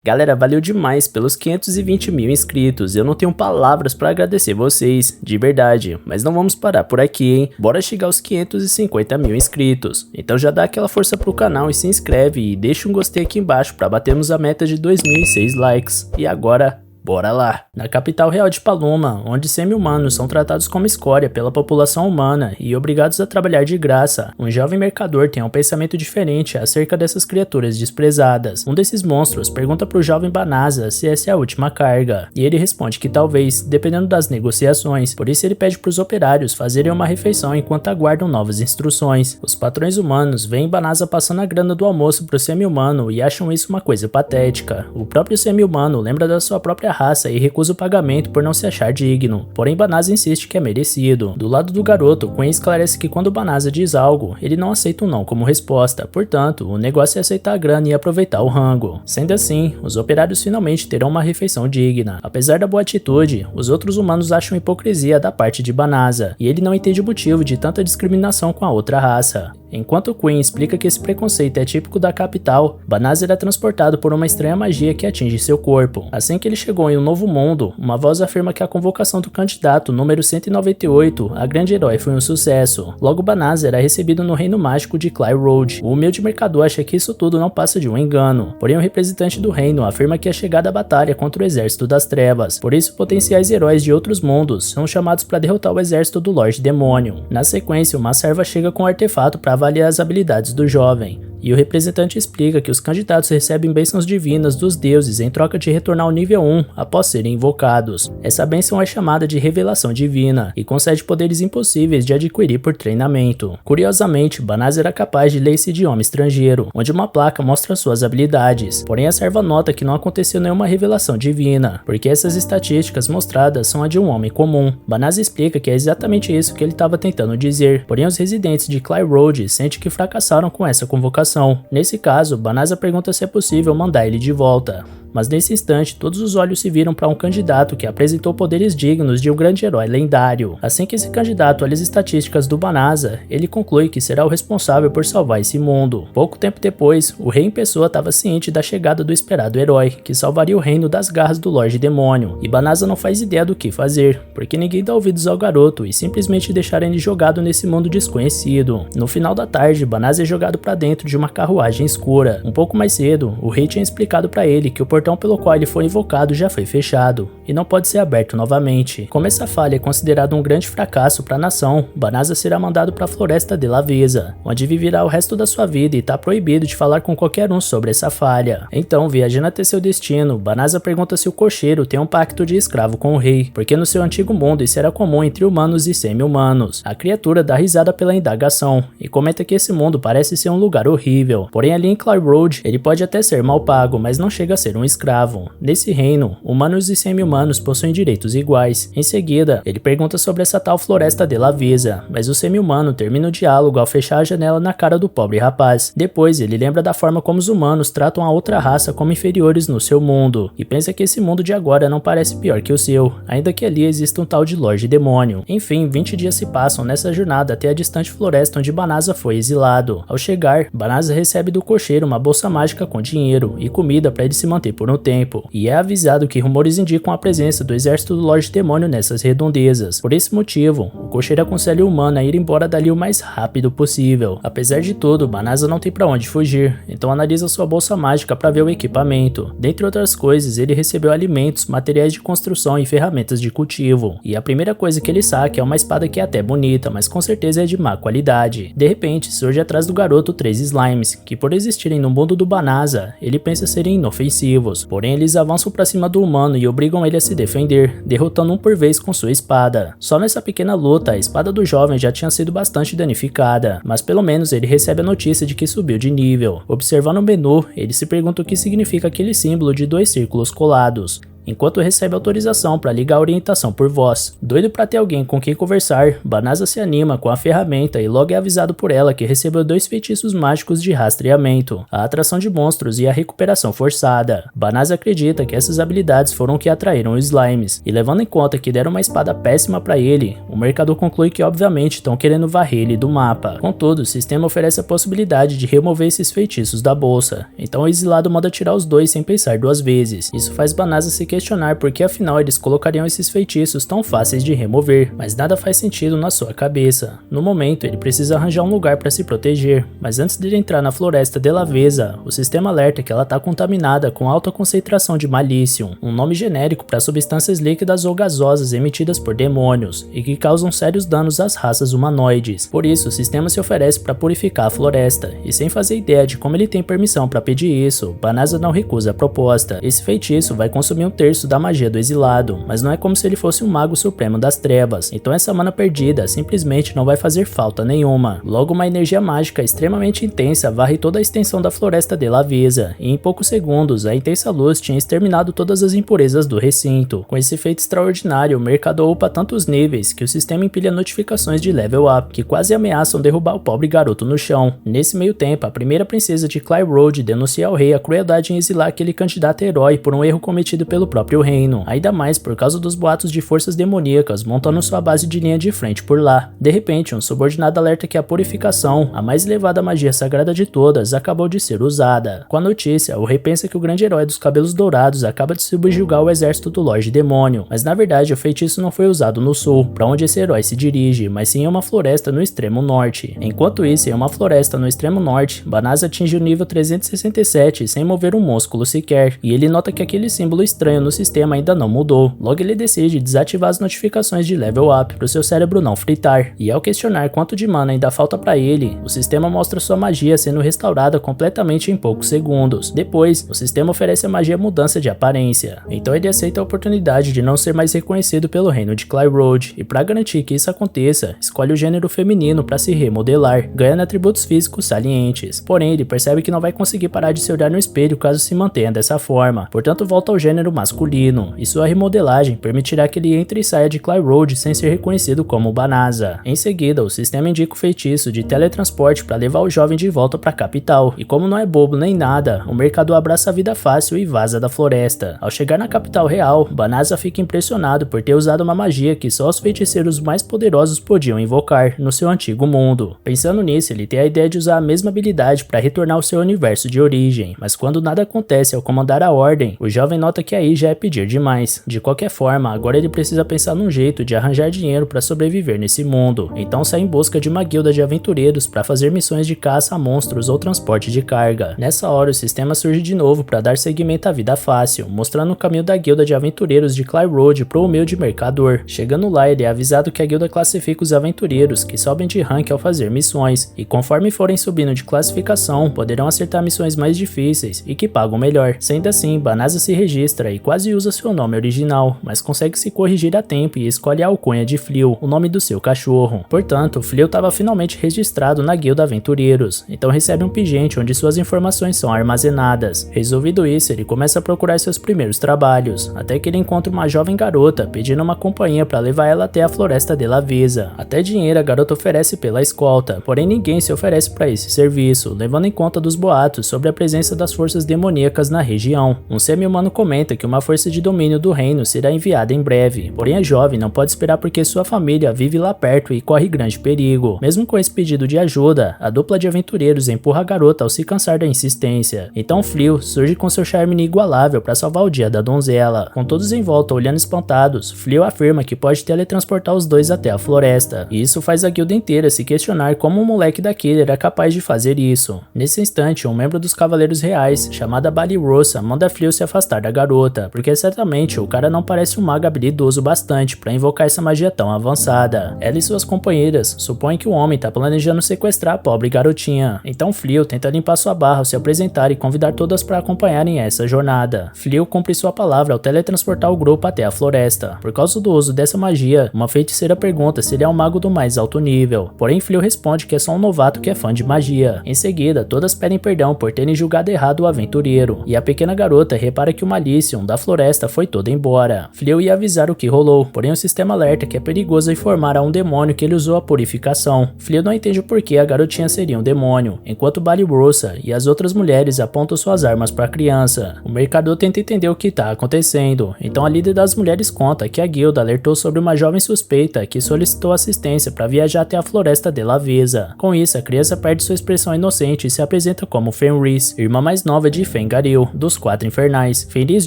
Galera, valeu demais pelos 520 mil inscritos, eu não tenho palavras pra agradecer vocês, de verdade, mas não vamos parar por aqui, hein? Bora chegar aos 550 mil inscritos, então já dá aquela força pro canal e se inscreve e deixa um gostei aqui embaixo pra batermos a meta de 2006 likes, e agora... bora lá! Na capital real de Paloma, onde semi-humanos são tratados como escória pela população humana e obrigados a trabalhar de graça, um jovem mercador tem um pensamento diferente acerca dessas criaturas desprezadas. Um desses monstros pergunta pro jovem Banasa se essa é a última carga, e ele responde que talvez, dependendo das negociações, por isso ele pede pros operários fazerem uma refeição enquanto aguardam novas instruções. Os patrões humanos veem Banasa passando a grana do almoço pro semi-humano e acham isso uma coisa patética. O próprio semi-humano lembra da sua própria raça e recusa o pagamento por não se achar digno, porém Banasa insiste que é merecido. Do lado do garoto, Queen esclarece que quando Banasa diz algo, ele não aceita um não como resposta, portanto, o negócio é aceitar a grana e aproveitar o rango. Sendo assim, os operários finalmente terão uma refeição digna. Apesar da boa atitude, os outros humanos acham hipocrisia da parte de Banasa, e ele não entende o motivo de tanta discriminação com a outra raça. Enquanto Queen explica que esse preconceito é típico da capital, Banasa era transportado por uma estranha magia que atinge seu corpo. Assim que ele chegou em um novo mundo, uma voz afirma que a convocação do candidato número 198 a grande herói foi um sucesso. Logo Banasa era recebido no reino mágico de Cly Road. O humilde mercador acha que isso tudo não passa de um engano, porém o representante do reino afirma que é chegada a batalha contra o exército das trevas, por isso potenciais heróis de outros mundos são chamados para derrotar o exército do Lorde Demônio. Na sequência, uma serva chega com um artefato para avaliar as habilidades do jovem, e o representante explica que os candidatos recebem bênçãos divinas dos deuses em troca de retornar ao nível 1 após serem invocados. Essa bênção é chamada de revelação divina e concede poderes impossíveis de adquirir por treinamento. Curiosamente, Banasa era capaz de ler esse idioma estrangeiro, onde uma placa mostra suas habilidades, porém a serva nota que não aconteceu nenhuma revelação divina, porque essas estatísticas mostradas são a de um homem comum. Banasa explica que é exatamente isso que ele estava tentando dizer, porém os residentes de Cly Road sentem que fracassaram com essa convocação. Nesse caso, Banasa pergunta se é possível mandar ele de volta. Mas nesse instante, todos os olhos se viram para um candidato que apresentou poderes dignos de um grande herói lendário. Assim que esse candidato olha as estatísticas do Banasa, ele conclui que será o responsável por salvar esse mundo. Pouco tempo depois, o rei em pessoa estava ciente da chegada do esperado herói, que salvaria o reino das garras do Lorde Demônio, e Banasa não faz ideia do que fazer, porque ninguém dá ouvidos ao garoto e simplesmente deixaram ele jogado nesse mundo desconhecido. No final da tarde, Banasa é jogado para dentro de uma carruagem escura. Um pouco mais cedo, o rei tinha explicado para ele que o portão pelo qual ele foi invocado já foi fechado e não pode ser aberto novamente. Como essa falha é considerada um grande fracasso para a nação, Banasa será mandado para a Floresta de Laveza, onde viverá o resto da sua vida e está proibido de falar com qualquer um sobre essa falha. Então, viajando até seu destino, Banasa pergunta se o cocheiro tem um pacto de escravo com o rei, porque no seu antigo mundo isso era comum entre humanos e semi-humanos. A criatura dá risada pela indagação e comenta que esse mundo parece ser um lugar horrível, porém ali em Cly Road ele pode até ser mal pago, mas não chega a ser um escravo. Nesse reino, humanos e semi-humanos possuem direitos iguais. Em seguida, ele pergunta sobre essa tal Floresta de Laveza, mas o semi-humano termina o diálogo ao fechar a janela na cara do pobre rapaz. Depois, ele lembra da forma como os humanos tratam a outra raça como inferiores no seu mundo, e pensa que esse mundo de agora não parece pior que o seu, ainda que ali exista um tal de Lorde Demônio. Enfim, 20 dias se passam nessa jornada até a distante floresta onde Banasa foi exilado. Ao chegar, Banasa recebe do cocheiro uma bolsa mágica com dinheiro e comida para ele se manter por um tempo, e é avisado que rumores indicam a presença do exército do Lorde Demônio nessas redondezas. Por esse motivo, o cocheiro aconselha o humano a ir embora dali o mais rápido possível. Apesar de tudo, Banasa não tem para onde fugir, então analisa sua bolsa mágica para ver o equipamento. Dentre outras coisas, ele recebeu alimentos, materiais de construção e ferramentas de cultivo, e a primeira coisa que ele saca é uma espada que é até bonita, mas com certeza é de má qualidade. De repente, surge atrás do garoto 3 slimes, que por existirem no mundo do Banasa, ele pensa serem inofensivos, porém eles avançam para cima do humano e obrigam ele a se defender, derrotando um por vez com sua espada. Só nessa pequena luta, a espada do jovem já tinha sido bastante danificada, mas pelo menos ele recebe a notícia de que subiu de nível. Observando o menu, ele se pergunta o que significa aquele símbolo de 2 círculos colados. enquanto recebe autorização para ligar a orientação por voz. Doido para ter alguém com quem conversar, Banasa se anima com a ferramenta e logo é avisado por ela que recebeu 2 feitiços mágicos de rastreamento, a atração de monstros e a recuperação forçada. Banasa acredita que essas habilidades foram o que atraíram os slimes, e levando em conta que deram uma espada péssima para ele, o mercador conclui que obviamente estão querendo varrer ele do mapa. Contudo, o sistema oferece a possibilidade de remover esses feitiços da bolsa, então o exilado manda tirar os 2 sem pensar 2 vezes. Isso faz Banasa se questionar por que afinal eles colocariam esses feitiços tão fáceis de remover, mas nada faz sentido na sua cabeça. No momento, ele precisa arranjar um lugar para se proteger, mas antes de ele entrar na floresta de Laveza, o sistema alerta que ela está contaminada com alta concentração de Malicium, um nome genérico para substâncias líquidas ou gasosas emitidas por demônios, e que causam sérios danos às raças humanoides. Por isso, o sistema se oferece para purificar a floresta, e sem fazer ideia de como ele tem permissão para pedir isso, Banasa não recusa a proposta. Esse feitiço vai consumir 1/3 da magia do exilado, mas não é como se ele fosse um mago supremo das trevas, então essa mana perdida simplesmente não vai fazer falta nenhuma. Logo, uma energia mágica extremamente intensa varre toda a extensão da floresta de Laveza, e em poucos segundos a intensa luz tinha exterminado todas as impurezas do recinto. Com esse feito extraordinário, o mercador upa tantos níveis que o sistema empilha notificações de level up, que quase ameaçam derrubar o pobre garoto no chão. Nesse meio tempo, a primeira princesa de Cly Road denuncia ao rei a crueldade em exilar aquele candidato herói por um erro cometido pelo próprio reino, ainda mais por causa dos boatos de forças demoníacas montando sua base de linha de frente por lá. De repente, um subordinado alerta que a purificação, a mais elevada magia sagrada de todas, acabou de ser usada. Com a notícia, o rei pensa que o grande herói dos cabelos dourados acaba de subjugar o exército do Lorde Demônio, mas na verdade o feitiço não foi usado no sul, para onde esse herói se dirige, mas sim em uma floresta no extremo norte. Enquanto isso, em uma floresta no extremo norte, Banasa atinge o nível 367 sem mover um músculo sequer, e ele nota que aquele símbolo estranho no sistema ainda não mudou. Logo ele decide desativar as notificações de level up para o seu cérebro não fritar, e ao questionar quanto de mana ainda falta para ele, o sistema mostra sua magia sendo restaurada completamente em poucos segundos. Depois, o sistema oferece a magia mudança de aparência, então ele aceita a oportunidade de não ser mais reconhecido pelo reino de Cly Road, e para garantir que isso aconteça, escolhe o gênero feminino para se remodelar, ganhando atributos físicos salientes. Porém, ele percebe que não vai conseguir parar de se olhar no espelho caso se mantenha dessa forma, portanto volta ao gênero masculino, e sua remodelagem permitirá que ele entre e saia de Cly Road sem ser reconhecido como Banasa. Em seguida, o sistema indica o feitiço de teletransporte para levar o jovem de volta para a capital, e como não é bobo nem nada, o mercador abraça a vida fácil e vaza da floresta. Ao chegar na capital real, Banasa fica impressionado por ter usado uma magia que só os feiticeiros mais poderosos podiam invocar no seu antigo mundo. Pensando nisso, ele tem a ideia de usar a mesma habilidade para retornar ao seu universo de origem, mas quando nada acontece ao comandar a ordem, o jovem nota que aí já é pedir demais. De qualquer forma, agora ele precisa pensar num jeito de arranjar dinheiro para sobreviver nesse mundo, então sai em busca de uma guilda de aventureiros para fazer missões de caça a monstros ou transporte de carga. Nessa hora, o sistema surge de novo para dar seguimento à vida fácil, mostrando o caminho da guilda de aventureiros de Cly Road pro humilde mercador. Chegando lá, ele é avisado que a guilda classifica os aventureiros que sobem de rank ao fazer missões, e conforme forem subindo de classificação, poderão acertar missões mais difíceis e que pagam melhor. Sendo assim, Banasa se registra e quase usa seu nome original, mas consegue se corrigir a tempo e escolhe a alcunha de Fleo, o nome do seu cachorro. Portanto, Fleo estava finalmente registrado na guilda aventureiros, então recebe um pingente onde suas informações são armazenadas. Resolvido isso, ele começa a procurar seus primeiros trabalhos, até que ele encontra uma jovem garota pedindo uma companhia para levar ela até a floresta de Laveza. Até dinheiro a garota oferece pela escolta, porém ninguém se oferece para esse serviço, levando em conta dos boatos sobre a presença das forças demoníacas na região. Um semi-humano comenta que uma força de domínio do reino será enviada em breve, porém a jovem não pode esperar porque sua família vive lá perto e corre grande perigo. Mesmo com esse pedido de ajuda, a dupla de aventureiros empurra a garota ao se cansar da insistência. Então Fleo surge com seu charme inigualável para salvar o dia da donzela. Com todos em volta olhando espantados, Fleo afirma que pode teletransportar os dois até a floresta, e isso faz a guilda inteira se questionar como um moleque daquele era capaz de fazer isso. Nesse instante, um membro dos Cavaleiros Reais, chamada Balirosa, manda Fleo se afastar da garota, porque certamente o cara não parece um mago habilidoso bastante para invocar essa magia tão avançada. Ela e suas companheiras supõem que o homem tá planejando sequestrar a pobre garotinha, então Fleo tenta limpar sua barra ao se apresentar e convidar todas para acompanharem essa jornada. Fleo cumpre sua palavra ao teletransportar o grupo até a floresta. Por causa do uso dessa magia, uma feiticeira pergunta se ele é um mago do mais alto nível, porém Fleo responde que é só um novato que é fã de magia. Em seguida, todas pedem perdão por terem julgado errado o aventureiro, e a pequena garota repara que o Malicium dá floresta foi toda embora. Fleo ia avisar o que rolou, porém o sistema alerta que é perigoso informar a um demônio que ele usou a purificação. Fleo não entende o porquê a garotinha seria um demônio, enquanto Balirosa e as outras mulheres apontam suas armas para a criança. O mercador tenta entender o que está acontecendo, então a líder das mulheres conta que a guilda alertou sobre uma jovem suspeita que solicitou assistência para viajar até a floresta de Lavesa. Com isso, a criança perde sua expressão inocente e se apresenta como Fenris, irmã mais nova de Fengaril, dos Quatro Infernais. Fenris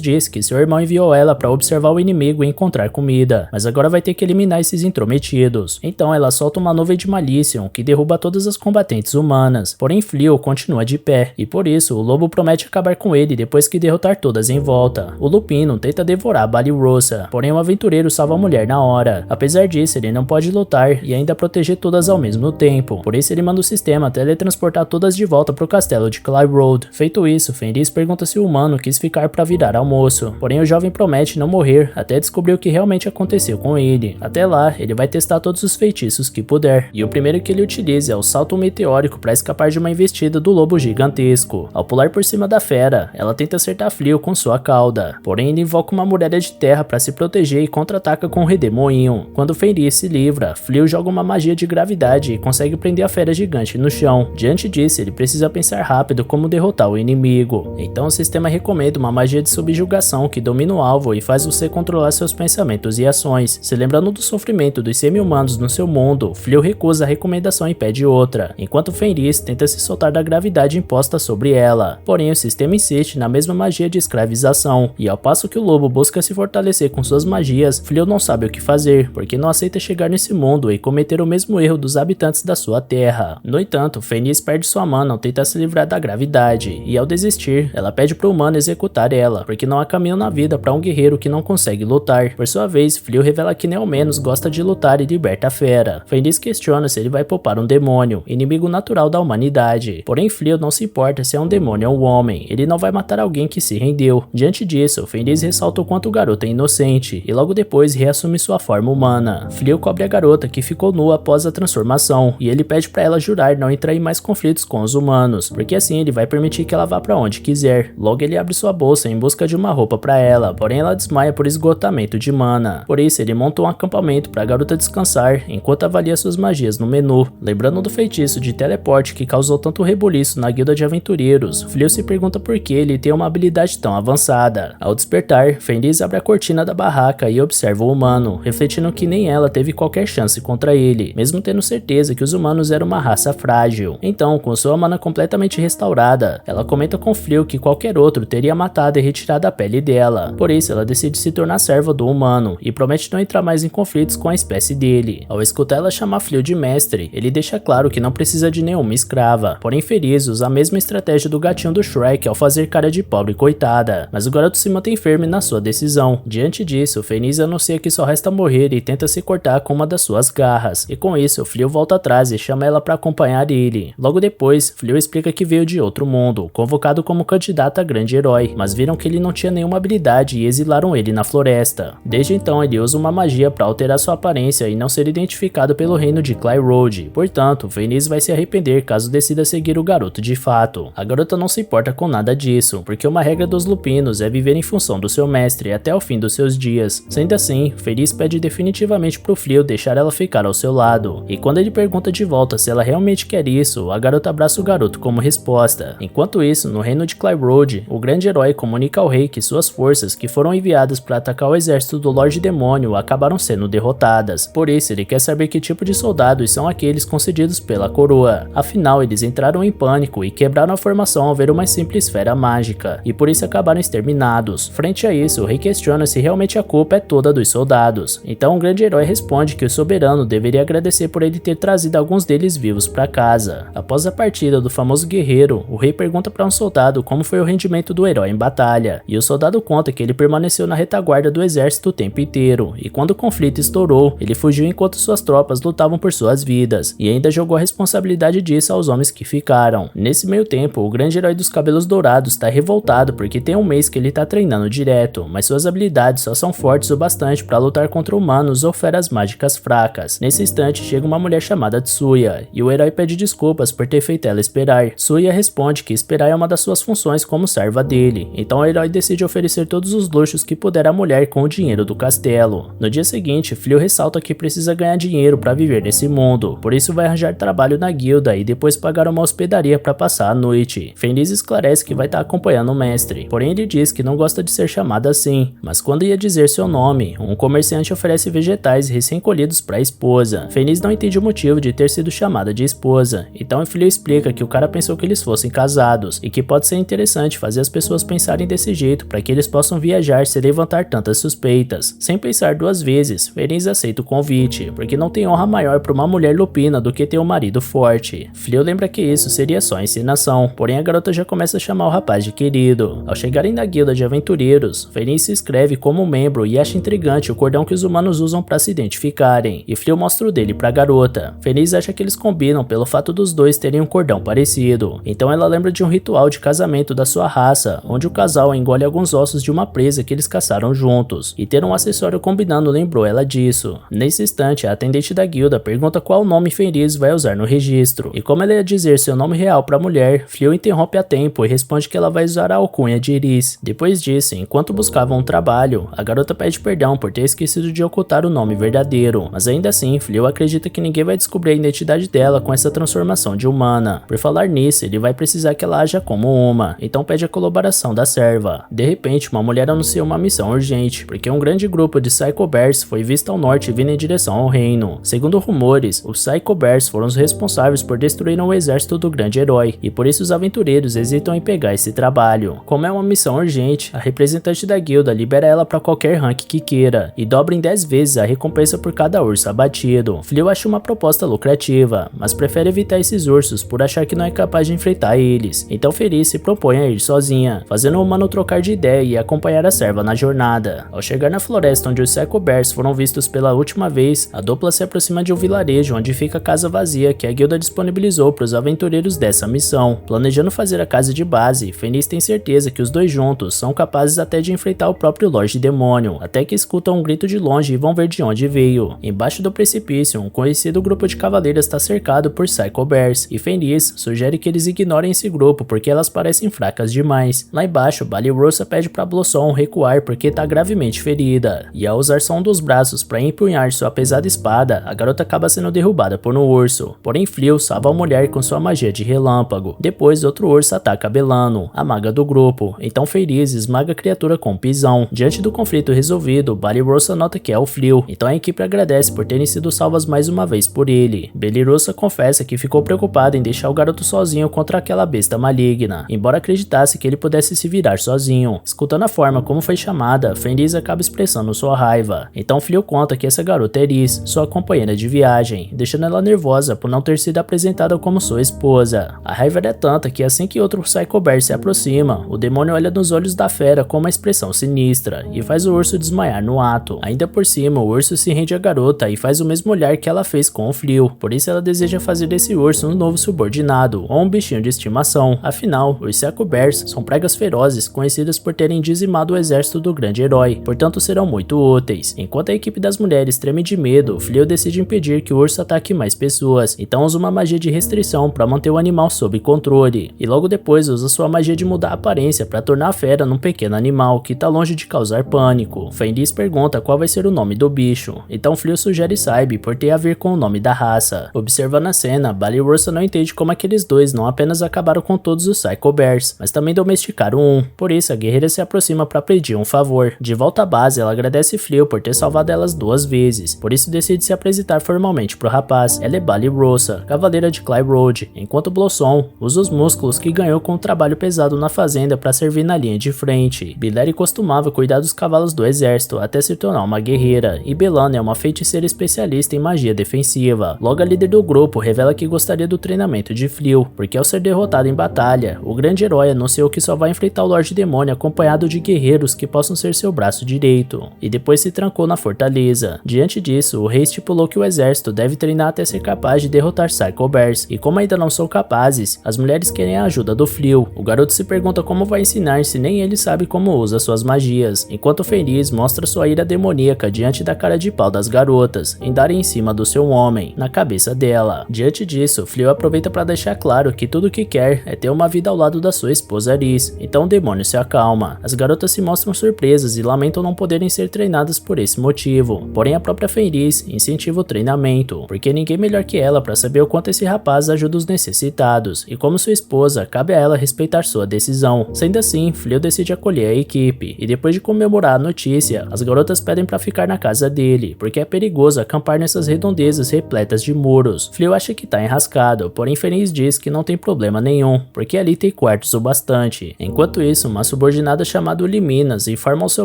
diz que seu irmão enviou ela para observar o inimigo e encontrar comida, mas agora vai ter que eliminar esses intrometidos. Então ela solta uma nuvem de Malicium que derruba todas as combatentes humanas, porém Fleo continua de pé, e por isso o lobo promete acabar com ele depois que derrotar todas em volta. O Lupino tenta devorar Balirosa, porém o aventureiro salva a mulher na hora. Apesar disso, ele não pode lutar e ainda proteger todas ao mesmo tempo, por isso ele manda o sistema teletransportar todas de volta para o castelo de Clyde. Feito isso, Fenris pergunta se o humano quis ficar para virar almoço, porém o jovem promete não morrer até descobrir o que realmente aconteceu com ele. Até lá, ele vai testar todos os feitiços que puder, e o primeiro que ele utiliza é o salto meteórico para escapar de uma investida do lobo gigantesco. Ao pular por cima da fera, ela tenta acertar Fleo com sua cauda, porém ele invoca uma muralha de terra para se proteger e contra-ataca com o redemoinho. Quando Fenris se livra, Fleo joga uma magia de gravidade e consegue prender a fera gigante no chão. Diante disso, ele precisa pensar rápido como derrotar o inimigo. Então o sistema recomenda uma magia de subjugação que domina o alvo e faz você controlar seus pensamentos e ações. Se lembrando do sofrimento dos semi-humanos no seu mundo, Fleo recusa a recomendação e pede outra, enquanto Fenris tenta se soltar da gravidade imposta sobre ela. Porém o sistema insiste na mesma magia de escravização, e ao passo que o lobo busca se fortalecer com suas magias, Fleo não sabe o que fazer, porque não aceita chegar nesse mundo e cometer o mesmo erro dos habitantes da sua terra. No entanto, Fenris perde sua mana ao tentar se livrar da gravidade, e ao desistir, ela pede pro humano executar ela, porque não há caminho na vida para um guerreiro que não consegue lutar. Por sua vez, Fleo revela que nem ao menos gosta de lutar e liberta a fera. Fenris questiona se ele vai poupar um demônio, inimigo natural da humanidade. Porém, Fleo não se importa se é um demônio ou um homem, ele não vai matar alguém que se rendeu. Diante disso, Fenris ressalta o quanto o garoto é inocente, e logo depois reassume sua forma humana. Fleo cobre a garota que ficou nua após a transformação, e ele pede para ela jurar não entrar em mais conflitos com os humanos, porque assim ele vai permitir que ela vá para onde quiser. Logo ele abre sua bolsa em busca de uma roupa para ela, porém ela desmaia por esgotamento de mana. Por isso ele monta um acampamento para a garota descansar, enquanto avalia suas magias no menu. Lembrando do feitiço de teleporte que causou tanto rebuliço na guilda de aventureiros, Fleo se pergunta por que ele tem uma habilidade tão avançada. Ao despertar, Fenris abre a cortina da barraca e observa o humano, refletindo que nem ela teve qualquer chance contra ele, mesmo tendo certeza que os humanos eram uma raça frágil. Então, com sua mana completamente restaurada, ela comenta com Fleo que qualquer outro teria matado e retirado a pele dela. Por isso, ela decide se tornar serva do humano e promete não entrar mais em conflitos com a espécie dele. Ao escutar ela chamar Fleo de mestre, ele deixa claro que não precisa de nenhuma escrava. Porém, Fenris usa a mesma estratégia do gatinho do Shrek ao fazer cara de pobre coitada, mas o garoto se mantém firme na sua decisão. Diante disso, Fenris anuncia que só resta morrer e tenta se cortar com uma das suas garras, e com isso, Fleo volta atrás e chama ela para acompanhar ele. Logo depois, Fleo explica que veio de outro mundo, convocado como candidato a grande herói, mas viram que ele não tinha nenhuma habilidade e exilaram ele na floresta. Desde então, ele usa uma magia para alterar sua aparência e não ser identificado pelo reino de Clyde. Portanto, Fenris vai se arrepender caso decida seguir o garoto de fato. A garota não se importa com nada disso, porque uma regra dos lupinos é viver em função do seu mestre até o fim dos seus dias. Sendo assim, Fenris pede definitivamente pro Fleo deixar ela ficar ao seu lado, e quando ele pergunta de volta se ela realmente quer isso, a garota abraça o garoto como resposta. Enquanto isso, no reino de Clyde, o grande herói comunica ao rei que suas forças, que foram enviadas para atacar o exército do Lorde Demônio, acabaram sendo derrotadas. Por isso, ele quer saber que tipo de soldados são aqueles concedidos pela coroa. Afinal, eles entraram em pânico e quebraram a formação ao ver uma simples esfera mágica, e por isso acabaram exterminados. Frente a isso, o rei questiona se realmente a culpa é toda dos soldados. Então o grande herói responde que o soberano deveria agradecer por ele ter trazido alguns deles vivos para casa. Após a partida do famoso guerreiro, o rei pergunta para um soldado como foi o rendimento do herói em batalha, e o soldado conta que ele permaneceu na retaguarda do exército o tempo inteiro, e quando o conflito estourou, ele fugiu enquanto suas tropas lutavam por suas vidas, e ainda jogou a responsabilidade disso aos homens que ficaram. Nesse meio tempo, o grande herói dos cabelos dourados está revoltado porque tem um mês que ele está treinando direto, mas suas habilidades só são fortes o bastante para lutar contra humanos ou feras mágicas fracas. Nesse instante, chega uma mulher chamada Tsuya, e o herói pede desculpas por ter feito ela esperar. Tsuya responde que esperar é uma das suas funções como serva dele, então o herói decide oferecer oferecer todos os luxos que puder à mulher com o dinheiro do castelo. No dia seguinte, Flew ressalta que precisa ganhar dinheiro para viver nesse mundo, por isso vai arranjar trabalho na guilda e depois pagar uma hospedaria para passar a noite. Fenris esclarece que vai estar acompanhando o mestre, porém ele diz que não gosta de ser chamado assim, mas quando ia dizer seu nome, um comerciante oferece vegetais recém-colhidos para a esposa. Fenris não entende o motivo de ter sido chamada de esposa, então Flew explica que o cara pensou que eles fossem casados e que pode ser interessante fazer as pessoas pensarem desse jeito para que eles possam viajar sem levantar tantas suspeitas. Sem pensar duas vezes, Fenris aceita o convite, porque não tem honra maior para uma mulher lupina do que ter um marido forte. Flew lembra que isso seria só encenação, porém a garota já começa a chamar o rapaz de querido. Ao chegarem na guilda de aventureiros, Fenris se inscreve como membro e acha intrigante o cordão que os humanos usam para se identificarem, e Flew mostra o dele para a garota. Fenris acha que eles combinam pelo fato dos dois terem um cordão parecido, então ela lembra de um ritual de casamento da sua raça, onde o casal engole alguns ossos de uma presa que eles caçaram juntos, e ter um acessório combinando lembrou ela disso. Nesse instante, a atendente da guilda pergunta qual nome Fenris vai usar no registro, e como ela ia dizer seu nome real para a mulher, Flew interrompe a tempo e responde que ela vai usar a alcunha de Iris. Depois disso, enquanto buscavam um trabalho, a garota pede perdão por ter esquecido de ocultar o nome verdadeiro, mas ainda assim, Flew acredita que ninguém vai descobrir a identidade dela com essa transformação de humana. Por falar nisso, ele vai precisar que ela haja como uma, então pede a colaboração da serva. De repente, uma mulher anuncia uma missão urgente, porque um grande grupo de Psycho Bears foi visto ao norte vindo em direção ao reino. Segundo rumores, os Psycho Bears foram os responsáveis por destruir o exército do grande herói, e por isso os aventureiros hesitam em pegar esse trabalho. Como é uma missão urgente, a representante da guilda libera ela para qualquer rank que queira, e dobra em 10 vezes a recompensa por cada urso abatido. Flew acha uma proposta lucrativa, mas prefere evitar esses ursos por achar que não é capaz de enfrentar eles, então Fenris se propõe a ir sozinha, fazendo o humano trocar de ideia e acompanhar a serva na jornada. Ao chegar na floresta onde os Psycho Bears foram vistos pela última vez, a dupla se aproxima de um vilarejo onde fica a casa vazia que a guilda disponibilizou para os aventureiros dessa missão. Planejando fazer a casa de base, Fenris tem certeza que os dois juntos são capazes até de enfrentar o próprio Lorde Demônio, até que escutam um grito de longe e vão ver de onde veio. Embaixo do precipício, um conhecido grupo de cavaleiras está cercado por Psycho Bears, e Fenris sugere que eles ignorem esse grupo porque elas parecem fracas demais. Lá embaixo, Ballyrosa pede para Blossom recuar porque está gravemente ferida, e ao usar só um dos braços para empunhar sua pesada espada, a garota acaba sendo derrubada por um urso. Porém, Flew salva a mulher com sua magia de relâmpago. Depois, outro urso ataca Belano, a maga do grupo, então Fenris esmaga a criatura com um pisão. Diante do conflito resolvido, Ballyrosa nota que é o Flew, então a equipe agradece por terem sido salvas mais uma vez por ele. Ballyrosa confessa que ficou preocupada em deixar o garoto sozinho contra aquela besta maligna, embora acreditasse que ele pudesse se virar sozinho. Escutando a forma como foi chamada, Fenris acaba expressando sua raiva, então Flew conta que essa garota é Iris, sua companheira de viagem, deixando ela nervosa por não ter sido apresentada como sua esposa. A raiva é tanta que assim que outro Psycho Bear se aproxima, o demônio olha nos olhos da fera com uma expressão sinistra e faz o urso desmaiar no ato. Ainda por cima, o urso se rende à garota e faz o mesmo olhar que ela fez com o Flew, por isso ela deseja fazer desse urso um novo subordinado ou um bichinho de estimação. Afinal, os Psycho Bears são pragas ferozes conhecidas por terem dizimado o exército do grande herói, portanto serão muito úteis. Enquanto a equipe das mulheres treme de medo, Flew decide impedir que o urso ataque mais pessoas, então usa uma magia de restrição para manter o animal sob controle, e logo depois usa sua magia de mudar a aparência para tornar a fera num pequeno animal que tá longe de causar pânico. Fenris pergunta qual vai ser o nome do bicho, então Flew sugere Saibe por ter a ver com o nome da raça. Observando a cena, Ballyrosa não entende como aqueles dois não apenas acabaram com todos os Psycho Bears, mas também domesticaram um, por isso a guerreira se aproxima para pedir um favor. De volta à base, ela agradece Flew por ter salvado elas 2 vezes, por isso decide se apresentar formalmente pro rapaz. Ela é Ballyrosa, cavaleira de Cly Road, enquanto Blossom usa os músculos que ganhou com o trabalho pesado na fazenda para servir na linha de frente. Bilary costumava cuidar dos cavalos do exército até se tornar uma guerreira, e Belano é uma feiticeira especialista em magia defensiva. Logo, a líder do grupo revela que gostaria do treinamento de Flew, porque ao ser derrotado em batalha, o grande herói anunciou que só vai enfrentar o Lorde Demônio acompanhado de guerreiros que possam ser seu braço direito, e depois se trancou na fortaleza. Diante disso, o rei estipulou que o exército deve treinar até ser capaz de derrotar Psycho Bears, e como ainda não são capazes, as mulheres querem a ajuda do Flew. O garoto se pergunta como vai ensinar se nem ele sabe como usa suas magias, enquanto Fenris mostra sua ira demoníaca diante da cara de pau das garotas, em darem em cima do seu homem, na cabeça dela. Diante disso, Flew aproveita para deixar claro que tudo o que quer é ter uma vida ao lado da sua esposa Iris, então o demônio se acalma. cama. As garotas se mostram surpresas e lamentam não poderem ser treinadas por esse motivo. Porém, a própria Fenris incentiva o treinamento, porque ninguém melhor que ela para saber o quanto esse rapaz ajuda os necessitados, e como sua esposa, cabe a ela respeitar sua decisão. Sendo assim, Fleo decide acolher a equipe, e depois de comemorar a notícia, as garotas pedem para ficar na casa dele, porque é perigoso acampar nessas redondezas repletas de muros. Fleo acha que tá enrascado, porém Fenris diz que não tem problema nenhum, porque ali tem quartos o bastante. Enquanto isso, uma subordinada chamada Liminas informa ao seu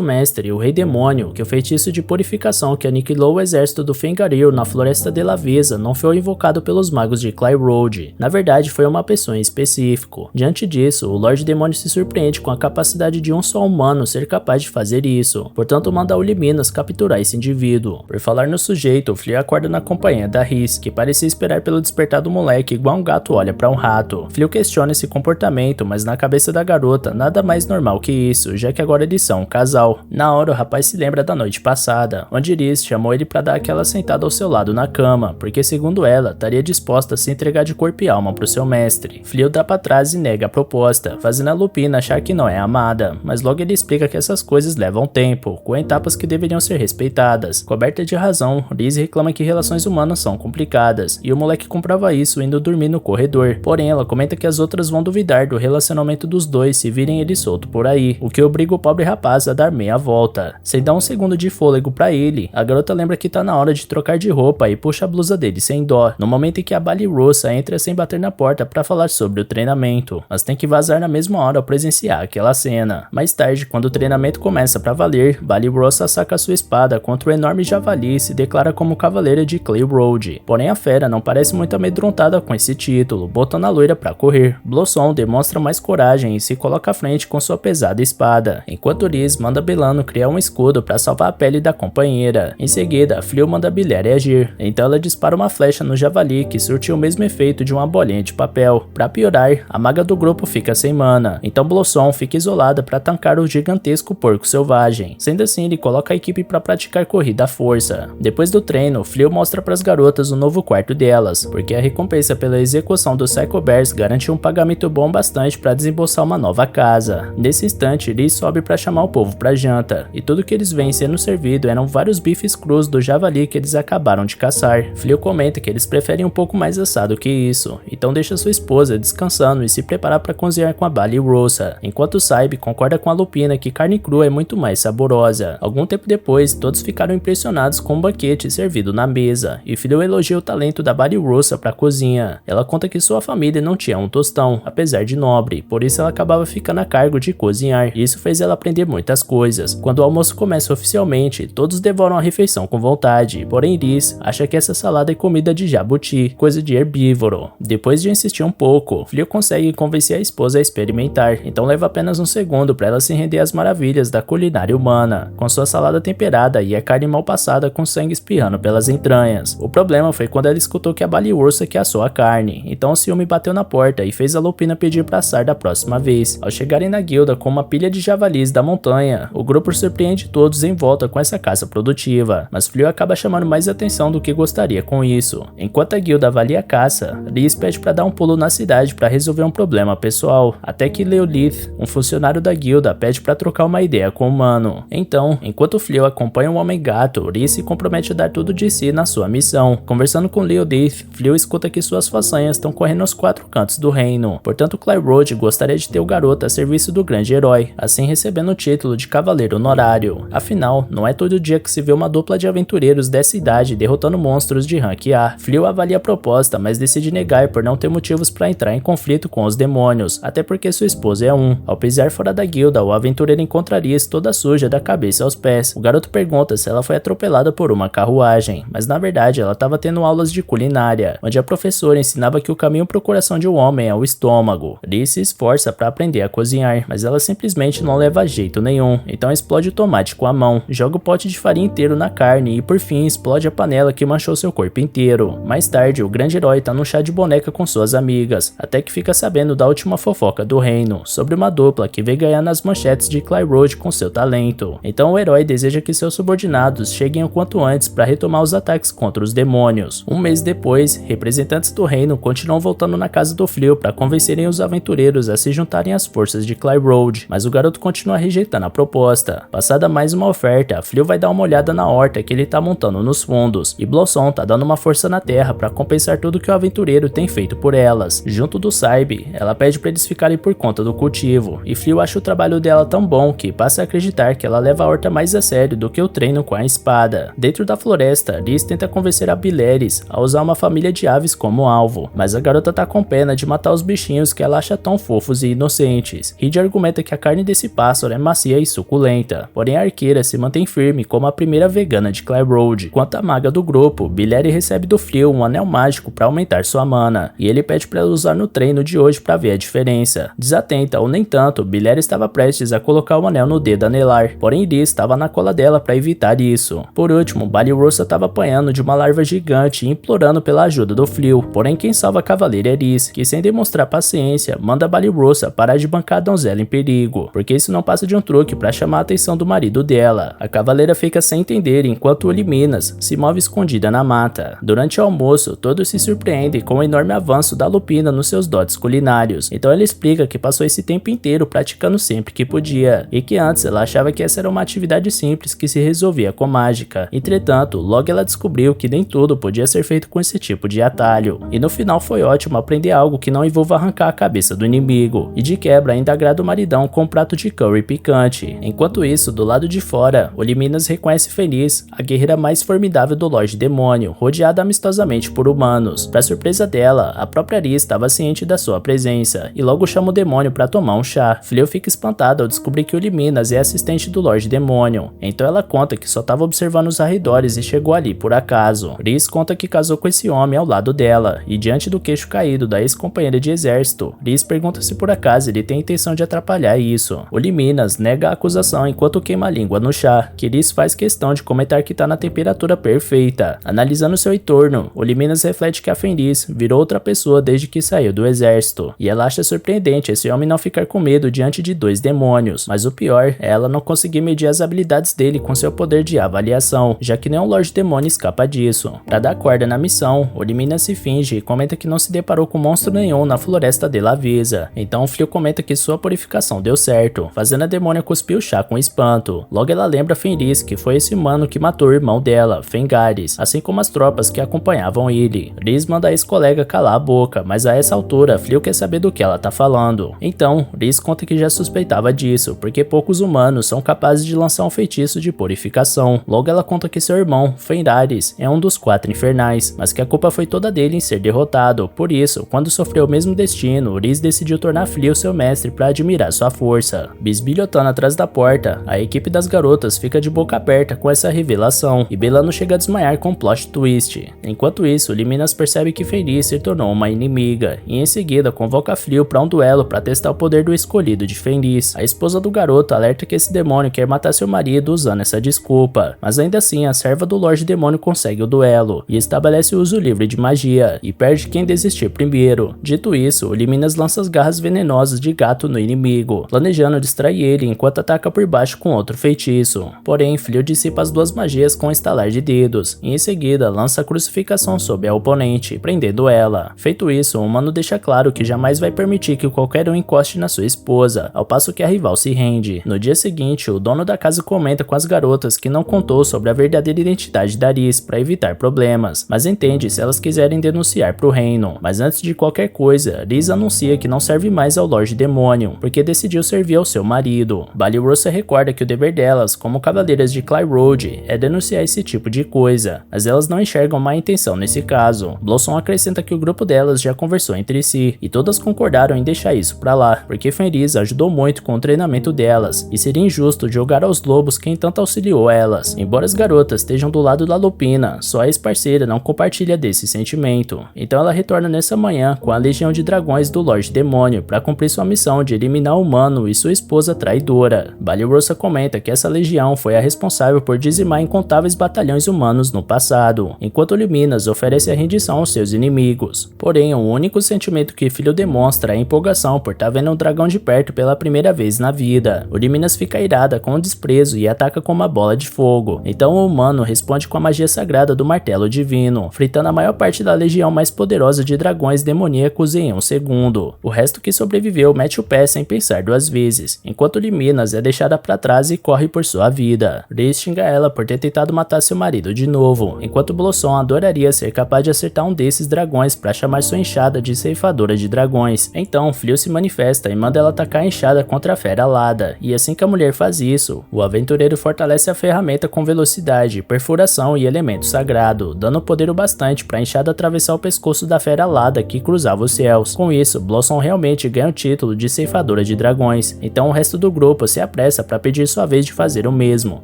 mestre, o Rei Demônio, que o feitiço de purificação que aniquilou o exército do Fengaril na Floresta de Lavisa não foi invocado pelos magos de Clyroad. Na verdade, foi uma pessoa em específico. Diante disso, o Lorde Demônio se surpreende com a capacidade de um só humano ser capaz de fazer isso, portanto manda o Liminas capturar esse indivíduo. Por falar no sujeito, Flea acorda na companhia da Riz, que parecia esperar pelo despertar do moleque igual um gato olha para um rato. Flea questiona esse comportamento, mas na cabeça da garota nada mais normal que isso, já que agora eles são um casal. Na hora o rapaz se lembra da noite passada, onde Riz chamou ele para dar aquela sentada ao seu lado na cama, porque segundo ela, estaria disposta a se entregar de corpo e alma pro seu mestre. Flea dá pra trás e nega a proposta, fazendo a Lupina achar que não é amada, mas logo ele explica que essas coisas levam tempo, com etapas que deveriam ser respeitadas. Coberta de razão, Riz reclama que relações humanas são complicadas, e o moleque comprova isso indo dormir no corredor. Porém, ela comenta que as outras vão duvidar do relacionamento dos dois se virem ele solto por aí, o que obriga o pobre rapaz a dar meia volta. Sem dar um segundo de fôlego pra ele, a garota lembra que tá na hora de trocar de roupa e puxa a blusa dele sem dó, no momento em que a Balirosa entra sem bater na porta pra falar sobre o treinamento, mas tem que vazar na mesma hora ao presenciar aquela cena. Mais tarde, quando o treinamento começa pra valer, Balirosa saca sua espada contra o enorme javali e se declara como cavaleira de Clayroad. Porém, a fera não parece muito amedrontada com esse título, botando a loira pra correr. Blossom demonstra mais coragem e se coloca à frente com sua pesada espada, enquanto Riz manda Belano criar um escudo pra salvar a pele da companheira. Em seguida, Fleo manda Bilere agir, então ela dispara uma flecha no javali que surte o mesmo efeito de uma bolinha de papel. Pra piorar, a maga do grupo fica sem mana, então Blossom fica isolada pra tancar o gigantesco porco selvagem. Sendo assim, ele coloca a equipe pra praticar corrida à força. Depois do treino, Fleo mostra pras garotas o novo quarto delas, porque a recompensa pela execução dos Psycho Bears garante um pagamento bom bastante pra desembolsar uma nova casa. Nesse instante, Riz sobe pra chamar o povo pra janta, e tudo que eles veem sendo servido eram vários bifes crus do javali que eles acabaram de caçar. Fleo comenta que eles preferem um pouco mais assado que isso, então deixa sua esposa descansando e se preparar para cozinhar com a Balirosa, enquanto Saib concorda com a Lupina que carne crua é muito mais saborosa. Algum tempo depois, todos ficaram impressionados com o banquete servido na mesa, e Fleo elogia o talento da Balirosa para a cozinha. Ela conta que sua família não tinha um tostão, apesar de nobre, por isso ela acabava ficando a cargo de cozinhar, e isso fez ela aprender muitas coisas. Quando o almoço começa oficialmente, todos devoram a refeição com vontade, porém Riz acha que essa salada é comida de jabuti, coisa de herbívoro. Depois de insistir um pouco, Fleo consegue convencer a esposa a experimentar, então leva apenas um segundo para ela se render às maravilhas da culinária humana, com sua salada temperada e a carne mal passada com sangue espirrando pelas entranhas. O problema foi quando ela escutou que a Baliursa que assou a carne, então o ciúme bateu na porta e fez a Lupina pedir para assar da próxima vez. Ao chegarem na guilda com uma pilha de javalis da montanha, o grupo surpreende todos em volta com essa caça produtiva, mas Fleo acaba chamando mais atenção do que gostaria com isso. Enquanto a guilda avalia a caça, Riz pede para dar um pulo na cidade para resolver um problema pessoal, até que Leolith, um funcionário da guilda, pede para trocar uma ideia com o humano. Então, enquanto Fleo acompanha o Homem-Gato, Riz se compromete a dar tudo de si na sua missão. Conversando com Leolith, Fleo escuta que suas façanhas estão correndo aos quatro cantos do reino, portanto Clyroad gostaria de ter o garoto a serviço do grande herói, assim recebendo o título de cavaleiro honorário. Afinal, não é todo dia que se vê uma dupla de aventureiros dessa idade derrotando monstros de rank A. Fleo avalia a proposta, mas decide negar por não ter motivos para entrar em conflito com os demônios, até porque sua esposa é um. Ao pisar fora da guilda, o aventureiro encontra Riz toda suja da cabeça aos pés. O garoto pergunta se ela foi atropelada por uma carruagem, mas na verdade ela estava tendo aulas de culinária, onde a professora ensinava que o caminho para o coração de um homem é o estômago. Riz se esforça para aprender a cozinhar, mas ela simplesmente não leva jeito nenhum, então explode o tomate com a mão, joga o pote de farinha inteiro na carne e por fim explode a panela que manchou seu corpo inteiro. Mais tarde, o grande herói tá num chá de boneca com suas amigas, até que fica sabendo da última fofoca do reino, sobre uma dupla que veio ganhar nas manchetes de Clyroad com seu talento. Então o herói deseja que seus subordinados cheguem o quanto antes para retomar os ataques contra os demônios. Um mês depois, representantes do reino continuam voltando na casa do Fleo para convencerem os aventureiros a se juntarem às forças de Clyroad. mas o garoto continua rejeitando a proposta. Passada mais uma oferta, Flill vai dar uma olhada na horta que ele tá montando nos fundos, e Blossom tá dando uma força na terra para compensar tudo que o aventureiro tem feito por elas. Junto do Saib, ela pede para eles ficarem por conta do cultivo, e Flill acha o trabalho dela tão bom que passa a acreditar que ela leva a horta mais a sério do que o treino com a espada. Dentro da floresta, Liz tenta convencer a Bileres a usar uma família de aves como alvo, mas a garota tá com pena de matar os bichinhos que ela acha tão fofos e inocentes. Reed argumenta que a carne desse pássaro é macia e suculenta, porém a arqueira se mantém firme como a primeira vegana de Clay Road. Quanto à maga do grupo, Bilary recebe do Flill um anel mágico para aumentar sua mana, e ele pede para ela usar no treino de hoje para ver a diferença. Desatenta ou nem tanto, Bilary estava prestes a colocar o anel no dedo anelar, porém Liz estava na cola dela para evitar isso. Por último, Ballyrossa estava apanhando de uma larva gigante e implorando pela ajuda do Flill, porém quem salva a cavaleira é Liz, que sem demonstrar paciência, manda Ballyrossa parar de bancar a donzela em perigo, porque isso não passa de um truque para chamar a atenção do marido dela. A cavaleira fica sem entender enquanto Oliminas se move escondida na mata. Durante o almoço, todos se surpreendem com o enorme avanço da Lupina nos seus dotes culinários, então ela explica que passou esse tempo inteiro praticando sempre que podia, e que antes ela achava que essa era uma atividade simples que se resolvia com mágica. Entretanto, logo ela descobriu que nem tudo podia ser feito com esse tipo de atalho, e no final foi ótimo aprender algo que não envolva arrancar a cabeça do inimigo, e de quebra ainda agrada o maridão com um prato de curry picante. Enquanto isso, do lado de fora, Oliminas reconhece feliz a guerreira mais formidável do Lorde Demônio, rodeada amistosamente por humanos. Para surpresa dela, a própria Ari estava ciente da sua presença, e logo chama o demônio para tomar um chá. Flill fica espantada ao descobrir que Oliminas é assistente do Lorde Demônio, então ela conta que só estava observando os arredores e chegou ali por acaso. Riz conta que casou com esse homem ao lado dela, e diante do queixo caído da ex-companheira de exército, Riz pergunta se por acaso ele tem a intenção de atrapalhar isso. Oliminas nega a acusação enquanto queima a língua no chá, que Riz faz questão de comentar que tá na temperatura perfeita. Analisando seu entorno, Oliminas reflete que a Fenris virou outra pessoa desde que saiu do exército, e ela acha surpreendente esse homem não ficar com medo diante de dois demônios, mas o pior é ela não conseguir medir as habilidades dele com seu poder de avaliação, já que nenhum Lorde Demônio escapa disso. Pra dar corda na missão, Oliminas se finge e comenta que não se deparou com monstro nenhum na floresta de Lavisa, então Flill comenta que sua purificação deu certo, fazendo a demônia cuspir o chá com espanto. Logo ela lembra Fenris que foi esse humano que matou o irmão dela, Fengaris, assim como as tropas que acompanhavam ele. Riz manda a ex-colega calar a boca, mas a essa altura Flill quer saber do que ela tá falando. Então, Riz conta que já suspeitava disso, porque poucos humanos são capazes de lançar um feitiço de purificação. Logo ela conta que seu irmão, Fengaris, é um dos 4 infernais, mas que a culpa foi toda dele em ser derrotado. Por isso, quando sofreu o mesmo destino, Riz decidiu tornar Flill seu mestre para admirar sua força. Bisbilhotando atrás da porta, a equipe das garotas fica de boca aberta com essa revelação, e Belano chega a desmaiar com um plot twist. Enquanto isso, Liminas percebe que Fenris se tornou uma inimiga, e em seguida convoca Flill para um duelo para testar o poder do escolhido de Fenris. A esposa do garoto alerta que esse demônio quer matar seu marido usando essa desculpa, mas ainda assim a serva do Lorde Demônio consegue o duelo, e estabelece o uso livre de magia, e perde quem desistir primeiro. Dito isso, Liminas lança as garras venenosas de gato no inimigo, planejando distrair ele enquanto ataca por baixo com outro feitiço. Porém, Flill dissipa as duas magias com um estalar de dedos, e em seguida lança a crucificação sobre a oponente, prendendo ela. Feito isso, o humano deixa claro que jamais vai permitir que qualquer um encoste na sua esposa, ao passo que a rival se rende. No dia seguinte, o dono da casa comenta com as garotas que não contou sobre a verdadeira identidade da Riz para evitar problemas, mas entende se elas quiserem denunciar pro reino. Mas antes de qualquer coisa, Riz anuncia que não serve mais ao Lorde Demônio, porque decidiu servir ao seu marido. Ballyrossa recorda que o dever delas, como cavaleiras de Clay Road, é denunciar esse tipo de coisa, mas elas não enxergam má intenção nesse caso. Blossom acrescenta que o grupo delas já conversou entre si, e todas concordaram em deixar isso pra lá, porque Fenris ajudou muito com o treinamento delas, e seria injusto jogar aos lobos quem tanto auxiliou elas. Embora as garotas estejam do lado da Lupina, só a ex-parceira não compartilha desse sentimento. Então ela retorna nessa manhã com a legião de dragões do Lorde Demônio para cumprir sua missão de eliminar o humano e sua esposa traidora. Ballyrossa comenta que essa legião foi a responsável por dizimar incontáveis batalhões humanos no passado, enquanto Luminas oferece a rendição aos seus inimigos. Porém, o único sentimento que Flill demonstra é a empolgação por estar vendo um dragão de perto pela primeira vez na vida. Luminas fica irada com o desprezo e ataca com uma bola de fogo. Então o humano responde com a magia sagrada do martelo divino, fritando a maior parte da legião mais poderosa de dragões demoníacos em um segundo. O resto que sobreviveu mete o pé sem pensar 2 2 vezes, enquanto Liminas é deixada pra trás e corre por sua vida. Rhys xinga ela por ter tentado matar seu marido de novo, enquanto Blossom adoraria ser capaz de acertar um desses dragões pra chamar sua enxada de ceifadora de dragões. Então Fliu se manifesta e manda ela atacar a enxada contra a fera alada, e assim que a mulher faz isso, o aventureiro fortalece a ferramenta com velocidade, perfuração e elemento sagrado, dando poder o bastante pra enxada atravessar o pescoço da fera alada que cruzava os céus. Com isso, Blossom realmente ganha o título de ceifadora de dragões, então o resto do grupo se apressa pra pedir sua vez de fazer o mesmo,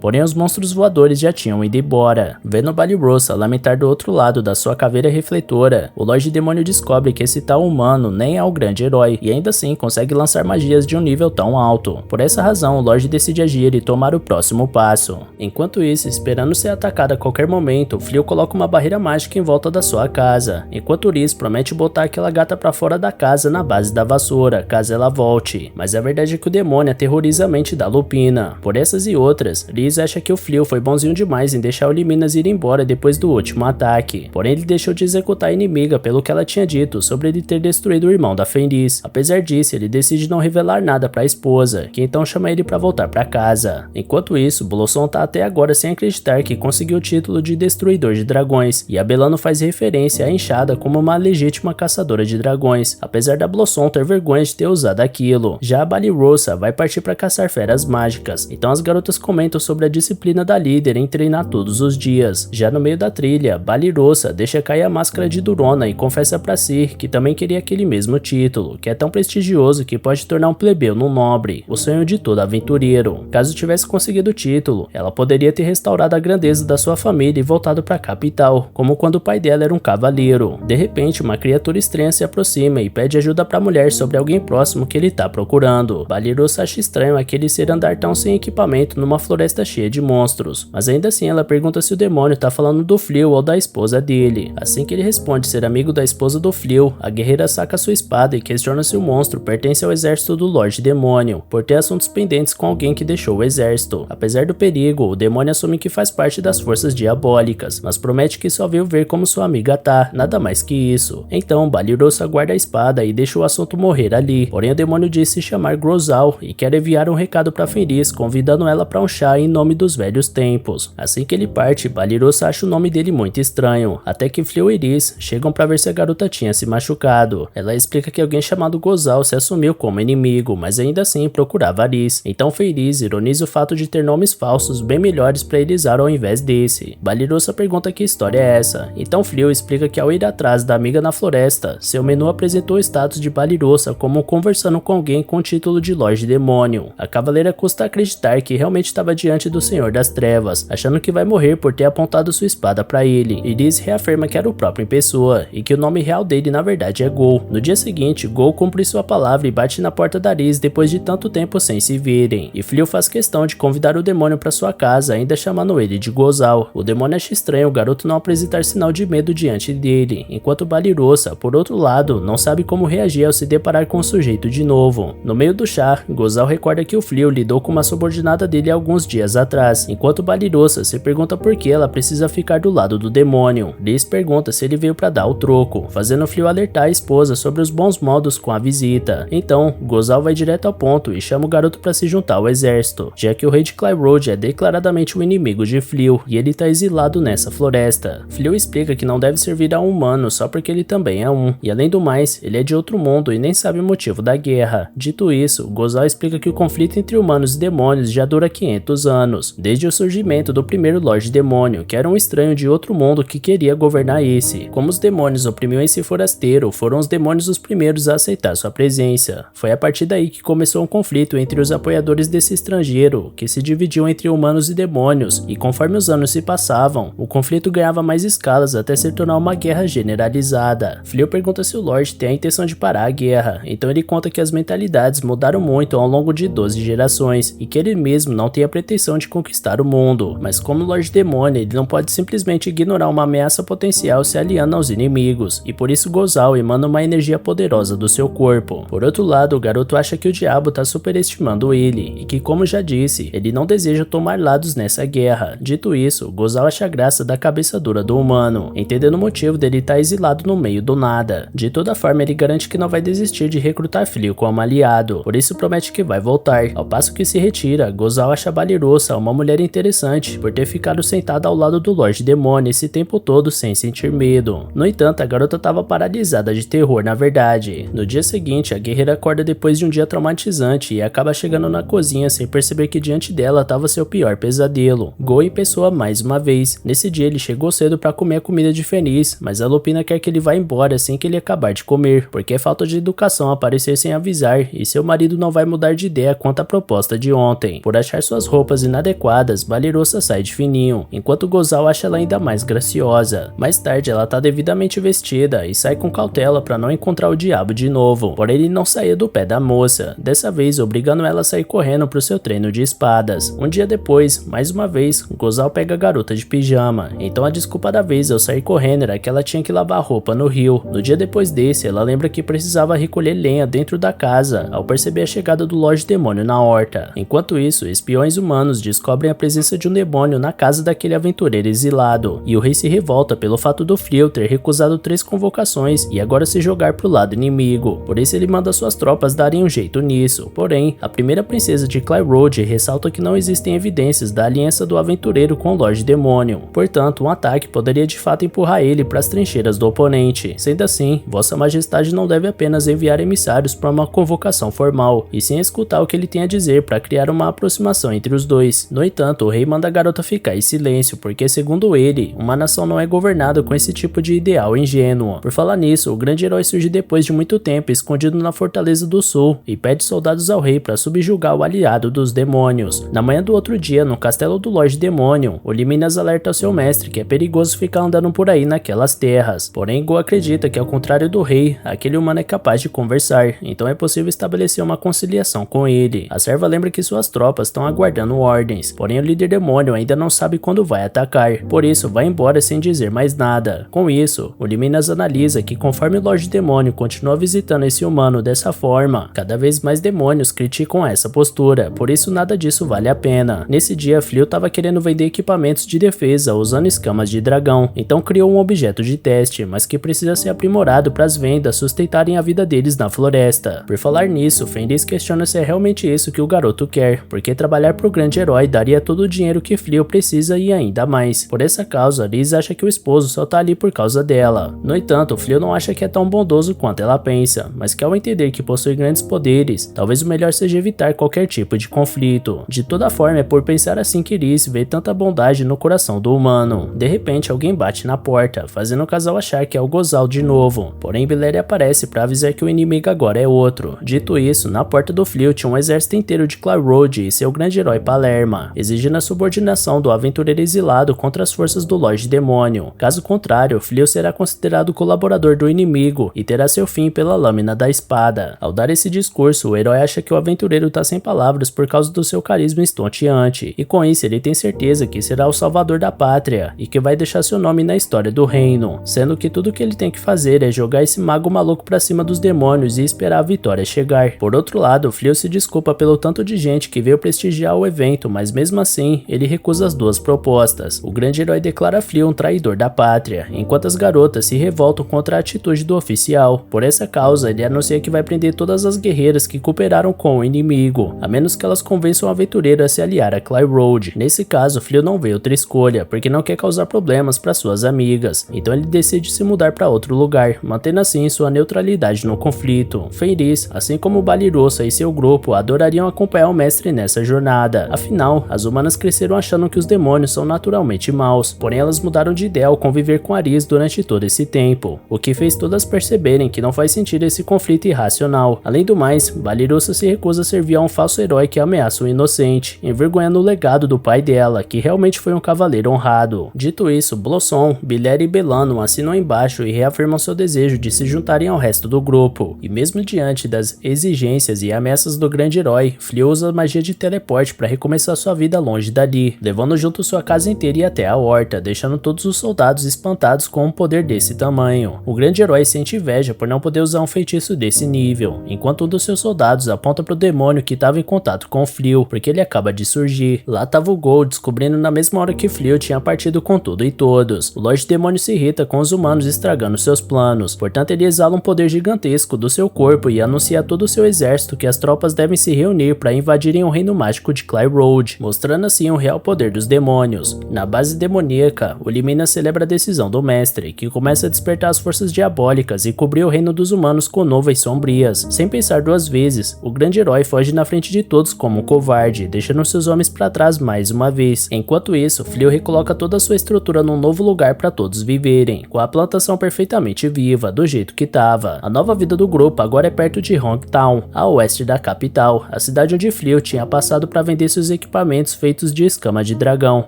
porém os monstros voadores já tinham ido embora. Vendo Balirosa lamentar do outro lado da sua caveira refletora, o Lorde Demônio descobre que esse tal humano nem é o grande herói, e ainda assim consegue lançar magias de um nível tão alto. Por essa razão, o Lorde decide agir e tomar o próximo passo. Enquanto isso, esperando ser atacado a qualquer momento, Fliu coloca uma barreira mágica em volta da sua casa, enquanto Rhys promete botar aquela gata pra fora da casa na base da vassoura, caso ela volte. Mas a verdade é que o demônio aterroriza a mente da Lupina. Por essas e outras, Rhys acha que o Fliu foi bonzinho demais em deixar o Liminas ir embora depois do último ataque. Porém, ele deixou de executar a inimiga pelo que ela tinha dito sobre ele ter destruído o irmão da Fenris. Apesar disso, ele decide não revelar nada pra esposa, que então chama ele pra voltar pra casa. Enquanto isso, Blossom tá até agora sem acreditar que conseguiu o título de Destruidor de Dragões, e Abelano faz referência à enxada como uma legítima caçadora de dragões, apesar da Blossom ter vergonha de ter usado aquilo. Já a Balirosa vai partir pra caçar feras mágicas, então as garotas comentam sobre a disciplina da líder em treinar todos os dias. Já no meio da trilha, Balirosa deixa cair a máscara de Durona e confessa pra Cir que também queria aquele mesmo título, que é tão prestigioso que pode tornar um plebeu num nobre, o sonho de todo aventureiro. Caso tivesse conseguido o título, ela poderia ter restaurado a grandeza da sua família e voltado pra capital, como quando o pai dela era um cavaleiro. De repente, uma criatura estranha se aproxima e pede ajuda pra mulher sobre alguém próximo que ele tá procurando. Balirosa acha estranho aquele ser andar tão sem equipamento numa floresta cheia de monstros, mas ainda assim ela pergunta se o demônio tá falando do Fliu ou da esposa dele. Assim que ele responde ser amigo da esposa do Fliu, a guerreira saca sua espada e questiona se o monstro pertence ao exército do Lorde Demônio, por ter assuntos pendentes com alguém que deixou o exército. Apesar do perigo, o demônio assume que faz parte das forças diabólicas, mas promete que só veio ver como sua amiga tá, nada mais que isso. Então, Balirosa guarda a espada e deixa o assunto morrer ali, porém o demônio diz se chamar Grozal e quer enviar um recado pra Fenris, convidando ela pra um chá em nome dos velhos tempos. Assim que ele parte, Balirosa acha o nome dele muito estranho, até que Fliu e Rhys chegam pra ver se a garota tinha se machucado. Ela explica que alguém chamado Gozal se assumiu como inimigo, mas ainda assim procurava Rhys. Então Fenris ironiza o fato de ter nomes falsos bem melhores pra ele usar ao invés desse. Balirosa pergunta que história é essa, então Fliu explica que ao ir atrás da amiga na floresta, seu menu apresentou o status de Balirosa como conversando com alguém com o título de Lorde Demônio. A cavaleira custa acreditar que realmente estava diante do Senhor das Trevas, achando que vai morrer por ter apontado sua espada pra ele. Rhys reafirma que era o próprio em pessoa, e que o nome real dele na verdade é Gol. No dia seguinte, Gol cumpre sua palavra e bate na porta da Rhys depois de tanto tempo sem se verem, e Fliu faz questão de convidar o demônio pra sua casa, ainda chamando ele de Gozal. O demônio acha estranho o garoto não apresentar sinal de medo diante dele, enquanto Balirosa, por outro lado, não sabe como reagir ao se deparar com o sujeito de novo. No meio do chá, Gozal recorda que o Fliu lidou com uma subordinada dele alguns dias atrás, enquanto Balirosa se pergunta por que ela precisa ficar do lado do demônio. Rhys pergunta se ele veio pra dar o troco, fazendo Fliu alertar a esposa sobre os bons modos com a visita. Então, Gozal vai direto ao ponto e chama o garoto pra se juntar ao exército, já que o rei de Clyroad é declaradamente um inimigo de Fliu e ele tá exilado nessa floresta. Fliu explica que não deve servir a um humano só porque ele também é um, e além do mais, ele é de outro mundo e nem sabe o motivo da guerra. Dito isso, Gozal explica que o conflito entre humanos e demônios já dura 500 anos, desde o surgimento do primeiro Lorde Demônio, que era um estranho de outro mundo que queria governar esse. Como os demônios oprimiam esse forasteiro, foram os demônios os primeiros a aceitar sua presença. Foi a partir daí que começou um conflito entre os apoiadores desse estrangeiro, que se dividiam entre humanos e demônios, e conforme os anos se passavam, o conflito ganhava mais escalas até se tornar uma guerra generalizada. Fliu pergunta se o Lorde tem a intenção de parar a guerra, então ele conta que as mentalidades mudaram muito ao longo de 12 gerações, e que ele mesmo não tem a pretensão de conquistar o mundo, mas como Lorde Demônio, ele não pode simplesmente ignorar uma ameaça potencial se aliando aos inimigos, e por isso Gozal emana uma energia poderosa do seu corpo. Por outro lado, o garoto acha que o diabo tá superestimando ele, e que, como já disse, ele não deseja tomar lados nessa guerra. Dito isso, Gozal acha graça da cabeça dura do humano, entendendo o motivo dele estar exilado no meio do nada. De toda forma, ele garante que não vai desistir de recrutar Fliu como aliado, por isso promete que vai voltar. Ao passo que se retira, Gozal acha Balirosa uma mulher interessante por ter ficado sentada ao lado do Lorde Demônio esse tempo todo sem sentir medo. No entanto, a garota estava paralisada de terror na verdade. No dia seguinte, a guerreira acorda depois de um dia traumatizante e acaba chegando na cozinha sem perceber que diante dela estava seu pior pesadelo. Go em pessoa mais uma vez. Nesse dia ele chegou cedo para comer a comida de Fenris, mas a Lupina quer que ele vá embora assim que ele acabar de comer, porque é falta de educação aparecer sem avisar e seu marido não vai mudar de ideia quanto à proposta de ontem. Por achar suas roupas inadequadas, Balirosa sai de fininho, enquanto Gozal acha ela ainda mais graciosa. Mais tarde ela tá devidamente vestida e sai com cautela para não encontrar o diabo de novo, porém ele não saía do pé da moça, dessa vez obrigando ela a sair correndo pro seu treino de espadas. Um dia depois, mais uma vez, Gozal pega a garota de pijama, então a desculpa da vez ao sair correndo era que ela tinha que lavar roupa no rio. No dia depois desse, ela lembra que precisava recolher lenha dentro da casa, ao perceber a chegada do Lorde Demônio na horta. Enquanto isso, espiões humanos descobrem a presença de um demônio na casa daquele aventureiro exilado, e o rei se revolta pelo fato do Flill ter recusado 3 convocações e agora se jogar pro lado inimigo. Por isso ele manda suas tropas darem um jeito nisso. Porém, a primeira princesa de Clyrode ressalta que não existem evidências da aliança do aventureiro com o Lorde Demônio. Portanto, um ataque poderia de fato empurrar ele para as trincheiras do oponente. Sendo assim, Vossa Majestade não deve apenas enviar emissários para uma convocação formal, e sim escutar o que ele tem a dizer para criar uma aproximação entre os dois. No entanto, o rei manda a garota ficar em silêncio, porque segundo ele, uma nação não é governada com esse tipo de ideal ingênuo. Por falar nisso, o grande herói surge depois de muito tempo escondido na Fortaleza do Sul e pede soldados ao rei para subjugar o aliado dos demônios. Na manhã do outro dia, no castelo do Lorde Demônio, Oliminas alerta ao seu mestre que é perigoso ficar andando por aí naquelas terras. Porém, Go acredita que ao contrário do rei, aquele humano é capaz de conversar, então é possível estabelecer uma conciliação com ele. A serva lembra que suas tropas estão aguardando ordens, porém o líder demônio ainda não sabe quando vai atacar, por isso vai embora sem dizer mais nada. Com isso, Oliminas analisa que conforme o Lorde Demônio continua visitando esse humano dessa forma, cada vez mais demônios criticam essa postura, por isso nada disso vale a pena. Nesse dia, Flill estava querendo vender equipamentos de defesa usando escamas de dragão, então criou um objeto de teste, mas que precisa ser aprimorado para as vendas sustentarem a vida deles na floresta. Por falar nisso, Fenris questiona se é realmente isso que o garoto quer, porque trabalhar pro grande herói daria todo o dinheiro que Flill precisa e ainda mais. Por essa causa, Liz acha que o esposo só tá ali por causa dela. No entanto, Flill não acha que é tão bondoso quanto ela pensa, mas que ao entender que possui grandes poderes, talvez o melhor seja evitar qualquer tipo de conflito. De toda forma, é por pensar assim que Liz vê tanta bondade no coração do humano. De repente, alguém bate na porta, fazendo o casal achar que é o Gozal de novo. Porém, Bileri aparece para avisar que o inimigo agora é outro. Dito isso, na porta do Flill tinha um exército inteiro de Clyrode e seu grande herói Palerma, exigindo a subordinação do aventureiro exilado contra as forças do Lorde Demônio. Caso contrário, Flill será considerado colaborador do inimigo e terá seu fim pela lâmina da espada. Ao dar esse discurso, o herói acha que o aventureiro tá sem palavras por causa do seu carisma estonteante, e com isso ele tem certeza que será o salvador da pátria e que vai deixar seu nome na história do reino, sendo que tudo que ele tem que fazer é jogar esse mago maluco pra cima dos demônios e esperar a vitória chegar. Por outro lado, Flill se desculpa pelo tanto de gente que veio prestigiar o evento, mas mesmo assim, ele recusa as duas propostas. O grande herói declara Flill um traidor da pátria, enquanto as garotas se revoltam contra a atitude do oficial. Por essa causa, ele anuncia que vai prender todas as guerreiras que cooperaram com o inimigo, a menos que elas convençam o aventureiro a se aliar a Clyrode. Nesse caso, Flill não vê outra escolha, porque não quer causar problemas para suas amigas, então ele decide se mudar para outro lugar, mantendo assim sua neutralidade no conflito. Fenris, assim como Balirosa e seu grupo, adorariam acompanhar o mestre nessa jornada. Afinal, as humanas cresceram achando que os demônios são naturalmente maus, porém elas mudaram de ideia ao conviver com Aris durante todo esse tempo, o que fez todas perceberem que não faz sentido esse conflito irracional. Além do mais, Balirosa se recusa a servir a um falso herói que ameaça o inocente, envergonhando o legado do pai dela, que realmente foi um cavaleiro honrado. Dito isso, Blossom, Bileri e Belano assinam embaixo e reafirmam seu desejo de se juntarem ao resto do grupo. E mesmo diante das exigências e ameaças do grande herói, Flill usa a magia de teleporte para recomeçar sua vida longe dali, levando junto sua casa inteira e até a horta, deixando todos os soldados espantados com um poder desse tamanho. O grande herói sente inveja por não poder usar um feitiço desse nível, enquanto um dos seus soldados aponta pro demônio que estava em contato com Flill, porque ele acaba de surgir. Lá tava o Go, descobrindo na mesma hora que Flill tinha partido com tudo e todos. O Lorde Demônio se irrita com os humanos estragando seus planos, portanto ele exala um poder gigantesco do seu corpo e anuncia a todo o seu exército que as tropas devem se reunir para invadirem o reino mágico de Cly Road, mostrando assim o real poder dos demônios. Na base demoníaca, o Limina celebra a decisão do mestre, que começa a despertar as forças diabólicas e cobrir o reino dos humanos com nuvens sombrias. Sem pensar duas vezes, o grande herói foge na frente de todos como um covarde, deixando seus homens para trás mais uma vez. Enquanto isso, Flew recoloca toda a sua estrutura num novo lugar para todos viverem, com a plantação perfeitamente viva, do jeito que estava. A nova vida do grupo agora é perto de Hongtown, a oeste da capital, a cidade onde Flew tinha passado para vender seus equipamentos feitos de escama de dragão.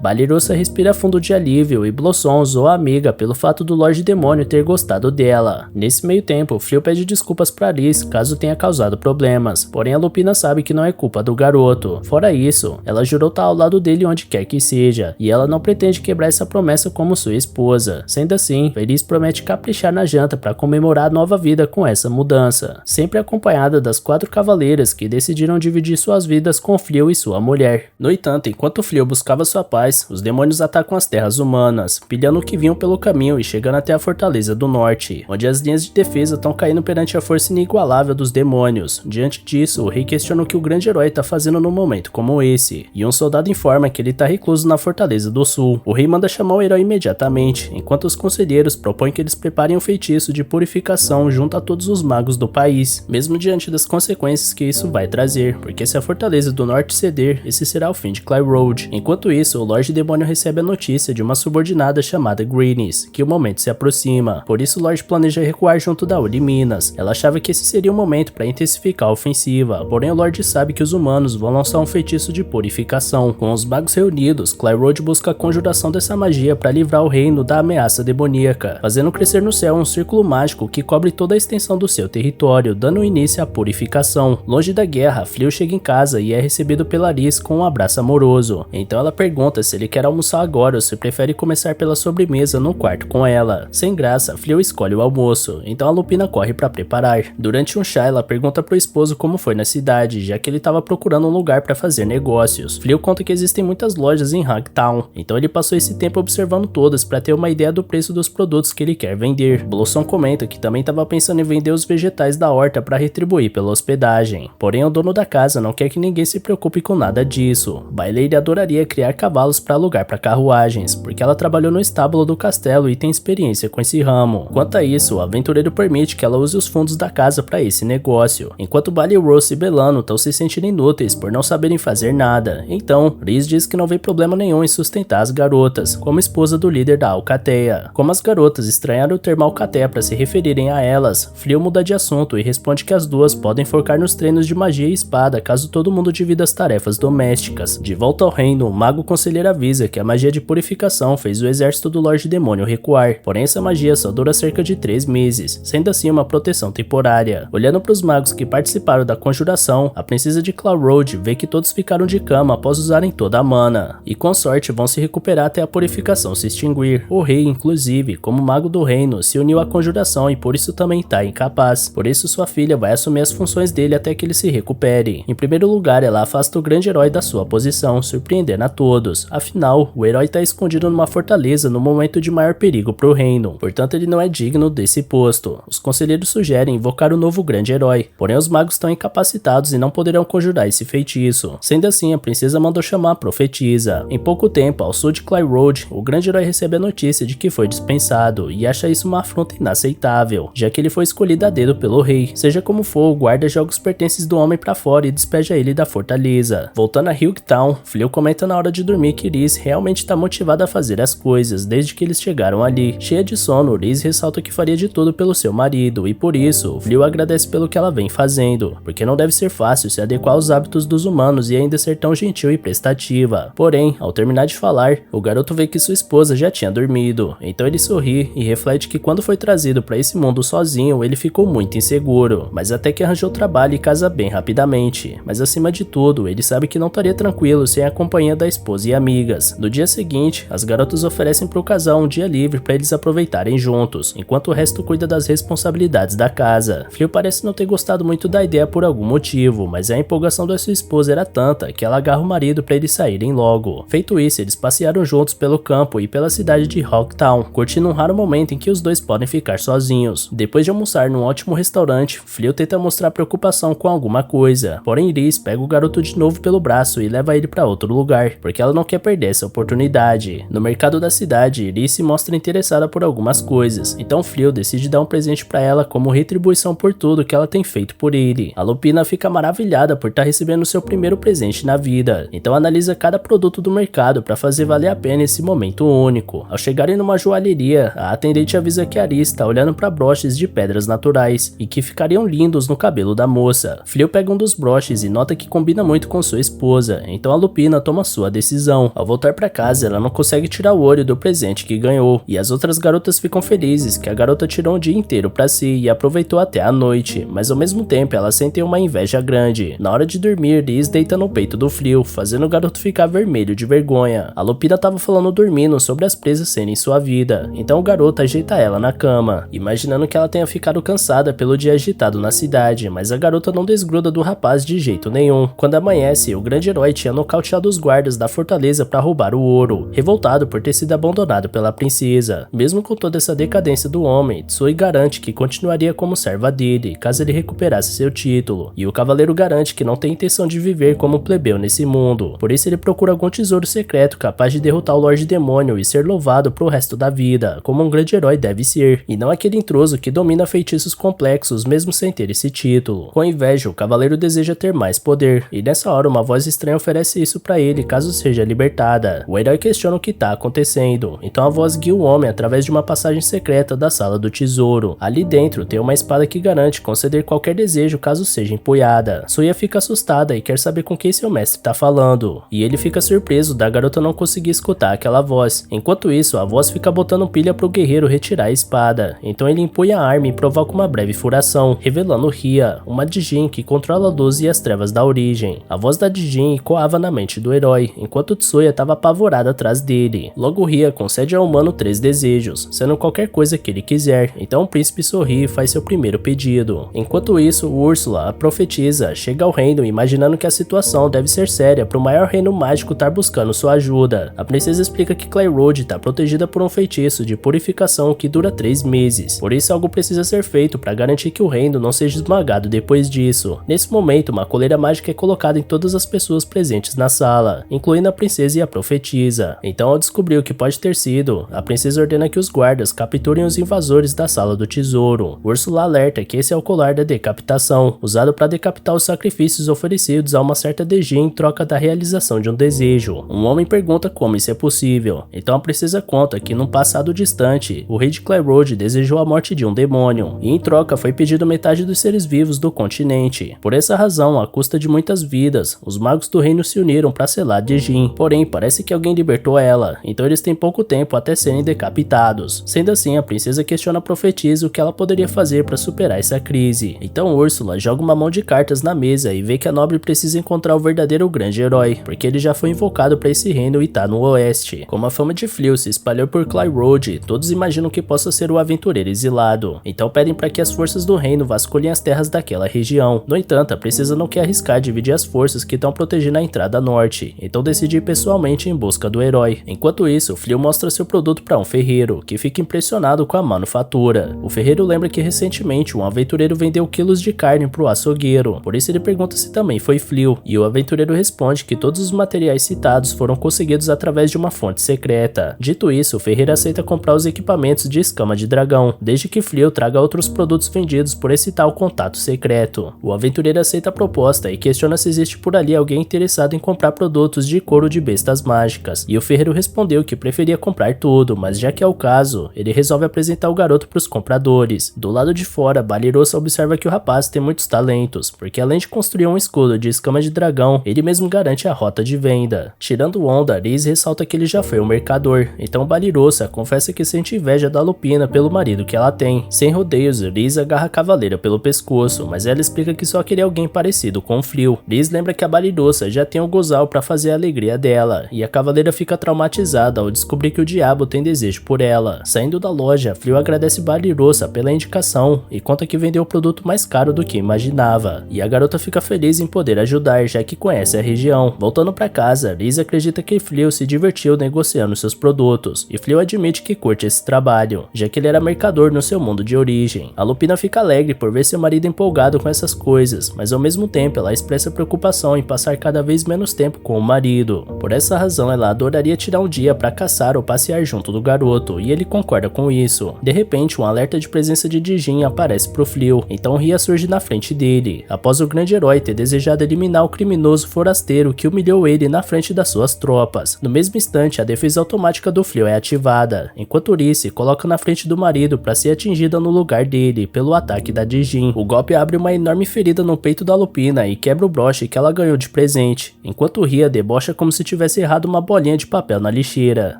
Balirusa respira fundo de alívio e Blossom zoa a amiga pelo fato do Lorde Demônio ter gostado dela. Nesse meio tempo, Flew pede desculpas para Liz caso tenha causado problemas, porém a Lupina sabe que não é culpa do garoto. Fora isso, ela jurou estar ao lado dele onde quer que seja, e ela não pretende quebrar essa promessa como sua esposa. Sendo assim, Feliz promete caprichar na janta para comemorar a nova vida com essa mudança, sempre acompanhada das 4 cavaleiras que decidiram dividir suas vidas com Flew e sua mulher. No entanto, enquanto Flew buscava sua paz, os demônios atacam as terras humanas, pilhando o que vinham pelo caminho e chegando até a Fortaleza do Norte, onde as linhas de defesa estão caindo perante a força inigualável dos demônios. Diante disso, o rei questiona o que o grande herói está fazendo num momento como esse, e um soldado informa que ele está recluso na Fortaleza do Sul. O rei manda chamar o herói imediatamente, enquanto os conselheiros propõem que eles preparem um feitiço de purificação junto a todos os magos do país, mesmo diante das consequências que isso vai trazer, porque se a Fortaleza do Norte ceder, esse será o fim de Cly Road. Enquanto isso, o Lorde Demônio recebe a notícia de uma subordinada chamada Greenies, que o momento se aproxima, por isso o Lorde planeja recuar junto da Uli Minas. Ela achava que esse seria o momento para intensificar a ofensiva, porém o Lorde sabe que os humanos vão lançar um feitiço de purificação. Com os magos reunidos, Cly Road busca a conjuração dessa magia para livrar o reino da ameaça demoníaca, fazendo crescer no céu um círculo mágico que cobre toda a extensão do seu território, dando início à purificação. Longe da guerra, Flew chega em casa e é recebido pela Liz com um abraço amoroso. Então ela pergunta se ele quer almoçar agora ou se prefere começar pela sobremesa no quarto com ela. Sem graça, Flew escolhe o almoço, então a Lupina corre para preparar. Durante um chá, ela pergunta pro esposo como foi na cidade, já que ele estava procurando um lugar para fazer negócios. Flew conta que existem muitas lojas em Hogtown, então ele passou esse tempo observando todas para ter uma ideia do preço dos produtos que ele quer vender. Blossom comenta que também estava pensando em vender os vegetais da horta para retribuir pela hospedagem, porém o dono da casa não quer que ninguém se preocupe com nada disso. Baileire adoraria criar cavalos para alugar para carruagens, porque ela trabalhou no estábulo do castelo e tem experiência com esse ramo. Quanto a isso, o aventureiro permite que ela use os fundos da casa para esse negócio, enquanto Bali, Rose e Belano estão se sentindo inúteis por não saberem fazer nada. Então, Liz diz que não vê problema nenhum em sustentar as garotas, como esposa do líder da Alcateia. Como as garotas estranharam o termo Alcateia para se referirem a elas, Flew muda de assunto e responde que as duas podem focar nos treinos de magia e espada caso todo mundo divida as tarefas domésticas. De volta ao reino, o mago conselheiro avisa que a magia de purificação fez o exército do Lorde Demônio recuar, porém essa magia só dura cerca de 3 meses, sendo assim uma proteção temporária. Olhando para os magos que participaram da conjuração, a princesa de Cloud Road vê que todos ficaram de cama após usarem toda a mana, e com sorte vão se recuperar até a purificação se extinguir. O rei, inclusive, como mago do reino, se uniu à conjuração e por isso também está incapaz, por isso sua filha vai assumir as funções dele até que ele se recupere. Em primeiro lugar, ela afasta o grande herói da sua posição, surpreendendo a todos. Afinal, o herói está escondido numa fortaleza no momento de maior perigo para o reino, portanto ele não é digno desse posto. Os conselheiros sugerem invocar o novo grande herói, porém os magos estão incapacitados e não poderão conjurar esse feitiço. Sendo assim, a princesa mandou chamar a profetisa. Em pouco tempo, ao sul de Cly Road, o grande herói recebe a notícia de que foi dispensado e acha isso uma afronta inaceitável, já que ele foi escolhido a dedo pelo rei. Seja como for, o guarda joga os pertences do homem pra fora e despeja ele da fortaleza. Voltando a Hogtown, Flew comenta na hora de dormir que Liz realmente está motivada a fazer as coisas desde que eles chegaram ali. Cheia de sono, Liz ressalta que faria de tudo pelo seu marido e por isso, Flew agradece pelo que ela vem fazendo, porque não deve ser fácil se adequar aos hábitos dos humanos e ainda ser tão gentil e prestativa. Porém, ao terminar de falar, o garoto vê que sua esposa já tinha dormido, então ele sorri e reflete que quando foi trazido para esse mundo sozinho, ele ficou muito inseguro, mas até que arranjou trabalho e casa bem rapidamente. Mas acima de tudo, ele sabe que não estaria tranquilo sem a companhia da esposa e amigas. No dia seguinte, as garotas oferecem para o casal um dia livre para eles aproveitarem juntos, enquanto o resto cuida das responsabilidades da casa. Flew parece não ter gostado muito da ideia por algum motivo, mas a empolgação da sua esposa era tanta que ela agarra o marido para eles saírem logo. Feito isso, eles passearam juntos pelo campo e pela cidade de Hogtown, curtindo um raro momento em que os dois podem ficar sozinhos. Depois de almoçar num ótimo restaurante, Flew tenta mostrar mostrar preocupação com alguma coisa. Porém, Liz pega o garoto de novo pelo braço e leva ele para outro lugar, porque ela não quer perder essa oportunidade. No mercado da cidade, Liz se mostra interessada por algumas coisas, então Flew decide dar um presente para ela como retribuição por tudo que ela tem feito por ele. A Lupina fica maravilhada por estar recebendo seu primeiro presente na vida, então analisa cada produto do mercado para fazer valer a pena esse momento único. Ao chegarem numa joalheria, a atendente avisa que a Liz está olhando para broches de pedras naturais e que ficariam lindos no cabelo da moça. Flew pega um dos broches e nota que combina muito com sua esposa, então a Lupina toma sua decisão. Ao voltar para casa, ela não consegue tirar o olho do presente que ganhou, e as outras garotas ficam felizes que a garota tirou um dia inteiro para si e aproveitou até a noite, mas ao mesmo tempo elas sentem uma inveja grande. Na hora de dormir, Liz deita no peito do Flew, fazendo o garoto ficar vermelho de vergonha. A Lupina tava falando dormindo sobre as presas serem sua vida, então o garoto ajeita ela na cama, imaginando que ela tenha ficado cansada pelo dia agitado na cidade, mas a garota não desgruda do rapaz de jeito nenhum. Quando amanhece, o grande herói tinha nocauteado os guardas da fortaleza para roubar o ouro, revoltado por ter sido abandonado pela princesa. Mesmo com toda essa decadência do homem, Tsui garante que continuaria como serva dele, caso ele recuperasse seu título, e o cavaleiro garante que não tem intenção de viver como plebeu nesse mundo, por isso ele procura algum tesouro secreto capaz de derrotar o Lorde Demônio e ser louvado pro resto da vida, como um grande herói deve ser, e não aquele intruso que domina feitiços complexos mesmo sem ter esse título. Com inveja, o cavaleiro deseja ter mais poder, e nessa hora uma voz estranha oferece isso pra ele caso seja libertada. O herói questiona o que tá acontecendo, então a voz guia o homem através de uma passagem secreta da sala do tesouro. Ali dentro tem uma espada que garante conceder qualquer desejo caso seja empunhada. Suya fica assustada e quer saber com quem seu mestre tá falando, e ele fica surpreso da garota não conseguir escutar aquela voz. Enquanto isso, a voz fica botando pilha pro guerreiro retirar a espada, então ele empunha a arma e provoca uma breve furação, revelando Ria, uma Dijin que controla a luz e as trevas da origem. A voz da Dijin ecoava na mente do herói, enquanto Tsuya estava apavorada atrás dele. Logo Ria concede ao humano 3 desejos, sendo qualquer coisa que ele quiser, então o príncipe sorri e faz seu primeiro pedido. Enquanto isso, Úrsula, a profetisa, chega ao reino imaginando que a situação deve ser séria para o maior reino mágico estar buscando sua ajuda. A princesa explica que Clay Road está protegida por um feitiço de purificação que dura 3 meses, por isso algo precisa ser feito para garantir que o reino não seja esmagado depois disso. Nesse momento, uma coleira mágica é colocada em todas as pessoas presentes na sala, incluindo a princesa e a profetisa. Então, ao descobrir o que pode ter sido, a princesa ordena que os guardas capturem os invasores da sala do tesouro. Úrsula alerta que esse é o colar da decapitação, usado para decapitar os sacrifícios oferecidos a uma certa Dijin em troca da realização de um desejo. Um homem pergunta como isso é possível, então a princesa conta que num passado distante, o rei de Clay Road desejou a morte de um demônio, e em troca foi pedido metade dos seres vivos do continente. Por essa razão, à custa de muitas vidas, os magos do reino se uniram para selar Dijin, porém parece que alguém libertou ela, então eles têm pouco tempo até serem decapitados. Sendo assim, a princesa questiona a profetisa o que ela poderia fazer para superar essa crise. Então Úrsula joga uma mão de cartas na mesa e vê que a nobre precisa encontrar o verdadeiro grande herói, porque ele já foi invocado para esse reino e tá no oeste. Como a fama de Flew se espalhou por Clay Road, todos imaginam que possa ser o aventureiro exilado, então pedem para que as forças do reino vasculhem as terras daquela região. No entanto, a princesa não quer arriscar dividir as forças que estão protegendo a entrada norte, então decide ir pessoalmente em busca do herói. Enquanto isso, Flew mostra seu produto para um ferreiro, que fica impressionado com a manufatura. O ferreiro lembra que recentemente um aventureiro vendeu quilos de carne pro açougueiro, por isso ele pergunta se também foi Flew, e o aventureiro responde que todos os materiais citados foram conseguidos através de uma fonte secreta. Dito isso, o ferreiro aceita comprar os equipamentos de escama de dragão, desde que Flew traga outros produtos vendidos por esse tal contato secreto. O aventureiro aceita a proposta e questiona se existe por ali alguém interessado em comprar produtos de couro de bestas mágicas, e o ferreiro respondeu que preferia comprar tudo, mas já que é o caso, ele resolve apresentar o garoto para os compradores. Do lado de fora, Balirosa observa que o rapaz tem muitos talentos, porque além de construir um escudo de escama de dragão, ele mesmo garante a rota de venda. Tirando onda, Liz ressalta que ele já foi um mercador, então Balirosa confessa que sente inveja da Lupina pelo marido que ela tem. Sem rodeios, Liz agarra a cavaleira pelo pescoço, mas ela explica que só queria alguém parecido com o Flew. Liz lembra que a Balirosa já tem o Gozal para fazer a alegria dela, e a cavaleira fica traumatizada ao descobrir que o diabo tem desejo por ela. Saindo da loja, Flew agradece Balirosa pela indicação e conta que vendeu o produto mais caro do que imaginava, e a garota fica feliz em poder ajudar, já que conhece a região. Voltando para casa, Liz acredita que Flew se divertiu negociando seus produtos, e Flew admite que curte esse trabalho, já que ele era mercador no seu mundo de origem. A Lupina fica alegre por ver seu marido empolgado com essas coisas, mas ao mesmo tempo ela expressa preocupação em passar cada vez menos tempo com o marido. Por essa razão ela adoraria tirar um dia para caçar ou passear junto do garoto, e ele concorda com isso. De repente, um alerta de presença de Dijin aparece pro Fleo, então Ria surge na frente dele, após o grande herói ter desejado eliminar o criminoso forasteiro que humilhou ele na frente das suas tropas. No mesmo instante, a defesa automática do Fleo é ativada, enquanto Ri se coloca na frente do marido para ser atingida no lugar dele pelo ataque da Dijin. O golpe abre uma enorme ferida no peito da Lupina e quebra o broche que ela ganhou de presente, enquanto Ria debocha como se tivesse errado uma bolinha de papel na lixeira.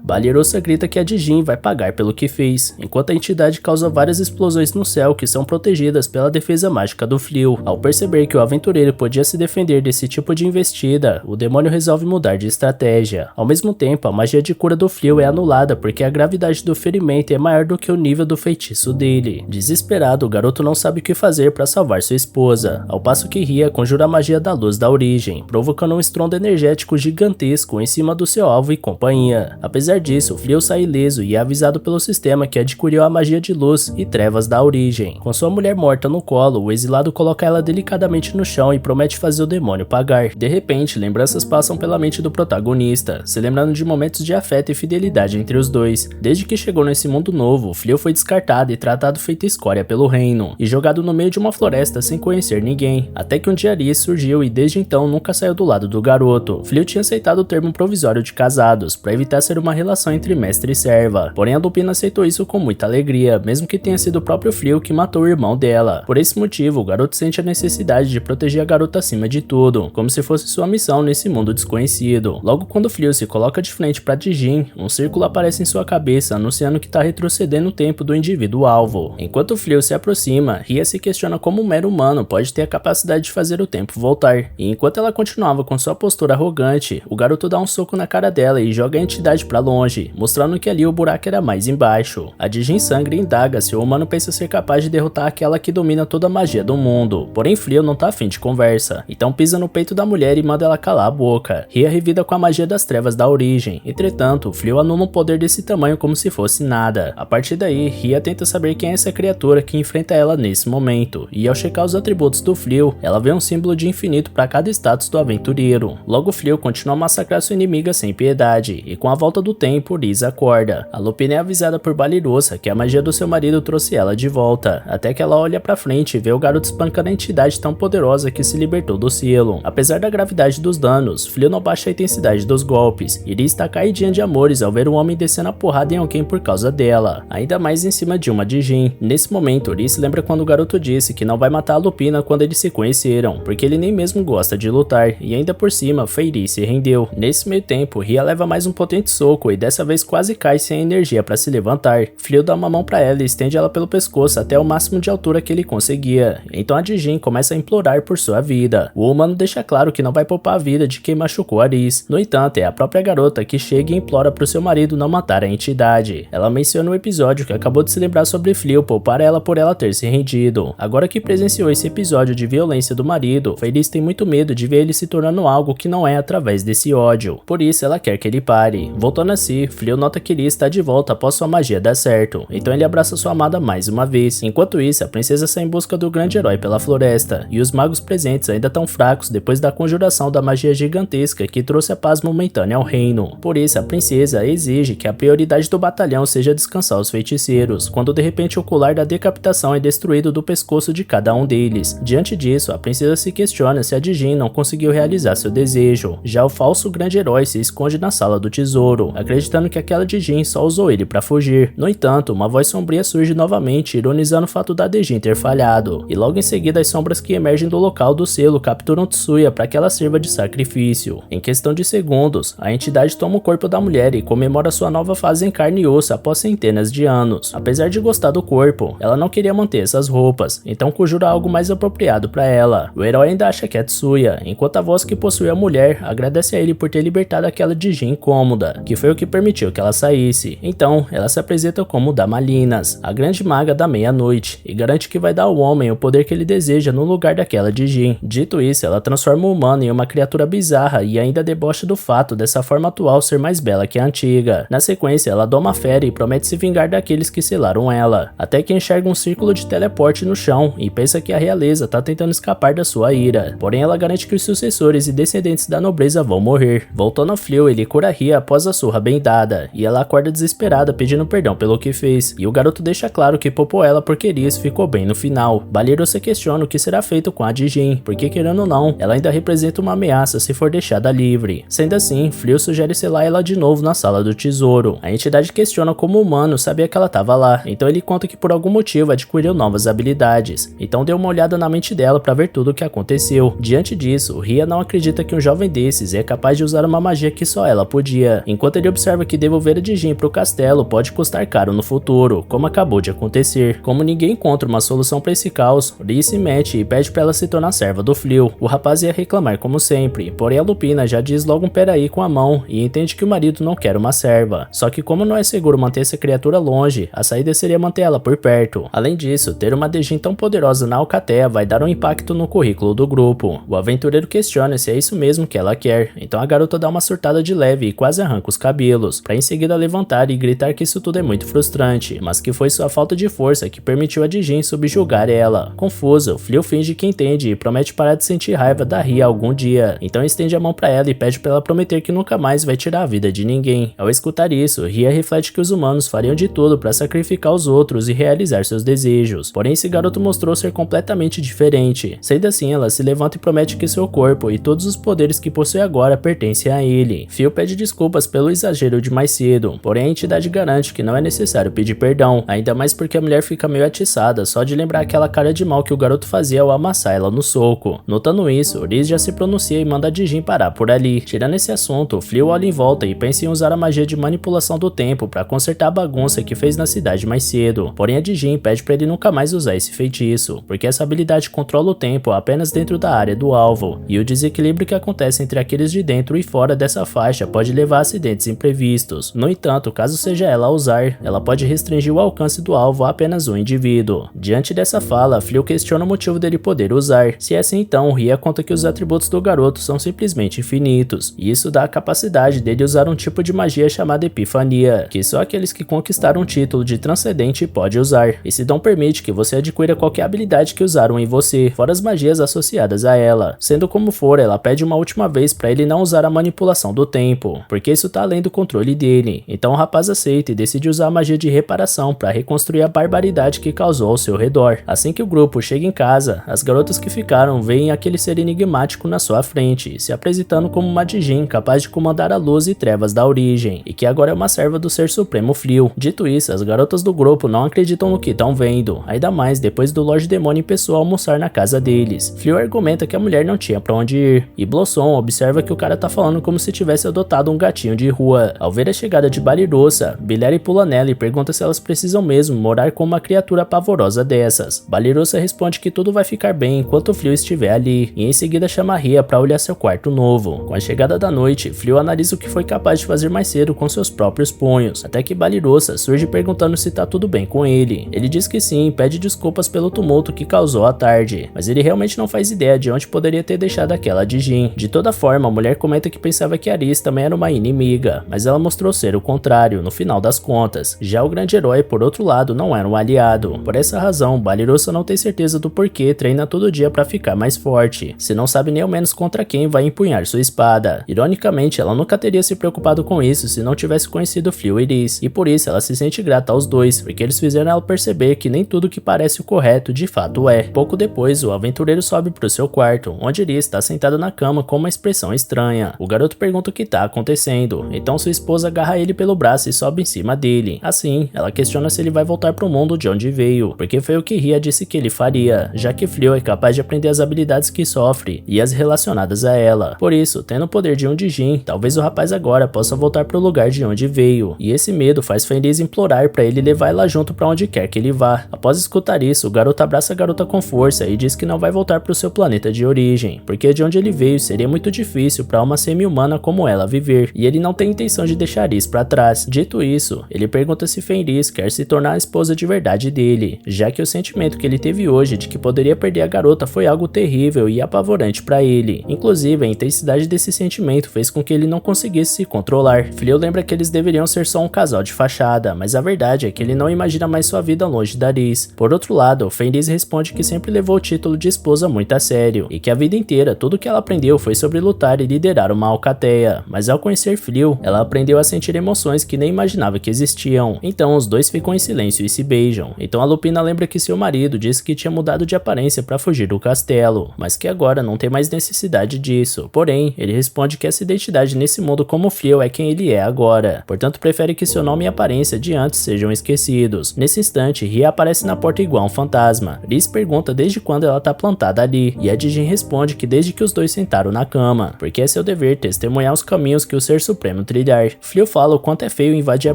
Balierosa grita que a Dijin vai pagar pelo que fez, enquanto a entidade causa várias explosões no céu que são protegidas pela defesa mágica do Fleo. Ao perceber que o aventureiro podia se defender desse tipo de investida, o demônio resolve mudar de estratégia. Ao mesmo tempo, a magia de cura do Fleo é anulada porque a gravidade do ferimento é maior do que o nível do feitiço dele. Desesperado, o garoto não sabe o que fazer para salvar sua esposa, ao passo que Ria conjura a magia da luz da origem, provocando um estrondo energético gigantesco em cima do seu alvo e companhia. Apesar disso, o Fleo sai ileso e é avisado pelo sistema que adquiriu a magia de luz e trevas da origem. Com sua mulher morta no colo, o exilado coloca ela delicadamente no chão e promete fazer o demônio pagar. De repente, lembranças passam pela mente do protagonista, se lembrando de momentos de afeto e fidelidade entre os dois. Desde que chegou nesse mundo novo, Fleo foi descartado e tratado feito escória pelo reino, e jogado no meio de uma floresta sem conhecer ninguém, até que um dia Aris surgiu e desde então nunca saiu do lado do garoto. Fleo tinha aceitado o termo provisório de casados, para evitar ser uma relação entre mestre e serva, porém a Lupina aceitou isso com muita alegria, mesmo que tenha sido o próprio Fleo que matou o irmão dela. Por esse motivo, o garoto sente a necessidade de proteger a garota acima de tudo, como se fosse sua missão nesse mundo desconhecido. Logo quando Fleo se coloca de frente para Dijin, um círculo aparece em sua cabeça, anunciando que está retrocedendo o tempo do indivíduo alvo. Enquanto Fleo se aproxima, Ria se questiona como um mero humano pode ter a capacidade de fazer o tempo voltar, e enquanto ela continuava com sua postura arrogante, o garoto dá um soco na cara dela e joga a entidade para longe, mostrando que ali o buraco era mais embaixo. A Dijin sangra e indaga se o humano pensa ser capaz de derrotar aquela que domina toda a magia do mundo, porém Fleo não tá afim de conversa, então pisa no peito da mulher e manda ela calar a boca. Ria revida com a magia das trevas da origem, entretanto, Fleo anula um poder desse tamanho como se fosse nada. A partir daí, Ria tenta saber quem é essa criatura que enfrenta ela nesse momento, e ao checar os atributos do Fleo, ela vê um símbolo de infinito para cada status do aventureiro. Logo Fleo continua a massacrar sua inimiga sem piedade, e com a volta do tempo, Riz acorda. A Lupina é avisada por Balierosa que a magia do seu marido trouxe ela de volta, até que ela olha pra frente e vê o garoto espancando a entidade tão poderosa que se libertou do selo. Apesar da gravidade dos danos, Fleo não baixa a intensidade dos golpes, e Riz está caidinha de amores ao ver um homem descendo a porrada em alguém por causa dela, ainda mais em cima de uma Dijin. Nesse momento, Riz se lembra quando o garoto disse que não vai matar a Lupina quando eles se conheceram, porque ele nem mesmo gosta de lutar, e ainda por cima, Feyre se rendeu. Nesse meio tempo, Ria leva mais um potente soco e dessa vez quase cai sem energia para se levantar. Fleo dá uma mão para ela e estende ela pelo pescoço até o máximo de altura que ele conseguia, então a Dijin começa a implorar por sua vida. O humano deixa claro que não vai poupar a vida de quem machucou Aris. No entanto, é a própria garota que chega e implora pro seu marido não matar a entidade. Ela menciona o episódio que acabou de se lembrar sobre Fleo poupar ela por ela ter se rendido. Agora que presenciou esse episódio de violência do marido, Feyre tem muito medo de ver ele se tornando algo que não é através desse ódio. Por isso, ela quer que ele pare. Voltando a si, Fleo nota que Riz está de volta após sua magia dar certo, então ele abraça sua amada mais uma vez. Enquanto isso, a princesa sai em busca do grande herói pela floresta, e os magos presentes ainda estão fracos depois da conjuração da magia gigantesca que trouxe a paz momentânea ao reino. Por isso, a princesa exige que a prioridade do batalhão seja descansar os feiticeiros, quando de repente o colar da decapitação é destruído do pescoço de cada um deles. Diante disso, a princesa se questiona se a Dijin não conseguiu realizar seu desejo. Já o falso grande herói se esconde na sala do tesouro, acreditando que aquela Dijin só usou ele para fugir. No entanto, uma voz sombria surge novamente, ironizando o fato da Dijin ter falhado, e logo em seguida as sombras que emergem do local do selo capturam Tsuya para que ela sirva de sacrifício. Em questão de segundos, a entidade toma o corpo da mulher e comemora sua nova fase em carne e osso após centenas de anos. Apesar de gostar do corpo, ela não queria manter essas roupas, então conjura algo mais apropriado para ela. O herói ainda acha que é Tsuya, enquanto a voz que possui a mulher agradece a ele por ter libertado aquela Dijin incômoda, que foi o que permitiu que ela saísse. Então, ela se apresenta como Damalinas, a grande maga da meia-noite, e garante que vai dar ao homem o poder que ele deseja no lugar daquela Dijin. Dito isso, ela transforma o humano em uma criatura bizarra e ainda debocha do fato dessa forma atual ser mais bela que a antiga. Na sequência, ela doma fera e promete se vingar daqueles que selaram ela, até que enxerga um círculo de teleporte no chão e e pensa que a realeza tá tentando escapar da sua ira. Porém, ela garante que os sucessores e descendentes da nobreza vão morrer. Voltando ao Fleo, ele cura Ria após a surra bem dada, e ela acorda desesperada pedindo perdão pelo que fez, e o garoto deixa claro que poupou ela porque isso ficou bem no final. Balirosa questiona o que será feito com a Dijin, porque querendo ou não, ela ainda representa uma ameaça se for deixada livre. Sendo assim, Fleo sugere selar ela de novo na sala do tesouro. A entidade questiona como o humano sabia que ela estava lá, então ele conta que por algum motivo adquiriu novas habilidades. Então deu uma olhada na mente dela para ver tudo o que aconteceu. Diante disso, Ria não acredita que um jovem desses é capaz de usar uma magia que só ela podia, enquanto ele observa que devolver a Dijin para o castelo pode custar caro no futuro, como acabou de acontecer. Como ninguém encontra uma solução para esse caos, Ria se mete e pede para ela se tornar serva do Fleo. O rapaz ia reclamar como sempre, porém a Lupina já diz logo um peraí com a mão e entende que o marido não quer uma serva. Só que como não é seguro manter essa criatura longe, a saída seria manter ela por perto. Além disso, ter uma Dijin tão poderosa na Alcatea vai dar um impacto no currículo do grupo. O aventureiro questiona se é isso mesmo que ela quer, então a garota dá uma surtada de leve e quase arranca os cabelos, para em seguida levantar e gritar que isso tudo é muito frustrante, mas que foi sua falta de força que permitiu a Dijin subjugar ela. Confusa, o Fleo finge que entende e promete parar de sentir raiva da Ria algum dia, então estende a mão para ela e pede para ela prometer que nunca mais vai tirar a vida de ninguém. Ao escutar isso, Ria reflete que os humanos fariam de tudo para sacrificar os outros e realizar seus desejos, porém esse garoto mostrou ser completamente diferente. Sendo assim, ela se levanta e promete que seu corpo e todos os poderes que possui agora pertencem a ele. Fleo pede desculpas pelo exagero de mais cedo, porém a entidade garante que não é necessário pedir perdão, ainda mais porque a mulher fica meio atiçada só de lembrar aquela cara de mal que o garoto fazia ao amassar ela no soco. Notando isso, Riz já se pronuncia e manda a Dijin parar por ali. Tirando esse assunto, Fleo olha em volta e pensa em usar a magia de manipulação do tempo para consertar a bagunça que fez na cidade mais cedo, porém a Dijin pede para ele nunca mais usar esse feitiço, porque essa habilidade controla o tempo apenas dentro da área do alvo, e o desequilíbrio que acontece entre aqueles de dentro e fora dessa faixa pode levar a acidentes imprevistos. No entanto, caso seja ela a usar, ela pode restringir o alcance do alvo a apenas um indivíduo. Diante dessa fala, Fleo questiona o motivo dele poder usar. Se é assim então, Ria conta que os atributos do garoto são simplesmente infinitos, e isso dá a capacidade dele usar um tipo de magia chamada Epifania, que só aqueles que conquistaram um título de transcendente pode usar. Esse dom permite que você adquira qualquer habilidade que usaram em você, fora as magias associadas a ela. Sendo como for, ela pede uma última vez para ele não usar a manipulação do tempo, porque isso tá além do controle dele. Então o rapaz aceita e decide usar a magia de reparação para reconstruir a barbaridade que causou ao seu redor. Assim que o grupo chega em casa, as garotas que ficaram veem aquele ser enigmático na sua frente, se apresentando como uma Dijin capaz de comandar a luz e trevas da origem, e que agora é uma serva do Ser Supremo Fleo. Dito isso, as garotas do grupo não acreditam no que estão vendo, ainda mais depois do Lorde Demônio em pessoa almoçar na casa deles. Fleo argumenta que a mulher não tinha pra onde ir, e Blossom observa que o cara tá falando como se tivesse adotado um gatinho de rua. Ao ver a chegada de Balirosa, Billy pula nela e pergunta se elas precisam mesmo morar com uma criatura pavorosa dessas. Balirosa responde que tudo vai ficar bem enquanto Fleo estiver ali, e em seguida chama Ria pra olhar seu quarto novo. Com a chegada da noite, Fleo analisa o que foi capaz de fazer mais cedo com seus próprios punhos, até que Balirosa surge perguntando se tá tudo bem com ele. Ele diz que sim e pede desculpas pelo tumulto que causou à tarde, mas ele realmente não faz ideia de onde poderia ter deixado aquela Dijin. De toda forma, a mulher comenta que pensava que Aris também era uma inimiga, mas ela mostrou ser o contrário, no final das contas. Já o grande herói, por outro lado, não era um aliado. Por essa razão, Balirosa não tem certeza do porquê treina todo dia pra ficar mais forte, se não sabe nem ao menos contra quem vai empunhar sua espada. Ironicamente, ela nunca teria se preocupado com isso se não tivesse conhecido Fleo e Riz, e por isso ela se sente grata aos dois, porque eles fizeram ela perceber que nem tudo que parece o correto de fato é. Pouco depois, o aventureiro sobe pro seu quarto, onde Riz está sentado na cama com uma expressão estranha. O garoto pergunta o que tá acontecendo, então sua esposa agarra ele pelo braço e sobe em cima dele. Assim, ela questiona se ele vai voltar pro mundo de onde veio, porque foi o que Ria disse que ele faria, já que Fleo é capaz de aprender as habilidades que sofre e as relacionadas a ela. Por isso, tendo o poder de um Dijin, talvez o rapaz agora possa voltar pro lugar de onde veio, e esse medo faz Fenris implorar pra ele levar ela junto pra onde quer que ele vá. Após escutar isso, o garoto abraça a garota com força e diz que não vai voltar pro seu planeta de origem, porque de onde ele veio seria muito difícil pra uma semi-humana como ela viver, e ele não tem intenção de deixar isso pra trás. Dito isso, ele pergunta se Fenris quer se tornar a esposa de verdade dele, já que o sentimento que ele teve hoje de que poderia perder a garota foi algo terrível e apavorante pra ele. Inclusive, a intensidade desse sentimento fez com que ele não conseguisse se controlar. Fleo lembra que eles deveriam ser só um casal de fachada, mas a verdade é que ele não imagina mais sua vida longe da Riz. Por outro lado, Fenris Liz responde que sempre levou o título de esposa muito a sério, e que a vida inteira tudo que ela aprendeu foi sobre lutar e liderar uma alcateia, mas ao conhecer Flew, ela aprendeu a sentir emoções que nem imaginava que existiam. Então os dois ficam em silêncio e se beijam. Então a Lupina lembra que seu marido disse que tinha mudado de aparência para fugir do castelo, mas que agora não tem mais necessidade disso. Porém, ele responde que essa identidade nesse mundo como Flew é quem ele é agora, portanto prefere que seu nome e aparência de antes sejam esquecidos. Nesse instante, Ria aparece na porta igual um fantasma. Liz pergunta desde quando ela tá plantada ali, e a Dijin responde que desde que os dois sentaram na cama, porque é seu dever testemunhar os caminhos que o Ser Supremo trilhar. Flew fala o quanto é feio invadir a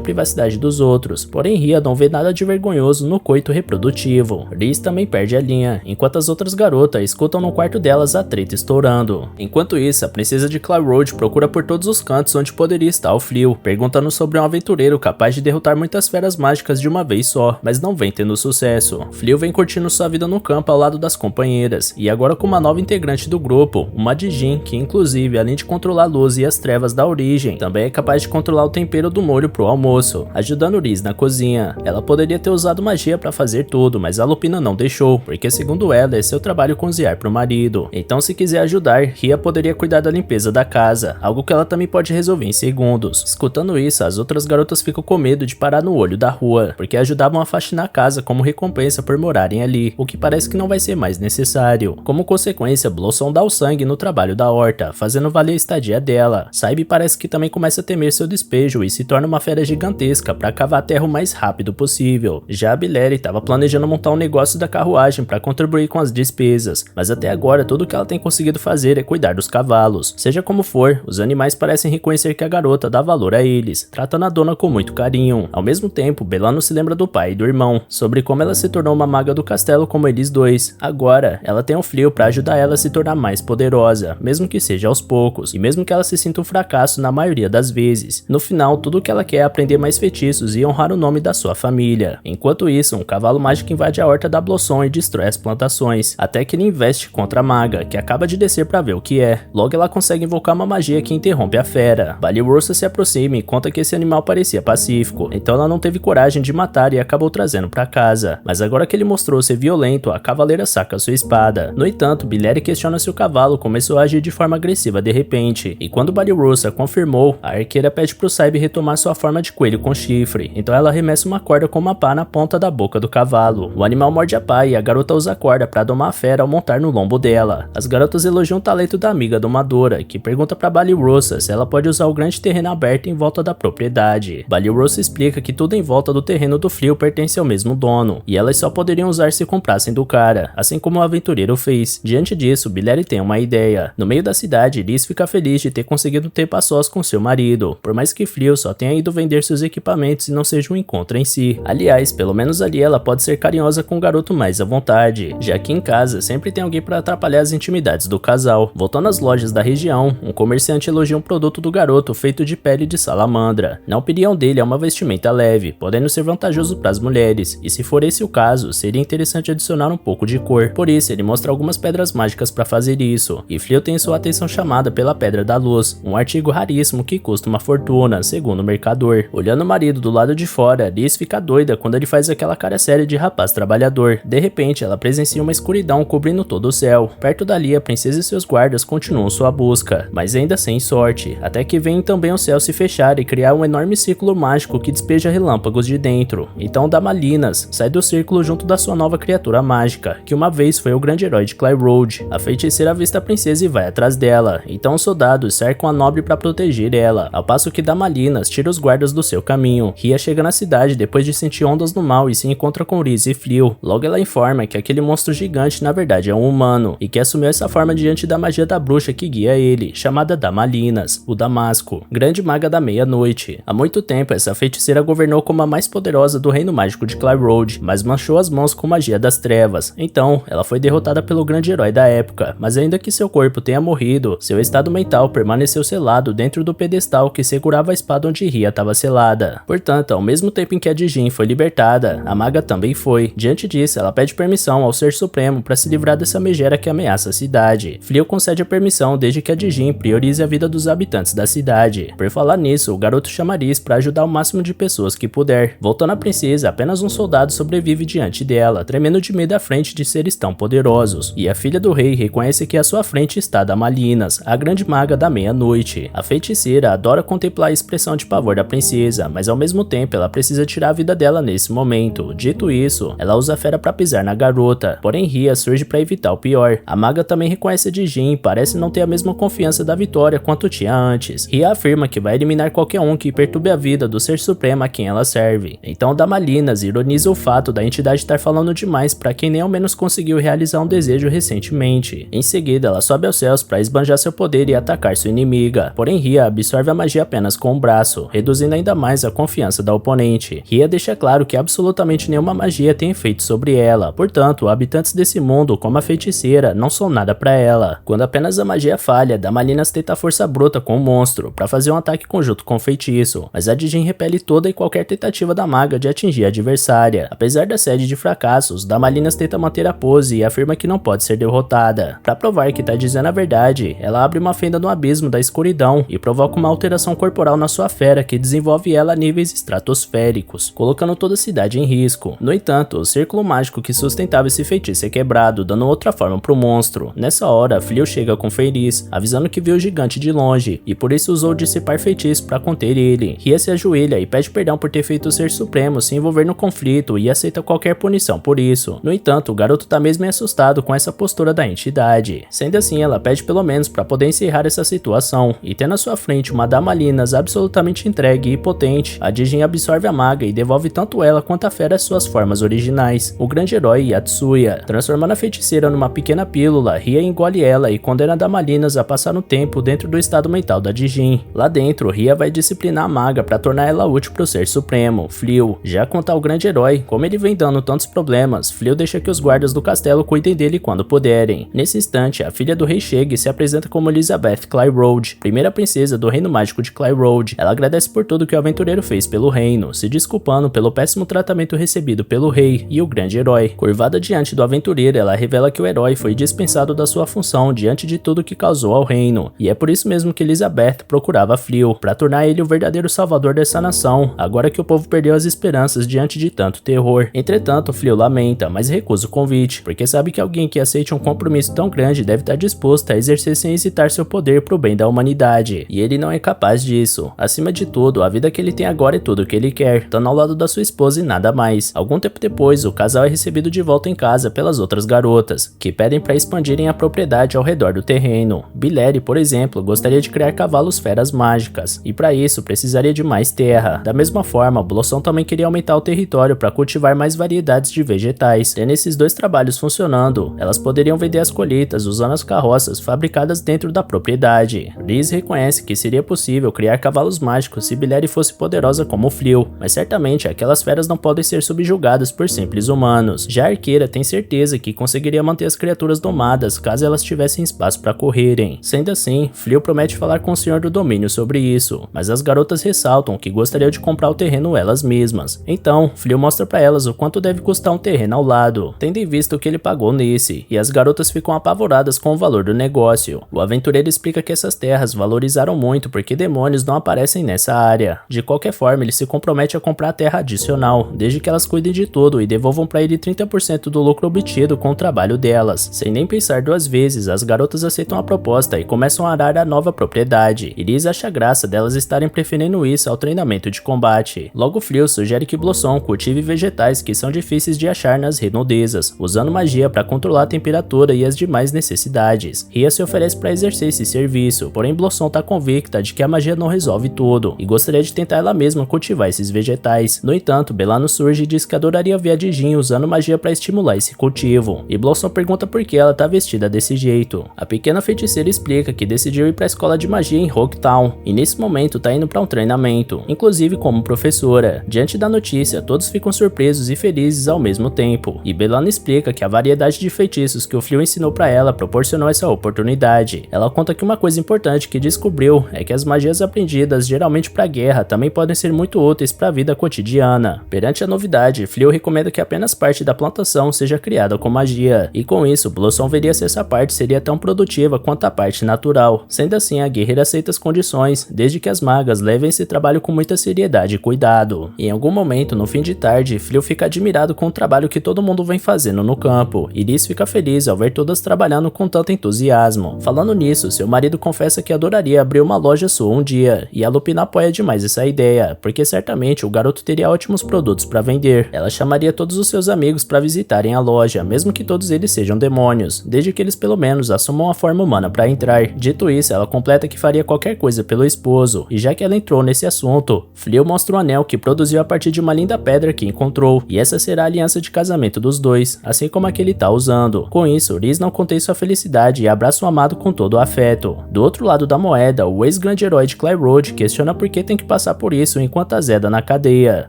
privacidade dos outros, porém Ria não vê nada de vergonhoso no coito reprodutivo. Liz também perde a linha, enquanto as outras garotas escutam no quarto delas a treta estourando. Enquanto isso, a princesa de Cloud Road procura por todos os cantos onde poderia estar o Flew, perguntando sobre um aventureiro capaz de derrotar muitas feras mágicas de uma vez só, mas não vem tendo sucesso. Flew vem curtindo sua vida no campo ao lado das companheiras, e agora com uma nova integrante do grupo, uma Dijin, que inclusive além de controlar a luz e as trevas da origem, também é capaz de controlar o tempero do molho pro almoço, ajudando Liz na cozinha. Ela poderia ter usado magia para fazer tudo, mas a Lupina não deixou, porque segundo ela é seu trabalho cozinhar pro marido. Então se quiser ajudar, Ria poderia cuidar da limpeza da casa, algo que ela também pode resolver em segundos. Escutando isso, as outras garotas ficam com medo de parar no olho da rua, porque ajudavam a faxinar a casa como recompensa por morarem ali, o que parece que não vai ser mais necessário. Como consequência, Blossom dá o sangue no trabalho da horta, fazendo valer a estadia dela. Saibe parece que também começa a temer seu despejo e se torna uma fera gigantesca para cavar a terra o mais rápido possível. Já a Billy estava planejando montar um negócio da carruagem para contribuir com as despesas, mas até agora tudo que ela tem conseguido fazer é cuidar dos cavalos. Seja como for, os animais parecem reconhecer que a garota dá valor a eles, tratando a dona com muito carinho. Ao mesmo tempo, Belano se lembra do pai e do irmão, sobre como ela se tornou uma maga do castelo como eles dois. Agora, ela tem o Flew para ajudar ela a se tornar mais poderosa, mesmo que seja aos poucos, e mesmo que ela se sinta um fracasso na maioria das vezes. No final, tudo que ela quer é aprender mais feitiços e honrar o nome da sua família. Enquanto isso, um cavalo mágico invade a horta da Blossom e destrói as plantações, até que ele investe contra a maga, que acaba de descer para ver o que é. Logo ela consegue invocar uma magia que interrompe a fera. Ballyrosa se aproxima e conta que esse animal parecia pacífico, então ela não teve coragem de matar e acabou trazendo para casa. Mas agora que ele mostrou ser violento, a cavaleira saca sua espada. No entanto, Billy questiona se o cavalo começou a agir de forma agressiva de repente, e quando Ballyrosa confirmou, a arqueira pede pro Saibe retomar sua forma de coelho com chifre, então ela arremessa uma corda com uma pá na ponta da boca do cavalo. O animal morde a pá e a garota usa a corda para domar a fera ao montar no lombo dela. As garotas elogiam o talento da amiga domadora, que pergunta para Ballyrosa se ela pode usar o grande terreno aberto em volta da propriedade. Ballyrosa explica que tudo em volta do terreno do Flew pertence ao mesmo dono, e elas só poderiam usar se comprassem do cara, assim como o aventureiro fez. Diante disso, Billy tem uma ideia. No meio da cidade, Liz fica feliz de ter conseguido ter a sós com seu marido, por mais que Flew só tenha ido vender seus equipamentos e não seja um encontro em si. Aliás, pelo menos ali ela pode ser carinhosa com o garoto mais à vontade, já que em casa sempre tem alguém para atrapalhar as intimidades do casal. Voltando às lojas da região, um comerciante elogia um produto do garoto feito de pele de salamandra. Na opinião dele, é uma vestimenta leve, podendo ser vantajoso para as mulheres, e se for esse o caso, seria interessante adicionar um pouco de cor. Por isso, ele mostra algumas pedras mágicas para fazer isso, e Flew tem sua atenção chamada pela Pedra da Luz, um artigo raríssimo que custa uma fortuna, segundo o mercador. Olhando o marido do lado de fora, Liz fica doida quando ele faz aquela cara séria de rapaz trabalhador. De repente, ela presencia uma escuridão cobrindo todo o céu. Perto dali, a princesa e seus guardas continuam sua busca, mas ainda sem sorte, até que vem também o céu se fechar e criar um enorme círculo mágico que despeja relâmpagos de dentro. Então Damalinas sai do círculo junto da sua nova criatura mágica, que uma vez foi o grande herói de Cloud Road. A feiticeira avista a princesa e vai atrás dela, então os soldados cercam a nobre para proteger ela, ao passo que Damalinas tira os guardas do seu caminho. Ria chega na cidade depois de sentir ondas no mal e se encontra com Riz e Flew. Logo ela informa que aquele monstro gigante na verdade é um humano, e que assumiu essa forma diante da magia da bruxa que guia ele, chamada Damalinas, o Damasco, grande maga da meia-noite. Há muito tempo essa feiticeira governou como a mais poderosa do reino mágico de Cloud Road, mas manchou as mãos com magia das trevas. Então, ela foi derrotada pelo grande herói da época, mas ainda que seu corpo tenha morrido, seu estado mental permaneceu selado dentro do pedestal que segurava a espada onde Ria estava selada. Portanto, ao mesmo tempo em que a Dijin foi libertada, a maga também foi. Diante disso, ela pede permissão ao Ser Supremo para se livrar dessa megera que ameaça a cidade. Flew concede a permissão desde que a Dijin priorize a vida dos habitantes da cidade. Por falar nisso, o garoto chama Riz para ajudar o máximo de pessoas que puder. Voltando à princesa, apenas um soldado sobrevive diante dela, dela, tremendo de medo à frente de seres tão poderosos. E a filha do rei reconhece que à sua frente está Damalinas, a grande maga da meia-noite. A feiticeira adora contemplar a expressão de pavor da princesa, mas ao mesmo tempo ela precisa tirar a vida dela nesse momento. Dito isso, ela usa a fera para pisar na garota, porém Ria surge para evitar o pior. A maga também reconhece Dijin e parece não ter a mesma confiança da vitória quanto tinha antes. Ria afirma que vai eliminar qualquer um que perturbe a vida do ser supremo a quem ela serve. Então Damalinas ironiza o fato da entidade estar falando demais para quem nem ao menos conseguiu realizar um desejo recentemente. Em seguida, ela sobe aos céus para esbanjar seu poder e atacar sua inimiga. Porém, Ria absorve a magia apenas com o braço, reduzindo ainda mais a confiança da oponente. Ria deixa claro que absolutamente nenhuma magia tem efeito sobre ela, portanto, habitantes desse mundo, como a feiticeira, não são nada para ela. Quando apenas a magia falha, Damalinas tenta força bruta com o monstro para fazer um ataque conjunto com o feitiço, mas a Dijin repele toda e qualquer tentativa da maga de atingir a adversária. Apesar da série de fracassos, Damalinas tenta manter a pose e afirma que não pode ser derrotada. Para provar que tá dizendo a verdade, ela abre uma fenda no abismo da escuridão e provoca uma alteração corporal na sua fera que desenvolve ela a níveis estratosféricos, colocando toda a cidade em risco. No entanto, o círculo mágico que sustentava esse feitiço é quebrado, dando outra forma pro monstro. Nessa hora, Flio chega com Feiris, avisando que viu o gigante de longe e por isso usou dissipar feitiço para conter ele. Ria se ajoelha e pede perdão por ter feito o ser supremo se envolver no conflito e aceita qualquer punição por isso. No entanto, o garoto tá mesmo assustado com essa postura da entidade. Sendo assim, ela pede pelo menos para poder encerrar essa situação, e tendo à sua frente uma Damalinas absolutamente entregue e potente, a Dijin absorve a maga e devolve tanto ela quanto a fera às suas formas originais, o grande herói Yatsuya. Transformando a feiticeira numa pequena pílula, Ria engole ela e condena a Damalinas a passar um tempo dentro do estado mental da Dijin. Lá dentro, Ria vai disciplinar a maga para tornar ela útil pro ser supremo, Flio. Já quanto ao grande herói, como ele vem dando tantos problemas, Flio deixa que os guardas do castelo cuidem dele quando puderem. Nesse instante, a filha do rei chega e se apresenta como Elizabeth Clyroad, primeira princesa do reino mágico de Clyroad. Ela agradece por tudo que o aventureiro fez pelo reino, se desculpando pelo péssimo tratamento recebido pelo rei e o grande herói. Curvada diante do aventureiro, ela revela que o herói foi dispensado da sua função diante de tudo que causou ao reino, e é por isso mesmo que Elizabeth procurava Flio, para tornar ele o verdadeiro salvador dessa nação, agora que o povo perdeu as esperanças diante de tanto terror. Entretanto, Flio lamenta, mas recusa o convite, porque sabe que alguém que aceite um compromisso tão grande deve estar disposto a exercer sem hesitar seu poder pro bem da humanidade, e ele não é capaz disso. Acima de tudo, a vida que ele tem agora é tudo o que ele quer, estando ao lado da sua esposa e nada mais. Algum tempo depois, o casal é recebido de volta em casa pelas outras garotas, que pedem para expandirem a propriedade ao redor do terreno. Bileri, por exemplo, gostaria de criar cavalos feras mágicas, e para isso precisaria de mais terra. Da mesma forma, Blossom também queria aumentar o território para cultivar mais variedades de vegetais. Tendo esses dois trabalhos funcionando, elas poderiam vender as colheitas usando as carroças fabricadas dentro da propriedade. Liz reconhece que seria possível criar cavalos mágicos se Bileri fosse poderosa como Flio, mas certamente aquelas feras não podem ser subjugadas por simples humanos. Já a arqueira tem certeza que conseguiria manter as criaturas domadas caso elas tivessem espaço para correrem. Sendo assim, Flio promete falar com o senhor do domínio sobre isso, mas as garotas ressaltam que gostariam de comprar o terreno elas mesmas. Então, Flio mostra para elas o quanto deve custar um terreno ao lado, tendo em vista o que ele pagou nesse, e as garotas ficam apavoradas com o valor do negócio. O aventureiro explica que essas terras valorizaram muito porque demônios não aparecem nessa área. De qualquer forma, ele se compromete a comprar a terra adicional, desde que elas cuidem de tudo e devolvam para ele 30% do lucro obtido com o trabalho delas. Sem nem pensar duas vezes, as garotas aceitam a proposta e começam a arar a nova propriedade. Iris acha graça delas estarem preferindo isso ao treinamento de combate. Logo, Flio sugere que Blossom cultive vegetais que são difíceis de achar nas redondezas, usando magia para controlar a temperatura e as demais necessidades. Ria se oferece para exercer esse serviço, porém Blossom está convicta de que a magia não resolve tudo e gostaria de tentar ela mesma cultivar esses vegetais. No entanto, Belano surge e diz que adoraria ver a Dijin usando magia para estimular esse cultivo, e Blossom pergunta por que ela está vestida desse jeito. A pequena feiticeira explica que decidiu ir para a escola de magia em Rocktown, e nesse momento está indo para um treinamento, inclusive como professora. Diante da notícia, todos ficam surpresos e felizes ao mesmo tempo, e Belano explica que a variedade de feitiços que o Flio ensinou para ela proporcionou essa oportunidade. Ela conta que uma coisa importante que descobriu é que as magias aprendidas geralmente para guerra também podem ser muito úteis para a vida cotidiana. Perante a novidade, Flio recomenda que apenas parte da plantação seja criada com magia, e com isso, Blossom veria se essa parte seria tão produtiva quanto a parte natural. Sendo assim, a guerreira aceita as condições, desde que as magas levem esse trabalho com muita seriedade e cuidado. Em algum momento, no fim de tarde, Flio fica admirado com o trabalho trabalho que todo mundo vem fazendo no campo, e Liz fica feliz ao ver todas trabalhando com tanto entusiasmo. Falando nisso, seu marido confessa que adoraria abrir uma loja sua um dia, e a Lupina apoia demais essa ideia, porque certamente o garoto teria ótimos produtos para vender. Ela chamaria todos os seus amigos para visitarem a loja, mesmo que todos eles sejam demônios, desde que eles pelo menos assumam a forma humana para entrar. Dito isso, ela completa que faria qualquer coisa pelo esposo, e já que ela entrou nesse assunto, Fleo mostra um anel que produziu a partir de uma linda pedra que encontrou, e essa será a aliança de casamento dos dois, assim como a que ele tá usando. Com isso, Liz não contém sua felicidade e abraça o amado com todo o afeto. Do outro lado da moeda, o ex-grande herói de Clay Road questiona por que tem que passar por isso enquanto a Zeda na cadeia,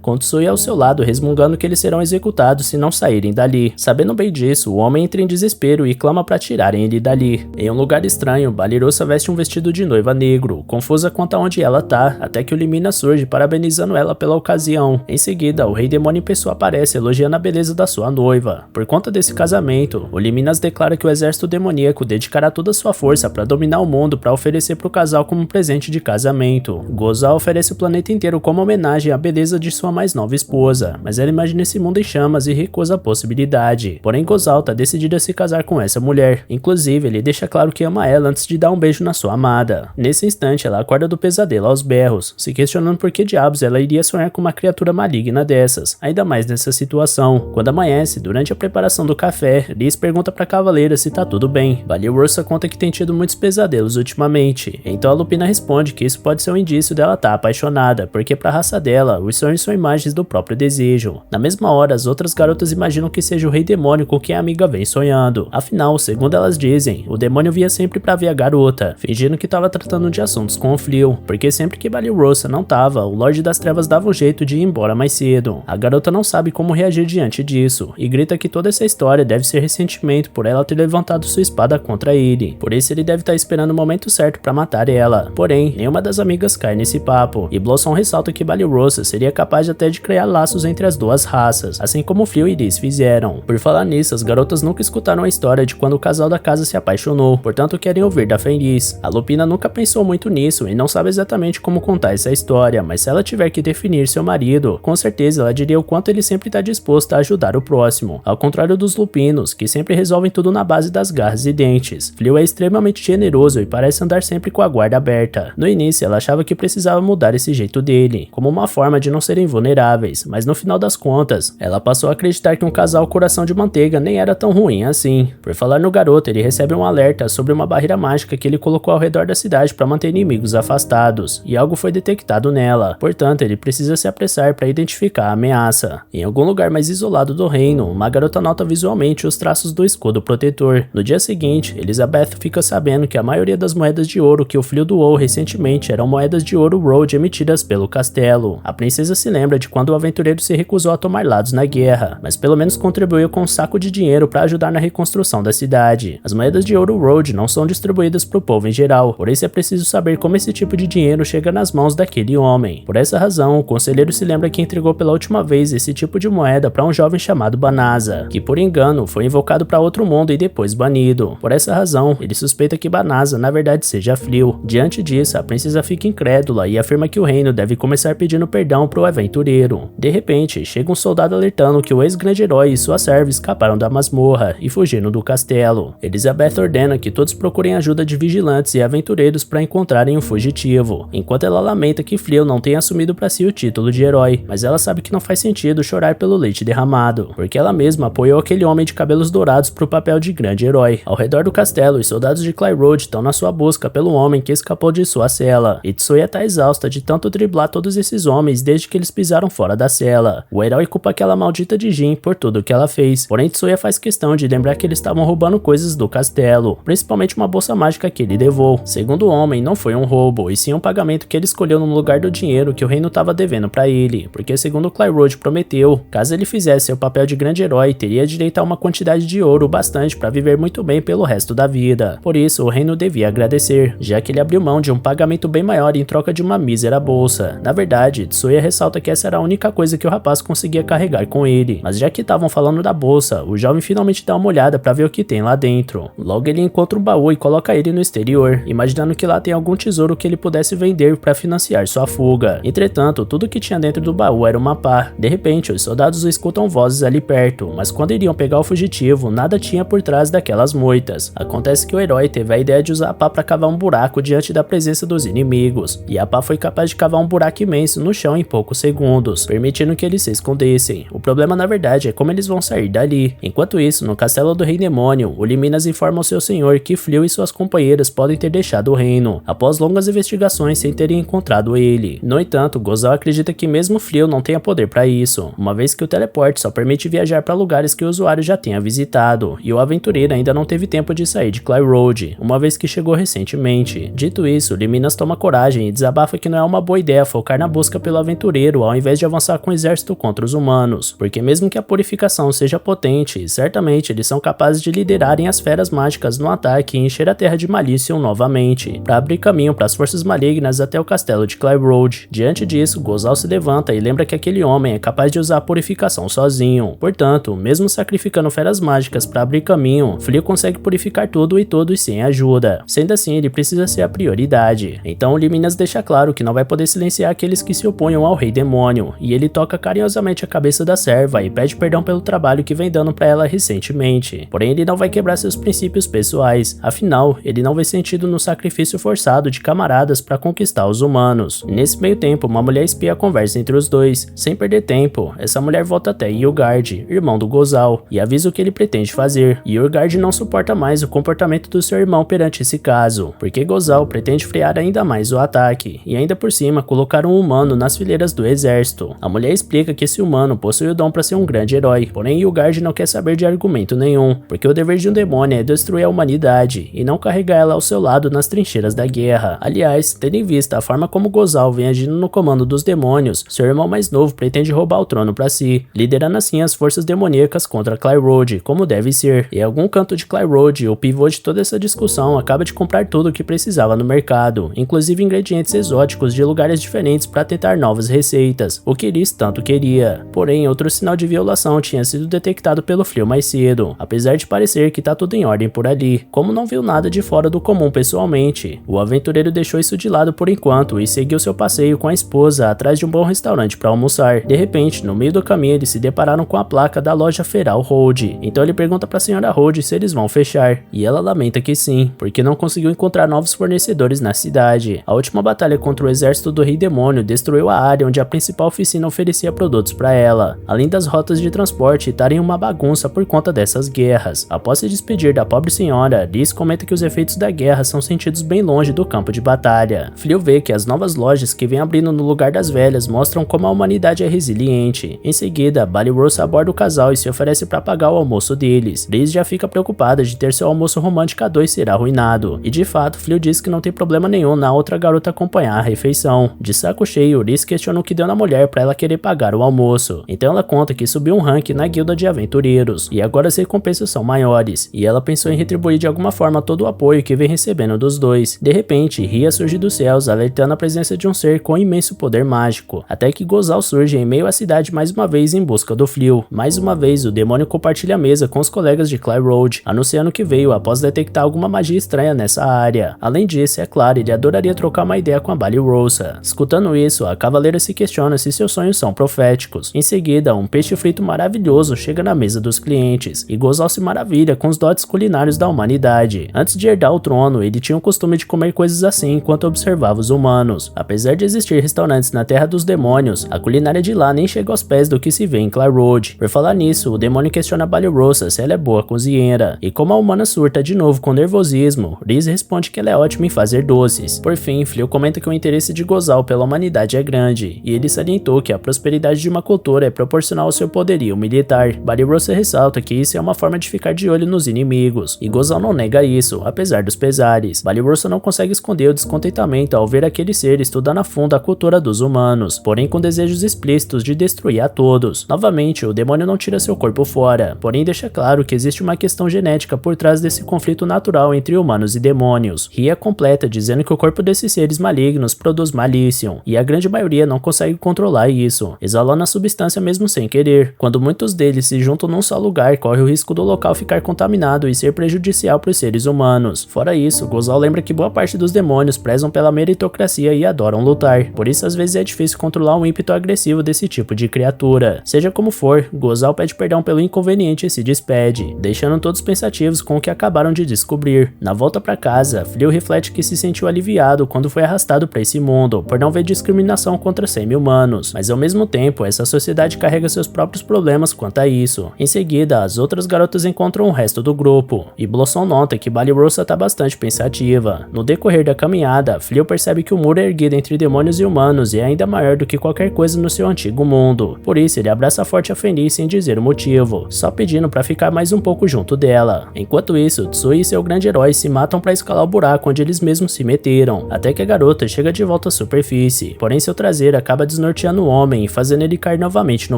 com Tsui ao seu lado resmungando que eles serão executados se não saírem dali. Sabendo bem disso, o homem entra em desespero e clama para tirarem ele dali. Em um lugar estranho, Balirosa veste um vestido de noiva negro, confusa quanto a onde ela tá, até que o Limina surge parabenizando ela pela ocasião. Em seguida, o Rei Demônio em pessoa aparece elogiando a beleza da sua noiva. Por conta desse casamento, o Liminas declara que o exército demoníaco dedicará toda a sua força para dominar o mundo para oferecer para o casal como presente de casamento. Gozal oferece o planeta inteiro como homenagem à beleza de sua mais nova esposa, mas ela imagina esse mundo em chamas e recusa a possibilidade. Porém, Gozal tá decidido a se casar com essa mulher. Inclusive, ele deixa claro que ama ela antes de dar um beijo na sua amada. Nesse instante, ela acorda do pesadelo aos berros, se questionando por que diabos ela iria sonhar com uma criatura maligna dessas, ainda mais nessa situação. Quando amanhece, durante a preparação do café, Liz pergunta pra cavaleira se tá tudo bem. Balirosa conta que tem tido muitos pesadelos ultimamente, então a Lupina responde que isso pode ser um indício dela tá apaixonada, porque pra raça dela, os sonhos são imagens do próprio desejo. Na mesma hora, as outras garotas imaginam que seja o Rei Demônio com quem a amiga vem sonhando. Afinal, segundo elas dizem, o demônio via sempre pra ver a garota, fingindo que tava tratando de assuntos com o Fleo, porque sempre que Balirosa não tava, o Lorde das Trevas dava um jeito de ir embora mais cedo. A garota não sabe como reagir diante disso, e grita que toda essa história deve ser ressentimento por ela ter levantado sua espada contra ele. Por isso ele deve estar esperando o momento certo pra matar ela. Porém, nenhuma das amigas cai nesse papo, e Blossom ressalta que Balirosa seria capaz até de criar laços entre as duas raças, assim como Fleo e Liz fizeram. Por falar nisso, as garotas nunca escutaram a história de quando o casal da casa se apaixonou, portanto querem ouvir da Fenris. A Lupina nunca pensou muito nisso e não sabe exatamente como contar essa história, mas se ela tiver que definir seu marido, com certeza ela diria o quanto ele sempre está disposto a ajudar o próximo, ao contrário dos lupinos, que sempre resolvem tudo na base das garras e dentes. Fleo é extremamente generoso e parece andar sempre com a guarda aberta. No início ela achava que precisava mudar esse jeito dele, como uma forma de não serem vulneráveis, mas no final das contas, ela passou a acreditar que um casal coração de manteiga nem era tão ruim assim. Por falar no garoto, ele recebe um alerta sobre uma barreira mágica que ele colocou ao redor da cidade para manter inimigos afastados, e algo foi detectado nela, portanto ele precisa se apressar para identificar a ameaça. Em algum lugar mais isolado do reino, uma garota nota visualmente os traços do escudo protetor. No dia seguinte, Elizabeth fica sabendo que a maioria das moedas de ouro que o Fleo doou recentemente eram moedas de ouro Road emitidas pelo castelo. A princesa se lembra de quando o aventureiro se recusou a tomar lados na guerra, mas pelo menos contribuiu com um saco de dinheiro para ajudar na reconstrução da cidade. As moedas de ouro Road não são distribuídas para o povo em geral, por isso é preciso saber como esse tipo de dinheiro chega nas mãos daquele homem. Por essa razão, o conselheiro se lembra que entregou pela última vez esse tipo de moeda para um jovem chamado Banasa, que por engano foi invocado para outro mundo e depois banido. Por essa razão, ele suspeita que Banasa na verdade seja Fleo. Diante disso, a princesa fica incrédula e afirma que o reino deve começar pedindo perdão pro aventureiro. De repente, chega um soldado alertando que o ex-grande herói e sua serva escaparam da masmorra e fugiram do castelo. Elizabeth ordena que todos procurem ajuda de vigilantes e aventureiros para encontrarem o fugitivo, enquanto ela lamenta que Fleo não tenha assumido para si o título de herói, mas ela sabe que não faz sentido chorar pelo leite derramado, porque ela mesma apoiou aquele homem de cabelos dourados pro papel de grande herói. Ao redor do castelo, os soldados de Clay Road estão na sua busca pelo homem que escapou de sua cela, e Tsuya tá exausta de tanto driblar todos esses homens desde que eles pisaram fora da cela. O herói culpa aquela maldita de Jin por tudo que ela fez, porém Tsuya faz questão de lembrar que eles estavam roubando coisas do castelo, principalmente uma bolsa mágica que ele levou. Segundo o homem, não foi um roubo, e sim um pagamento que ele escolheu no lugar do dinheiro que o reino estava devendo para ele, porque segundo Clay Road prometeu, caso ele fizesse seu papel de grande herói, teria direito a uma quantidade de ouro bastante para viver muito bem pelo resto da vida. Por isso, o reino devia agradecer, já que ele abriu mão de um pagamento bem maior em troca de uma mísera bolsa. Na verdade, Tsuya ressalta que essa era a única coisa que o rapaz conseguia carregar com ele, mas já que estavam falando da bolsa, o jovem finalmente dá uma olhada para ver o que tem lá dentro. Logo ele encontra um baú e coloca ele no exterior, imaginando que lá tem algum tesouro que ele pudesse vender para financiar sua fuga. Entretanto, tudo que tinha dentro do baú era uma pá. De repente, os soldados o escutam vozes ali perto, mas quando iriam pegar o fugitivo, nada tinha por trás daquelas moitas. Acontece que o herói teve a ideia de usar a pá para cavar um buraco diante da presença dos inimigos, e a pá foi capaz de cavar um buraco imenso no chão em poucos segundos, permitindo que eles se escondessem. O problema na verdade é como eles vão sair dali. Enquanto isso, no castelo do Rei Demônio, o Liminas informa ao seu senhor que Flill e suas companheiras podem ter deixado o reino, após longas investigações sem terem encontrado ele. No entanto, Gozal acredita que mesmo Flill não tenha poder para isso, uma vez que o teleporte só permite viajar para lugares que o usuário já tenha visitado, e o aventureiro ainda não teve tempo de sair de Cly Road, uma vez que chegou recentemente. Dito isso, Liminas toma coragem e desabafa que não é uma boa ideia focar na busca pelo aventureiro ao invés de avançar com o exército contra os humanos, porque mesmo que a purificação seja potente, certamente eles são capazes de liderarem as feras mágicas no ataque e encher a terra de Malicium novamente, para abrir caminho para as forças malignas até o castelo de Cly Road. Diante disso, Gozal se levanta e lembra que aquele homem é capaz de usar a purificação sozinho. Portanto, mesmo sacrificando feras mágicas para abrir caminho, Flill consegue purificar tudo e todos sem ajuda. Sendo assim, ele precisa ser a prioridade. Então o Liminas deixa claro que não vai poder silenciar aqueles que se oponham ao Rei Demônio, e ele toca carinhosamente a cabeça da serva e pede perdão pelo trabalho que vem dando para ela recentemente. Porém, ele não vai quebrar seus princípios pessoais, afinal, ele não vê sentido no sacrifício forçado de camaradas para conquistar os humanos. Nesse meio tempo, uma mulher espia a conversa entre os dois. Sem perder tempo, essa mulher volta até Yurgard, irmão do Gozal, e avisa o que ele pretende fazer. Yurgard não suporta mais o comportamento do seu irmão perante esse caso, porque Gozal pretende frear ainda mais o ataque, e ainda por cima colocar um humano nas fileiras do exército. A mulher explica que esse humano possui o dom para ser um grande herói, porém Yurgard não quer saber de argumento nenhum, porque o dever de um demônio é destruir a humanidade, e não carregar ela ao seu lado nas trincheiras da guerra. Aliás, tendo em vista a forma como Gozal vem agindo no comando dos demônios, seu irmão mais novo pretende roubar o trono para si, liderando assim as forças demoníacas contra Cly Road, como deve ser. E em algum canto de Cly Road, o pivô de toda essa discussão acaba de comprar tudo o que precisava no mercado, inclusive ingredientes exóticos de lugares diferentes para tentar novas receitas, o que Rhys tanto queria. Porém, outro sinal de violação tinha sido detectado pelo Flill mais cedo, apesar de parecer que tá tudo em ordem por ali. Como não viu nada de fora do comum pessoalmente, o aventureiro deixou isso de lado por enquanto e seguiu seu passeio com a esposa atrás de um bom restaurante para almoçar. De repente, no meio do caminho, eles se depararam com a placa da loja Feral Hold. Então ele pergunta para a senhora Hold se eles vão fechar, e ela lamenta que sim, porque não conseguiu encontrar novos fornecedores na cidade. A última batalha contra o exército do Rei Demônio destruiu a área onde a principal oficina oferecia produtos para ela, além das rotas de transporte estarem uma bagunça por conta dessas guerras. Após se despedir da pobre senhora, Rhys comenta que os efeitos da guerra são sentidos bem longe do campo de batalha. Flill vê que as novas lojas que vem abrindo no lugar das velhas mostram como a humanidade é resiliente. Em seguida, Ballyrosa aborda o casal e se oferece para pagar o almoço deles. Rhys já fica preocupada de ter seu almoço romântico a dois ser arruinado, e de fato Flill diz que não tem problema nenhum na outra garota acompanhar a refeição. De saco cheio, Rhys questiona o que deu na mulher para ela querer pagar o almoço. Então ela conta que subiu um rank na guilda de aventureiros, e agora as recompensas são maiores, e ela pensou em retribuir de alguma forma todo o apoio que vem recebendo dos dois. De repente, Rhia surge dos céus, alertando a presença de um ser com imenso poder mágico, até que Gozal surge em meio à cidade mais uma vez em busca do Flill. Mais uma vez, o demônio compartilha a mesa com os colegas de Cly Road, anunciando que veio após detectar alguma magia estranha nessa área. Além disso, é claro, ele adoraria trocar uma ideia com a Ballyrosa. Escutando isso, a cavaleira se questiona se seus sonhos são proféticos. Em seguida, um peixe frito maravilhoso chega na mesa dos clientes, e Gozal se maravilha com os dotes culinários da humanidade. Antes de herdar o trono, ele tinha o costume de comer coisas assim enquanto observava os humanos. Apesar de existir restaurantes na Terra dos Demônios, a culinária de lá nem chega aos pés do que se vê em Cly Road. Por falar nisso, o demônio questiona a Ballyrosa se ela é boa cozinheira, e como a humana surta de novo com nervosismo, Rhys responde que ela é ótima em fazer doces. Por fim, Flill comenta que o interesse de Gozal pela humanidade é grande, e ele salientou que a prosperidade de uma cultura é proporcional ao seu poderio militar. Ballyrosa ressalta que isso é uma forma de ficar de olho nos inimigos, e Gozal não nega isso, apesar dos pesares. Ballyrosa não consegue esconder o descontentamento ao ver aquele ser estudando a fundo a cultura dos humanos, porém com desejos explícitos de destruir a todos. Novamente, o demônio não tira seu corpo fora, porém deixa claro que existe uma questão genética por trás desse conflito natural entre humanos e demônios. Rhia completa dizendo que o corpo desses seres malignos produz Malicium, e a grande maioria não consegue controlar isso, exalando a substância mesmo sem querer. Quando muitos deles se juntam num só lugar, corre o risco do local ficar contaminado e ser prejudicial para os seres humanos. Fora isso, Gozal lembra que boa parte dos demônios prezam pela meritocracia e adoram lutar, por isso às vezes é difícil controlar um ímpeto agressivo desse tipo de criatura. Seja como como for, Gozal pede perdão pelo inconveniente e se despede, deixando todos pensativos com o que acabaram de descobrir. Na volta para casa, Fleo reflete que se sentiu aliviado quando foi arrastado para esse mundo, por não ver discriminação contra semi-humanos, mas ao mesmo tempo, essa sociedade carrega seus próprios problemas quanto a isso. Em seguida, as outras garotas encontram o resto do grupo, e Blossom nota que Balirosa tá bastante pensativa. No decorrer da caminhada, Fleo percebe que o muro é erguido entre demônios e humanos e é ainda maior do que qualquer coisa no seu antigo mundo. Por isso, ele abraça forte a Fenris sem dizer o motivo, só pedindo para ficar mais um pouco junto dela. Enquanto isso, Tsui e seu grande herói se matam para escalar o buraco onde eles mesmos se meteram, até que a garota chega de volta à superfície, porém seu traseiro acaba desnorteando o homem e fazendo ele cair novamente no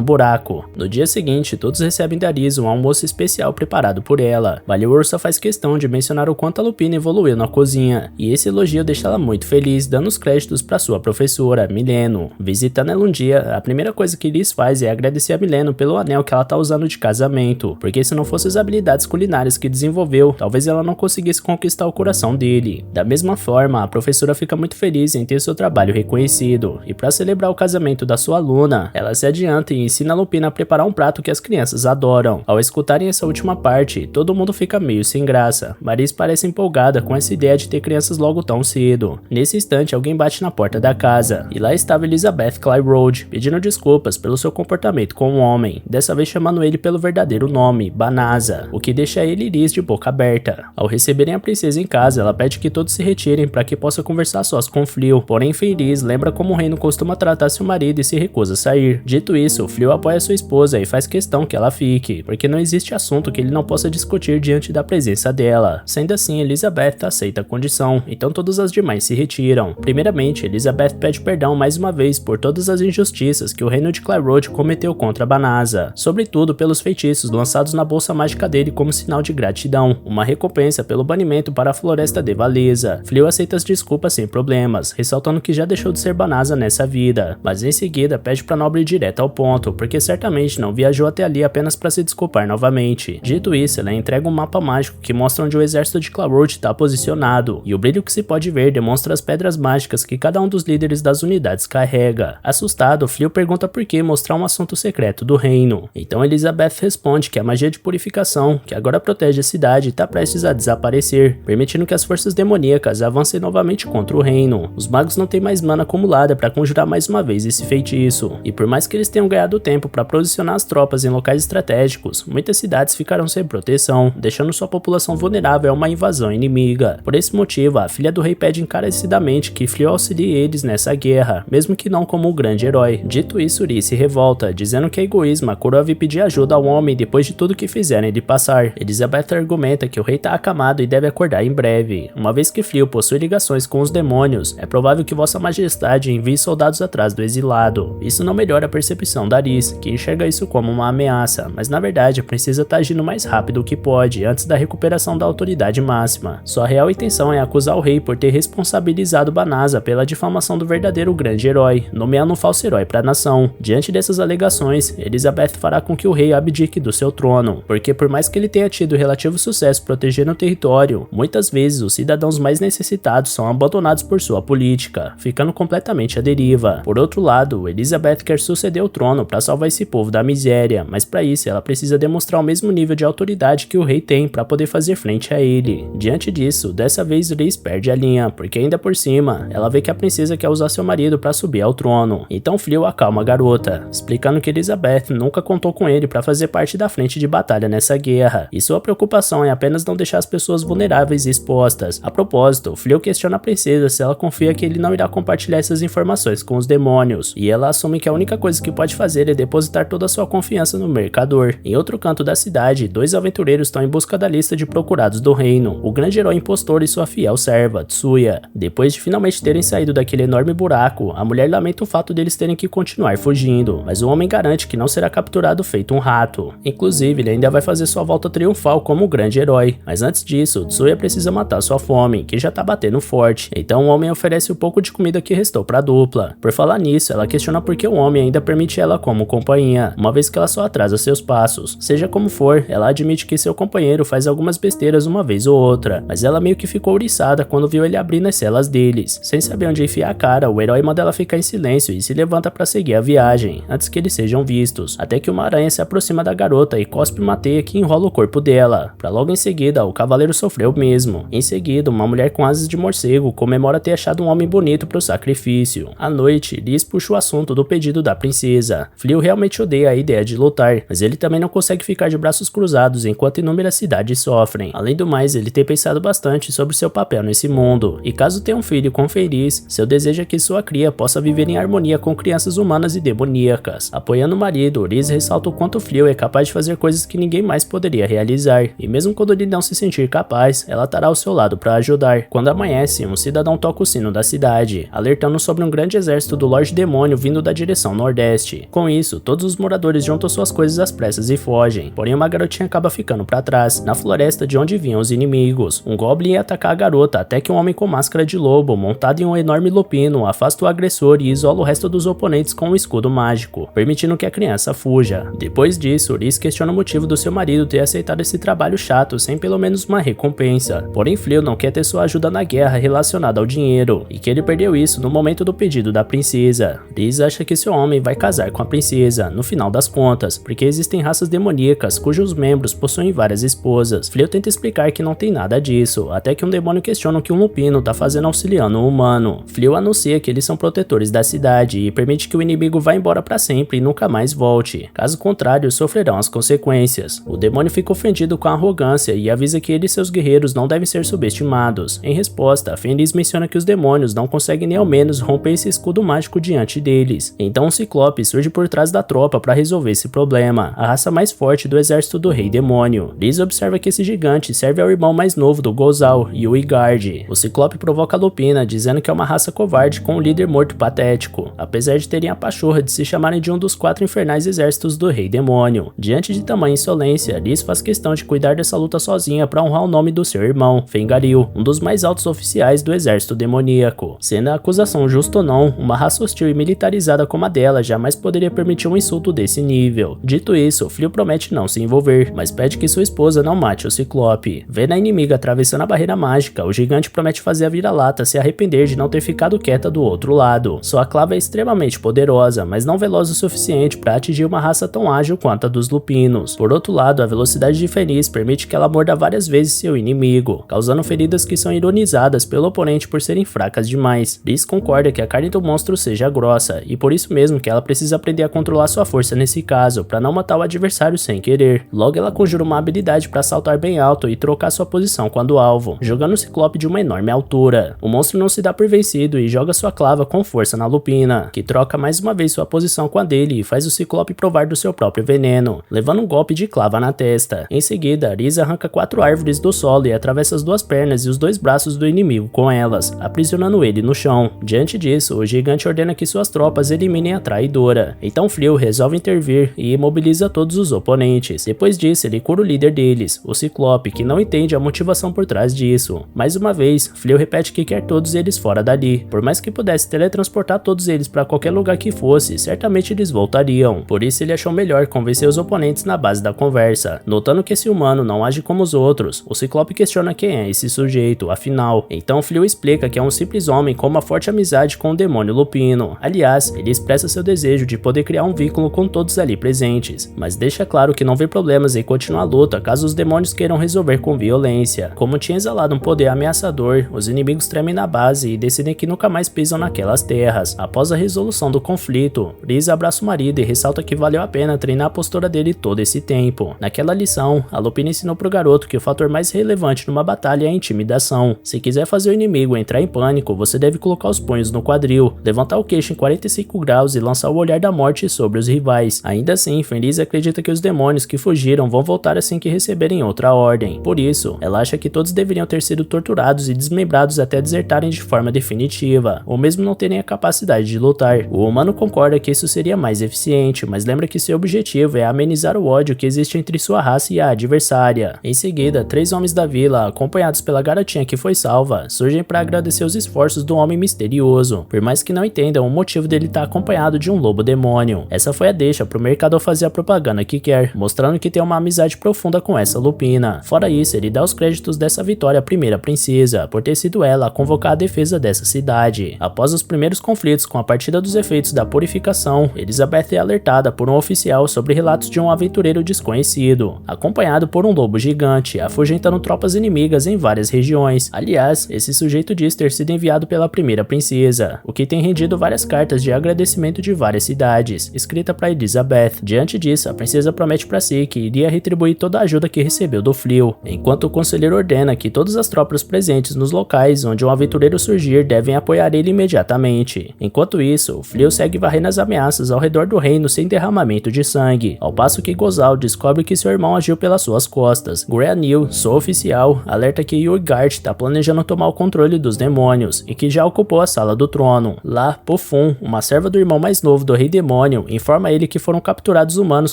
buraco. No dia seguinte, todos recebem da Riz um almoço especial preparado por ela. Baliursa faz questão de mencionar o quanto a Lupina evoluiu na cozinha, e esse elogio deixa ela muito feliz, dando os créditos para sua professora, Mileno. Visitando ela um dia, a primeira coisa que Riz faz é agradecer a Mileno pelo anel que ela tá usando de casamento, porque se não fosse as habilidades culinárias que desenvolveu, talvez ela não conseguisse conquistar o coração dele. Da mesma forma, a professora fica muito feliz em ter seu trabalho reconhecido, e para celebrar o casamento da sua aluna, ela se adianta e ensina a Lupina a preparar um prato que as crianças adoram. Ao escutarem essa última parte, todo mundo fica meio sem graça. Maris parece empolgada com essa ideia de ter crianças logo tão cedo. Nesse instante, alguém bate na porta da casa, e lá estava Elizabeth Clyroad, pedindo desculpas pelo seu comportamento com o homem, dessa vez chamando ele pelo verdadeiro nome, Banasa, o que deixa ele e Riz de boca aberta. Ao receberem a princesa em casa, ela pede que todos se retirem para que possa conversar sós com Fleo, porém Fenris lembra como o reino costuma tratar seu marido e se recusa a sair. Dito isso, Fleo apoia sua esposa e faz questão que ela fique, porque não existe assunto que ele não possa discutir diante da presença dela. Sendo assim, Elizabeth aceita a condição, então todas as demais se retiram. Primeiramente, Elizabeth pede perdão mais uma vez por todas as injustiças que o reino de Clyroad cometeu contra Banasa, sobretudo pelos feitiços lançados na bolsa mágica dele como sinal de gratidão, uma recompensa pelo banimento para a floresta de Valesa. Fleo aceita as desculpas sem problemas, ressaltando que já deixou de ser Banasa nessa vida, mas em seguida pede para Nobre ir direto ao ponto, porque certamente não viajou até ali apenas para se desculpar novamente. Dito isso, ela entrega um mapa mágico que mostra onde o exército de Clyroad está posicionado, e o brilho que se pode ver demonstra as pedras mágicas que cada um dos líderes das unidades carrega. Assustado, Fleo pergunta por que mostrar um assunto secreto do reino. Então Elizabeth responde que a magia de purificação, que agora protege a cidade, está prestes a desaparecer, permitindo que as forças demoníacas avancem novamente contra o reino. Os magos não têm mais mana acumulada para conjurar mais uma vez esse feitiço, e por mais que eles tenham ganhado tempo para posicionar as tropas em locais estratégicos, muitas cidades ficaram sem proteção, deixando sua população vulnerável a uma invasão inimiga. Por esse motivo, a filha do rei pede encarecidamente que Fleo auxilie eles nessa guerra, mesmo que não como um grande herói. Dito isso, Riz se revolta, dizendo que é egoísmo a coroa vir pedir ajuda ao homem depois de tudo que fizeram ele passar. Elizabeth argumenta que o rei tá acamado e deve acordar em breve. Uma vez que Fleo possui ligações com os demônios, é provável que Vossa Majestade envie soldados atrás do exilado. Isso não melhora a percepção da Riz, que enxerga isso como uma ameaça, mas na verdade a princesa tá agindo mais rápido que pode, antes da recuperação da autoridade máxima. Sua real intenção é acusar o rei por ter responsabilizado Banasa pela difamação do verdadeiro grande herói, nomeando um falso herói para a nação. Diante dessas alegações, Elizabeth fará com que o rei abdique do seu trono, porque por mais que ele tenha tido relativo sucesso protegendo o território, muitas vezes os cidadãos mais necessitados são abandonados por sua política, ficando completamente à deriva. Por outro lado, Elizabeth quer suceder o trono para salvar esse povo da miséria, mas para isso ela precisa demonstrar o mesmo nível de autoridade que o rei tem para poder fazer frente a ele. Diante disso, dessa vez Riz perde a linha, porque ainda por cima, ela vê que a princesa quer usar seu marido para subir ao trono. Então Fleo acalma a garota, explicando que Elizabeth nunca contou com ele para fazer parte da frente de batalha nessa guerra, e sua preocupação é apenas não deixar as pessoas vulneráveis e expostas. A propósito, Fleo questiona a princesa se ela confia que ele não irá compartilhar essas informações com os demônios, e ela assume que a única coisa que pode fazer é depositar toda a sua confiança no mercador. Em outro canto da cidade, dois aventureiros estão em busca da lista de procurados do reino, o grande herói impostor e sua fiel serva, Tsuya. Depois de finalmente terem saído daquele enorme buraco, a mulher lamenta o fato deles terem que continuar fugindo, mas o homem garante que não será capturado feito um rato. Inclusive, ele ainda vai fazer sua volta triunfal como o grande herói, mas antes disso, Tsuya precisa matar sua fome, que já tá batendo forte, então o homem oferece o pouco de comida que restou pra dupla. Por falar nisso, ela questiona por que o homem ainda permite ela como companhia, uma vez que ela só atrasa seus passos. Seja como for, ela admite que seu companheiro faz algumas besteiras uma vez ou outra, mas ela meio que ficou ouriçada quando viu ele abrir nas celas deles. Sem saber onde enfiar a cara, o herói manda ela ficar em silêncio e se levanta pra seguir a viagem, antes que eles sejam vistos. vistos, até que uma aranha se aproxima da garota e cospe uma teia que enrola o corpo dela, pra logo em seguida o cavaleiro sofrer o mesmo. Em seguida, uma mulher com asas de morcego comemora ter achado um homem bonito pro sacrifício. À noite, Liz puxa o assunto do pedido da princesa. Fleo realmente odeia a ideia de lutar, mas ele também não consegue ficar de braços cruzados enquanto inúmeras cidades sofrem. Além do mais, ele tem pensado bastante sobre seu papel nesse mundo, e caso tenha um filho com Fenris, seu desejo é que sua cria possa viver em harmonia com crianças humanas e demoníacas. Apoiando o marido, Liz ressalta o quanto Fleo é capaz de fazer coisas que ninguém mais poderia realizar, e mesmo quando ele não se sentir capaz, ela estará ao seu lado para ajudar. Quando amanhece, um cidadão toca o sino da cidade, alertando sobre um grande exército do Lorde Demônio vindo da direção nordeste. Com isso, todos os moradores juntam suas coisas às pressas e fogem, porém uma garotinha acaba ficando para trás, na floresta de onde vinham os inimigos. Um Goblin ia atacar a garota até que um homem com máscara de lobo, montado em um enorme lupino, afasta o agressor e isola o resto dos oponentes com um escudo mágico, permitindo que a criança fuja. Depois disso, Liz questiona o motivo do seu marido ter aceitado esse trabalho chato sem pelo menos uma recompensa. Porém, Fleo não quer ter sua ajuda na guerra relacionada ao dinheiro, e que ele perdeu isso no momento do pedido da princesa. Liz acha que seu homem vai casar com a princesa, no final das contas, porque existem raças demoníacas cujos membros possuem várias esposas. Fleo tenta explicar que não tem nada disso, até que um demônio questiona o que um lupino tá fazendo auxiliando um humano. Fleo anuncia que eles são protetores da cidade e permite que o inimigo vá embora para sempre e nunca mais volte. Caso contrário, sofrerão as consequências. O demônio fica ofendido com a arrogância e avisa que ele e seus guerreiros não devem ser subestimados. Em resposta, Fenris menciona que os demônios não conseguem nem ao menos romper esse escudo mágico diante deles. Então um Ciclope surge por trás da tropa para resolver esse problema, a raça mais forte do exército do Rei Demônio. Liz observa que esse gigante serve ao irmão mais novo do Gozal, Yuigard. O Ciclope provoca a Lupina, dizendo que é uma raça covarde com um líder morto patético, apesar de terem a pachorra de se chamarem de um dos 4 infernais exércitos do Rei Demônio. Diante de tamanha insolência, Liz faz questão de cuidar dessa luta sozinha para honrar o nome do seu irmão, Fengaril, um dos mais altos oficiais do exército demoníaco. Sendo a acusação justa ou não, uma raça hostil e militarizada como a dela jamais poderia permitir um insulto desse nível. Dito isso, Fleo promete não se envolver, mas pede que sua esposa não mate o Ciclope. Vendo a inimiga atravessando a barreira mágica, o gigante promete fazer a vira-lata se arrepender de não ter ficado quieta do outro lado. Sua clava é extremamente poderosa, mas não veloz o suficiente para atingir uma raça tão ágil quanto a dos lupinos. Por outro lado, a velocidade de Fenris permite que ela morda várias vezes seu inimigo, causando feridas que são ironizadas pelo oponente por serem fracas demais. Liz concorda que a carne do monstro seja grossa, e por isso mesmo que ela precisa aprender a controlar sua força nesse caso, para não matar o adversário sem querer. Logo ela conjura uma habilidade para saltar bem alto e trocar sua posição quando alvo, jogando o Ciclope de uma enorme altura. O monstro não se dá por vencido e joga sua clava com força na Lupina, que troca mais uma vez sua posição com a dele e faz o Ciclope provar do seu próprio veneno, levando um golpe de clava na testa. Em seguida, Liz arranca 4 árvores do solo e atravessa as 2 pernas e os 2 braços do inimigo com elas, aprisionando ele no chão. Diante disso, o gigante ordena que suas tropas eliminem a traidora. Então Fleo resolve intervir e imobiliza todos os oponentes. Depois disso, ele cura o líder deles, o Ciclope, que não entende a motivação por trás disso. Mais uma vez, Fleo repete que quer todos eles fora dali. Por mais que pudesse teletransportar todos eles para qualquer lugar que fosse, certamente eles voltariam. Por isso ele achou melhor convencer os oponentes na base da conversa. Notando que esse humano não age como os outros, o Ciclope questiona quem é esse sujeito, afinal. Então Fleo explica que é um simples homem com uma forte amizade com o demônio lupino. Aliás, ele expressa seu desejo de poder criar um vínculo com todos ali presentes, mas deixa claro que não vê problemas em continuar a luta caso os demônios queiram resolver com violência. Como tinha exalado um poder ameaçador, os inimigos tremem na base e decidem que nunca mais pisam naquelas terras. Após a resolução do conflito, Liz abraça o marido e ressalta que valeu a pena treinar a postura dele todo esse tempo. Naquela lição, a Lupina ensinou pro garoto que o fator mais relevante numa batalha é a intimidação. Se quiser fazer o inimigo entrar em pânico, você deve colocar os punhos no quadril, levantar o queixo em 45 graus e lançar o olhar da morte sobre os rivais. Ainda assim, Fenris acredita que os demônios que fugiram vão voltar assim que receberem outra ordem. Por isso, ela acha que todos deveriam ter sido torturados e desmembrados até desertarem de forma definitiva, ou mesmo não terem a capacidade de lutar. O humano concorda que isso seria mais eficiente, mas lembra que seu objetivo é amenizar o ódio que existe entre sua raça e a adversária. Em seguida, 3 homens da vila, acompanhados pela garotinha que foi salva, surgem para agradecer os esforços do homem misterioso, por mais que não entendam o motivo dele estar acompanhado de um lobo demônio. Essa foi a deixa pro mercador fazer a propaganda que quer, mostrando que tem uma amizade profunda com essa Lupina. Fora isso, ele dá os créditos dessa vitória à primeira princesa, por ter sido ela a convocar a defesa dessa cidade. Após os primeiros conflitos com a partida dos efeitos da purificação, Elizabeth é alertada por um oficial sobre relatos de um aventureiro desconhecido, acompanhado por um lobo gigante, afugentando tropas inimigas em várias regiões. Aliás, esse sujeito diz ter sido enviado pela primeira princesa, o que tem rendido várias cartas de agradecimento de várias cidades, escrita para Elizabeth. Diante disso, a princesa promete para si que iria retribuir toda a ajuda que recebeu do Fleo, enquanto o conselheiro ordena que todas as tropas presentes nos locais onde um aventureiro surgir devem apoiar ele imediatamente. Enquanto isso, Fleo segue varrendo as ameaças ao redor do reino sem derramamento de sangue, ao passo que Gozal descobre que seu irmão agiu pelas suas costas. Granil, sua oficial, alerta que Yurgard está planejando tomar o controle dos demônios e que já ocupou a sala do trono. Lá, Pofun, uma serva do irmão mais novo do rei demônio, informa ele que foram capturados humanos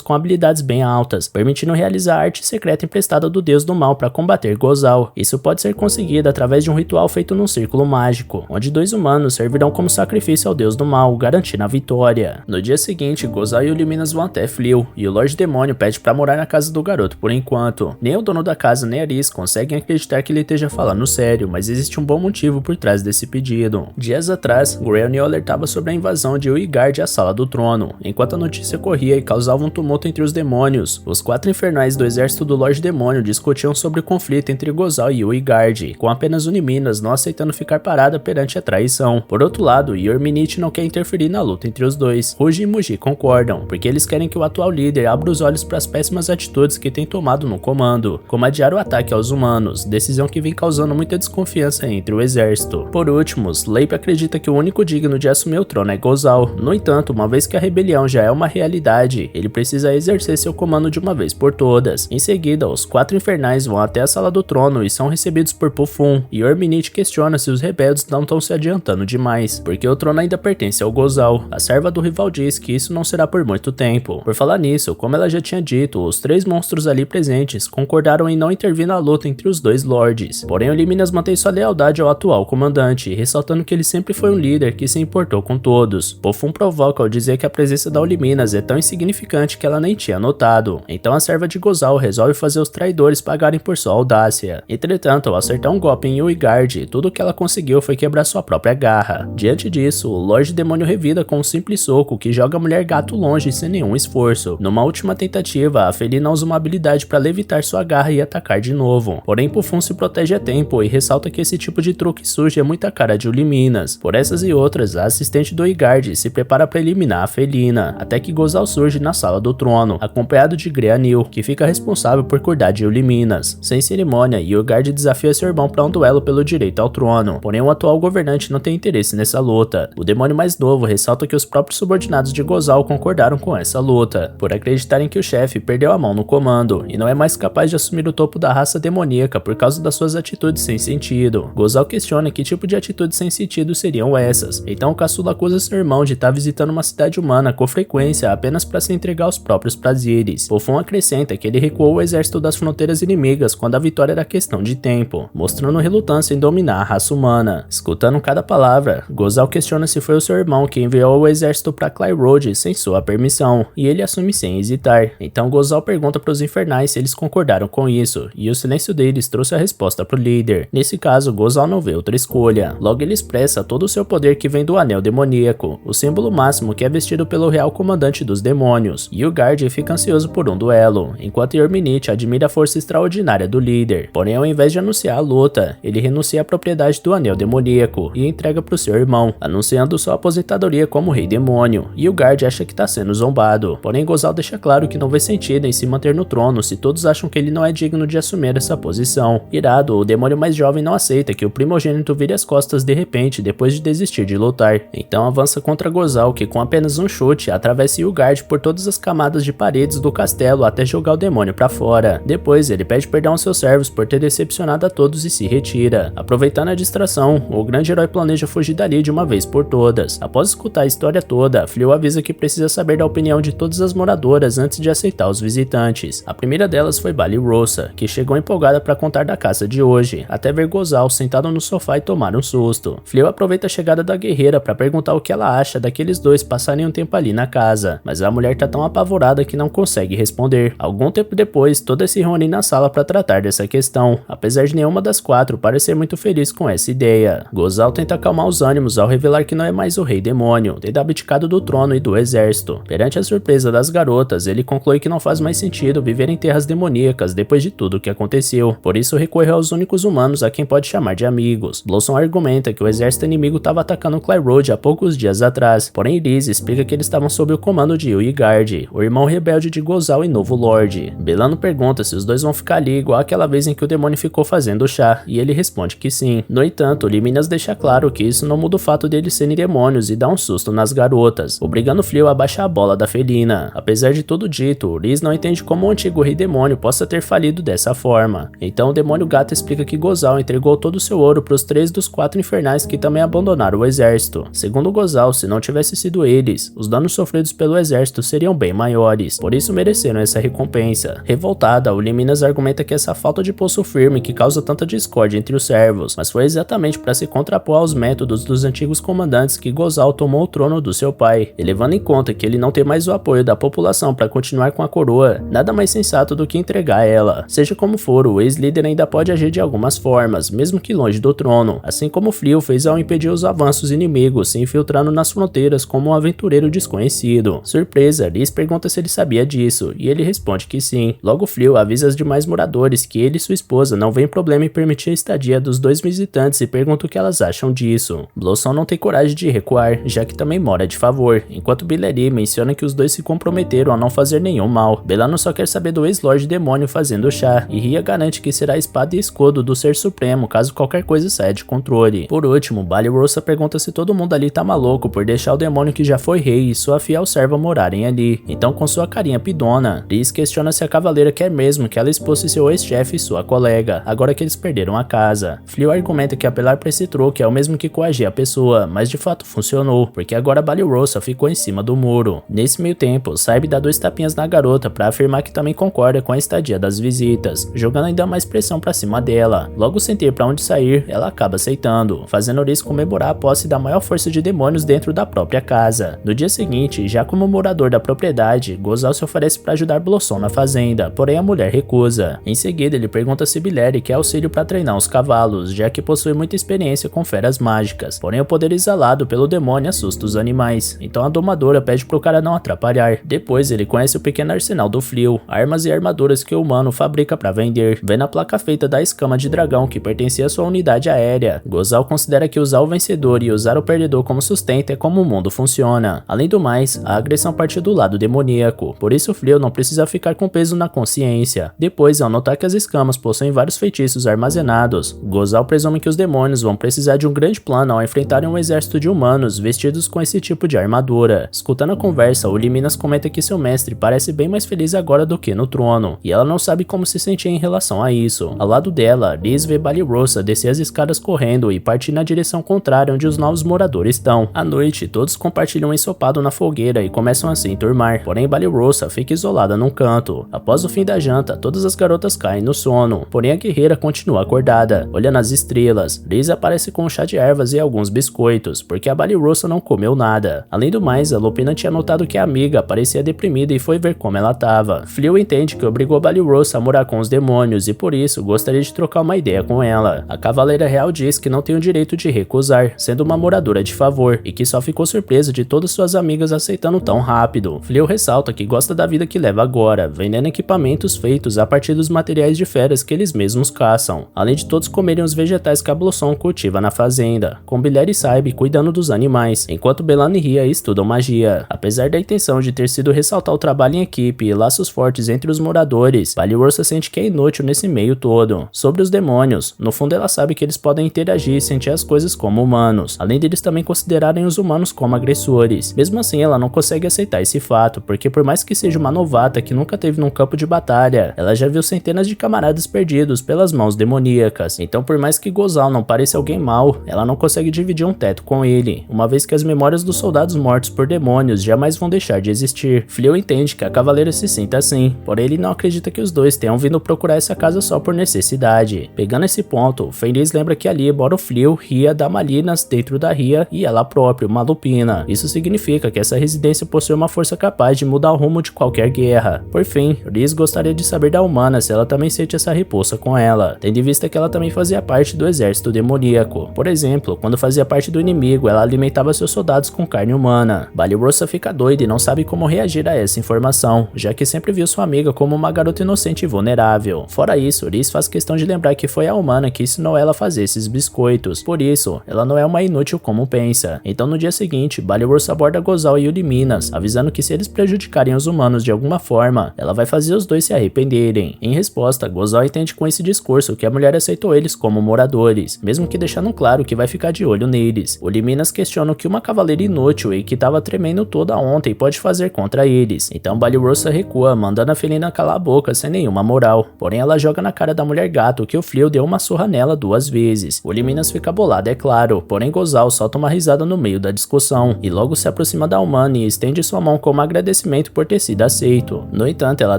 com habilidades bem altas, permitindo realizar a arte secreta emprestada do deus do mal para combater Gozal. Isso pode ser conseguido através de um ritual feito num círculo mágico, onde 2 humanos servirão como sacrifício ao deus do mal, garantindo a vitória. No dia seguinte, Gozal e o Luminas vão até Fleo, e o Lorde Demônio pede para morar na casa do garoto por enquanto. Nem o dono da casa nem Aris conseguem acreditar que ele esteja falando sério, mas existe um bom motivo por trás desse pedido. Dias atrás, Granil alertava sobre a invasão de Uigard à sala do trono. Enquanto a notícia corria e causava um tumulto entre os demônios, os 4 infernais do exército do Lorde Demônio discutiam sobre o conflito entre Gozal e Uigard, com apenas Uniminas não aceitando ficar parada perante a traição. Por outro lado, Yorminit não quer interferir na luta entre os dois. Ruge e Mugi concordam, porque eles querem que o atual líder abra os olhos para as péssimas atitudes que tem tomado no comando, como adiar o ataque aos humanos, decisão que vem causando muita desconfiança entre o exército. Por último, Sleip acredita que o único digno de assumir o trono é Gozal. No entanto, uma vez que a rebelião já é uma realidade, ele precisa exercer seu comando de uma vez por todas. Em seguida, os 4 infernais vão até a sala do trono e são recebidos por Pofun, e Yorminit questiona se os rebeldes não estão se adiantando demais, porque o trono ainda pertence ao Gozal. A serva do rival diz que isso não será por muito tempo. Por falar nisso, como ela já tinha dito, os 3 monstros ali presentes concordaram em não intervir na luta entre os 2 lords. Porém, o Liminas mantém sua lealdade ao atual comandante, ressaltando que ele sempre foi um líder que se importou com todos. Pofun provoca ao dizer que a presença da Liminas é tão insignificante que ela nem tinha notado. Então a serva de Gozal resolve fazer os traidores pagarem por sua audácia. Entretanto, ao acertar um golpe em Uigard, tudo o que ela conseguiu foi quebrar sua própria garra. Diante disso, o Lorde Demônio revida com um simples soco que joga a mulher gato longe sem nenhum esforço. Numa última tentativa, a felina usa uma habilidade para levitar sua garra e atacar de novo. Porém, Pofun se protege a tempo e ressalta que esse tipo de truque sujo é muita cara de Uliminas. Por essas e outras, a assistente do Uigard se prepara para eliminar a felina, até que Gozal surge na sala do trono, acompanhado de Granil, que fica responsável por cuidar de Uliminas. Sem cerimônia, Uigard desafia seu irmão para um duelo pelo direito ao trono, porém o atual governante não tem interesse nessa luta. O demônio mais novo ressalta que os próprios subordinados de Gozal concordaram com essa luta, por acreditarem que o chefe perdeu a mão no comando e não é mais capaz de assumir o topo da raça demoníaca por causa das suas atitudes sem sentido. Gozal questiona que tipo de atitudes sem sentido seriam essas, então o caçula acusa seu irmão de estar visitando uma cidade humana com frequência apenas para se entregar aos próprios prazeres. Pofun acrescenta que ele recuou o exército das fronteiras inimigas quando a vitória era questão de tempo, mostrando relutância em dominar a raça humana. Escutando cada palavra, Gozal questiona se foi o seu irmão que enviou o exército para Clay Road sem sua permissão, e ele assume sem hesitar. Então Gozal pergunta para os infernais se eles concordaram com isso, e o silêncio deles trouxe a resposta para o líder. Nesse caso, Gozal não vê outra escolha. Logo ele expressa todo o seu poder que vem do anel demoníaco, o símbolo máximo que é vestido pelo real comandante dos demônios. Yurgard fica ansioso por um duelo, enquanto Yorminit admira a força extraordinária do líder. Porém, ao invés de anunciar a luta, ele renuncia à propriedade do anel demoníaco e entrega para o seu irmão, anunciando sua aposentadoria como rei demônio. Yurgard acha que está sendo zombado, porém Gozal deixa claro que não vê sentido em se manter no trono se todos acham que ele não é digno de assumir essa posição. Irado, o demônio mais jovem não aceita que o primogênito vire as costas de repente depois de desistir de lutar. Então avança contra Gozal, que com apenas um chute atravessa Yurgard por todas as camadas de paredes do castelo até jogar o demônio para fora. Depois ele pede perdão aos seus servos por ter decepcionado a todos e se retira. Aproveitando a distração, o grande herói planeja fugir dali de uma vez por todas. Após escutar a história toda, Fleo avisa que precisa saber da opinião de todas as moradoras antes de aceitar os visitantes. A primeira delas foi Bali Rosa, que chegou empolgada para contar da caça de hoje, até ver Gozal sentado no sofá e tomar um susto. Fleo aproveita a chegada da guerreira para perguntar o que ela acha daqueles dois passarem um tempo ali na casa, mas a mulher tá tão apavorada que não consegue responder. Algum tempo depois, todas se reúnem na sala para tratar dessa questão, apesar de nenhuma das 4 parecer muito feliz com essa ideia. Gozal tenta acalmar os ânimos ao revelar que não é mais o rei demônio, tendo abdicado do trono e do exército exército. Perante a surpresa das garotas, ele conclui que não faz mais sentido viver em terras demoníacas depois de tudo o que aconteceu, por isso recorreu aos únicos humanos a quem pode chamar de amigos. Blossom argumenta que o exército inimigo estava atacando Clay Road há poucos dias atrás, porém Liz explica que eles estavam sob o comando de Hilliard, o irmão rebelde de Gozal e novo Lorde. Belano pergunta se os dois vão ficar ali igual aquela vez em que o demônio ficou fazendo chá, e ele responde que sim. No entanto, Liminas deixa claro que isso não muda o fato deles serem demônios e dá um susto nas garotas, obrigando Fleo a baixar a bola da felina. Apesar de tudo dito, Liz não entende como o antigo rei demônio possa ter falido dessa forma. Então o demônio gato explica que Gozal entregou todo o seu ouro para os 3 dos 4 infernais que também abandonaram o exército. Segundo Gozal, se não tivesse sido eles, os danos sofridos pelo exército seriam bem maiores, por isso mereceram essa recompensa. Revoltada, o Liminas argumenta que essa falta de pulso firme que causa tanta discórdia entre os servos, mas foi exatamente para se contrapor aos métodos dos antigos comandantes que Gozal tomou o trono do seu pai. E levando em conta que ele não tem mais o apoio da população para continuar com a coroa, nada mais sensato do que entregar ela. Seja como for, o ex-líder ainda pode agir de algumas formas, mesmo que longe do trono, assim como Fleo fez ao impedir os avanços inimigos, se infiltrando nas fronteiras como um aventureiro desconhecido. Surpresa, Liz pergunta se ele sabia disso, e ele responde que sim. Logo Fleo avisa os demais moradores que ele e sua esposa não veem problema em permitir a estadia dos 2 visitantes e pergunta o que elas acham disso. Blossom não tem coragem de recuar, já que também mora de favor, enquanto Billeri menciona que os dois se comprometeram a não fazer nenhum mal. Belano só quer saber do ex-lorde demônio fazendo chá, e Ria garante que será a espada e escudo do ser supremo caso qualquer coisa saia de controle. Por último, Balirosa pergunta se todo mundo ali tá maluco por deixar o demônio que já foi rei e sua fiel serva morarem ali. Então, com sua carinha pidona, Liz questiona se a cavaleira quer mesmo que ela expulse seu ex-chefe e sua colega, agora que eles perderam a casa. Fleo argumenta que apelar pra esse troco é o mesmo que coagir a pessoa, mas de fato funcionou, porque agora Balirosa ficou em cima do muro. Nesse meio tempo, Saib dá 2 tapinhas na garota pra afirmar que também concorda com a estadia das visitas, jogando ainda mais pressão pra cima dela. Logo sem ter pra onde sair, ela acaba aceitando, fazendo Liz comemorar a posse da maior força de demônios dentro da própria casa. No dia seguinte, já como morador da propriedade, Gozal se oferece pra ajudar Blossom na fazenda, porém a mulher recusa. Em seguida, ele pergunta se Billeri quer auxílio pra treinar os cavalos, já que possui muita experiência com feras mágicas, porém o poder exalado pelo demônio assusta os animais, então a domadora pede pro cara não atrapalhar. Depois ele conhece o pequeno arsenal do Fleo, armas e armaduras que o humano fabrica pra vender. Vendo a placa feita da escama de dragão que pertencia à sua unidade aérea, Gozal considera que usar o vencedor e usar o perdedor como sustento é como o mundo funciona. Além do mais, a agressão parte do lado demoníaco, por isso Fleo não precisa ficar com peso na consciência. Depois, ao notar que as escamas possuem vários feitiços armazenados, Gozal presume que os demônios vão precisar de um grande plano ao enfrentarem um exército de humanos vestidos com esse tipo de armadura. Escutando a conversa, o Liminas comenta que seu mestre parece bem mais feliz agora do que no trono, e ela não sabe como se sentir em relação a isso. Ao lado dela, Liz vê Balirosa descer as escadas correndo e partir na direção contrária onde os novos moradores estão. À noite, todos compartilham um ensopado na fogueira e começam a se enturmar, porém Balirosa fica isolada num canto. Após o fim da janta, todas as garotas caem no sono, porém a guerreira continua acordada, olhando as estrelas. Liz aparece com um chá de ervas e alguns biscoitos, porque a Balirosa não comeu nada. Além do mais, a Lupina tinha notado que a amiga parecia deprimida e foi ver como ela tava. Fleo entende que obrigou Balirosa a morar com os demônios e por isso gostaria de trocar uma ideia com ela. A Cavaleira Real diz que não tem o direito de recusar, sendo uma moradora de favor, e que só ficou surpresa de todas suas amigas aceitando tão rápido. Fleo ressalta que gosta da vida que leva agora, vendendo equipamentos feitos a partir dos materiais de feras que eles mesmos caçam, além de todos comerem os vegetais que a Blossom cultiva na fazenda, com Billeri e Saib cuidando dos animais, enquanto Belano e Ria estudam magia. Apesar da intenção de ter sido ressaltar o trabalho em equipe e laços fortes entre os moradores, Balirosa sente que é inútil nesse meio todo. Sobre os demônios, no fundo ela sabe que eles podem interagir e sentir as coisas como humanos, além deles também considerarem os humanos como agressores. Mesmo assim, ela não consegue aceitar esse fato, porque por mais que seja uma novata que nunca teve num campo de batalha, ela já viu centenas de camaradas perdidos pelas mãos demoníacas. Então, por mais que Gozal não pareça alguém mau, ela não consegue dividir um teto com ele, uma vez que as memórias dos soldados mortos por demônios jamais vão deixar de existir. Fleo entende que a cavaleira se sinta assim, porém ele não acredita que os dois tenham vindo procurar essa casa só por necessidade. Pegando esse ponto, Fenris lembra que ali mora o Fleo, Ria, Damalinas dentro da Ria e ela própria, uma Lupina. Isso significa que essa residência possui uma força capaz de mudar o rumo de qualquer guerra. Por fim, Liz gostaria de saber da humana se ela também sente essa repulsa com ela, tendo em vista que ela também fazia parte do exército demoníaco. Por exemplo, quando fazia parte do inimigo, ela alimentava seus soldados com carne humana. Balirosa Rosa fica doida e não sabe como reagir a essa informação, já que sempre viu sua amiga como uma garota inocente e vulnerável. Fora isso, Liz faz questão de lembrar que foi a humana que ensinou ela a fazer esses biscoitos, por isso, ela não é uma inútil como pensa. Então no dia seguinte, Rosa aborda Gozal e Uliminas, avisando que se eles prejudicarem os humanos de alguma forma, ela vai fazer os dois se arrependerem. Em resposta, Gozal entende com esse discurso que a mulher aceitou eles como moradores, mesmo que deixando claro que vai ficar de olho neles. Uliminas questiona o que uma cavaleira inútil e que estava tremendo toda ontem pode fazer contra eles. Então Rosa recua, mandando a felina calar a boca sem nenhuma moral. Porém ela joga na cara da mulher gato que o Fleo deu uma surra nela 2 vezes. Uliminas fica bolada, é claro, porém Gozal solta uma risada no meio da discussão e logo se aproxima da humana e estende sua mão como agradecimento por ter sido aceito. No entanto, ela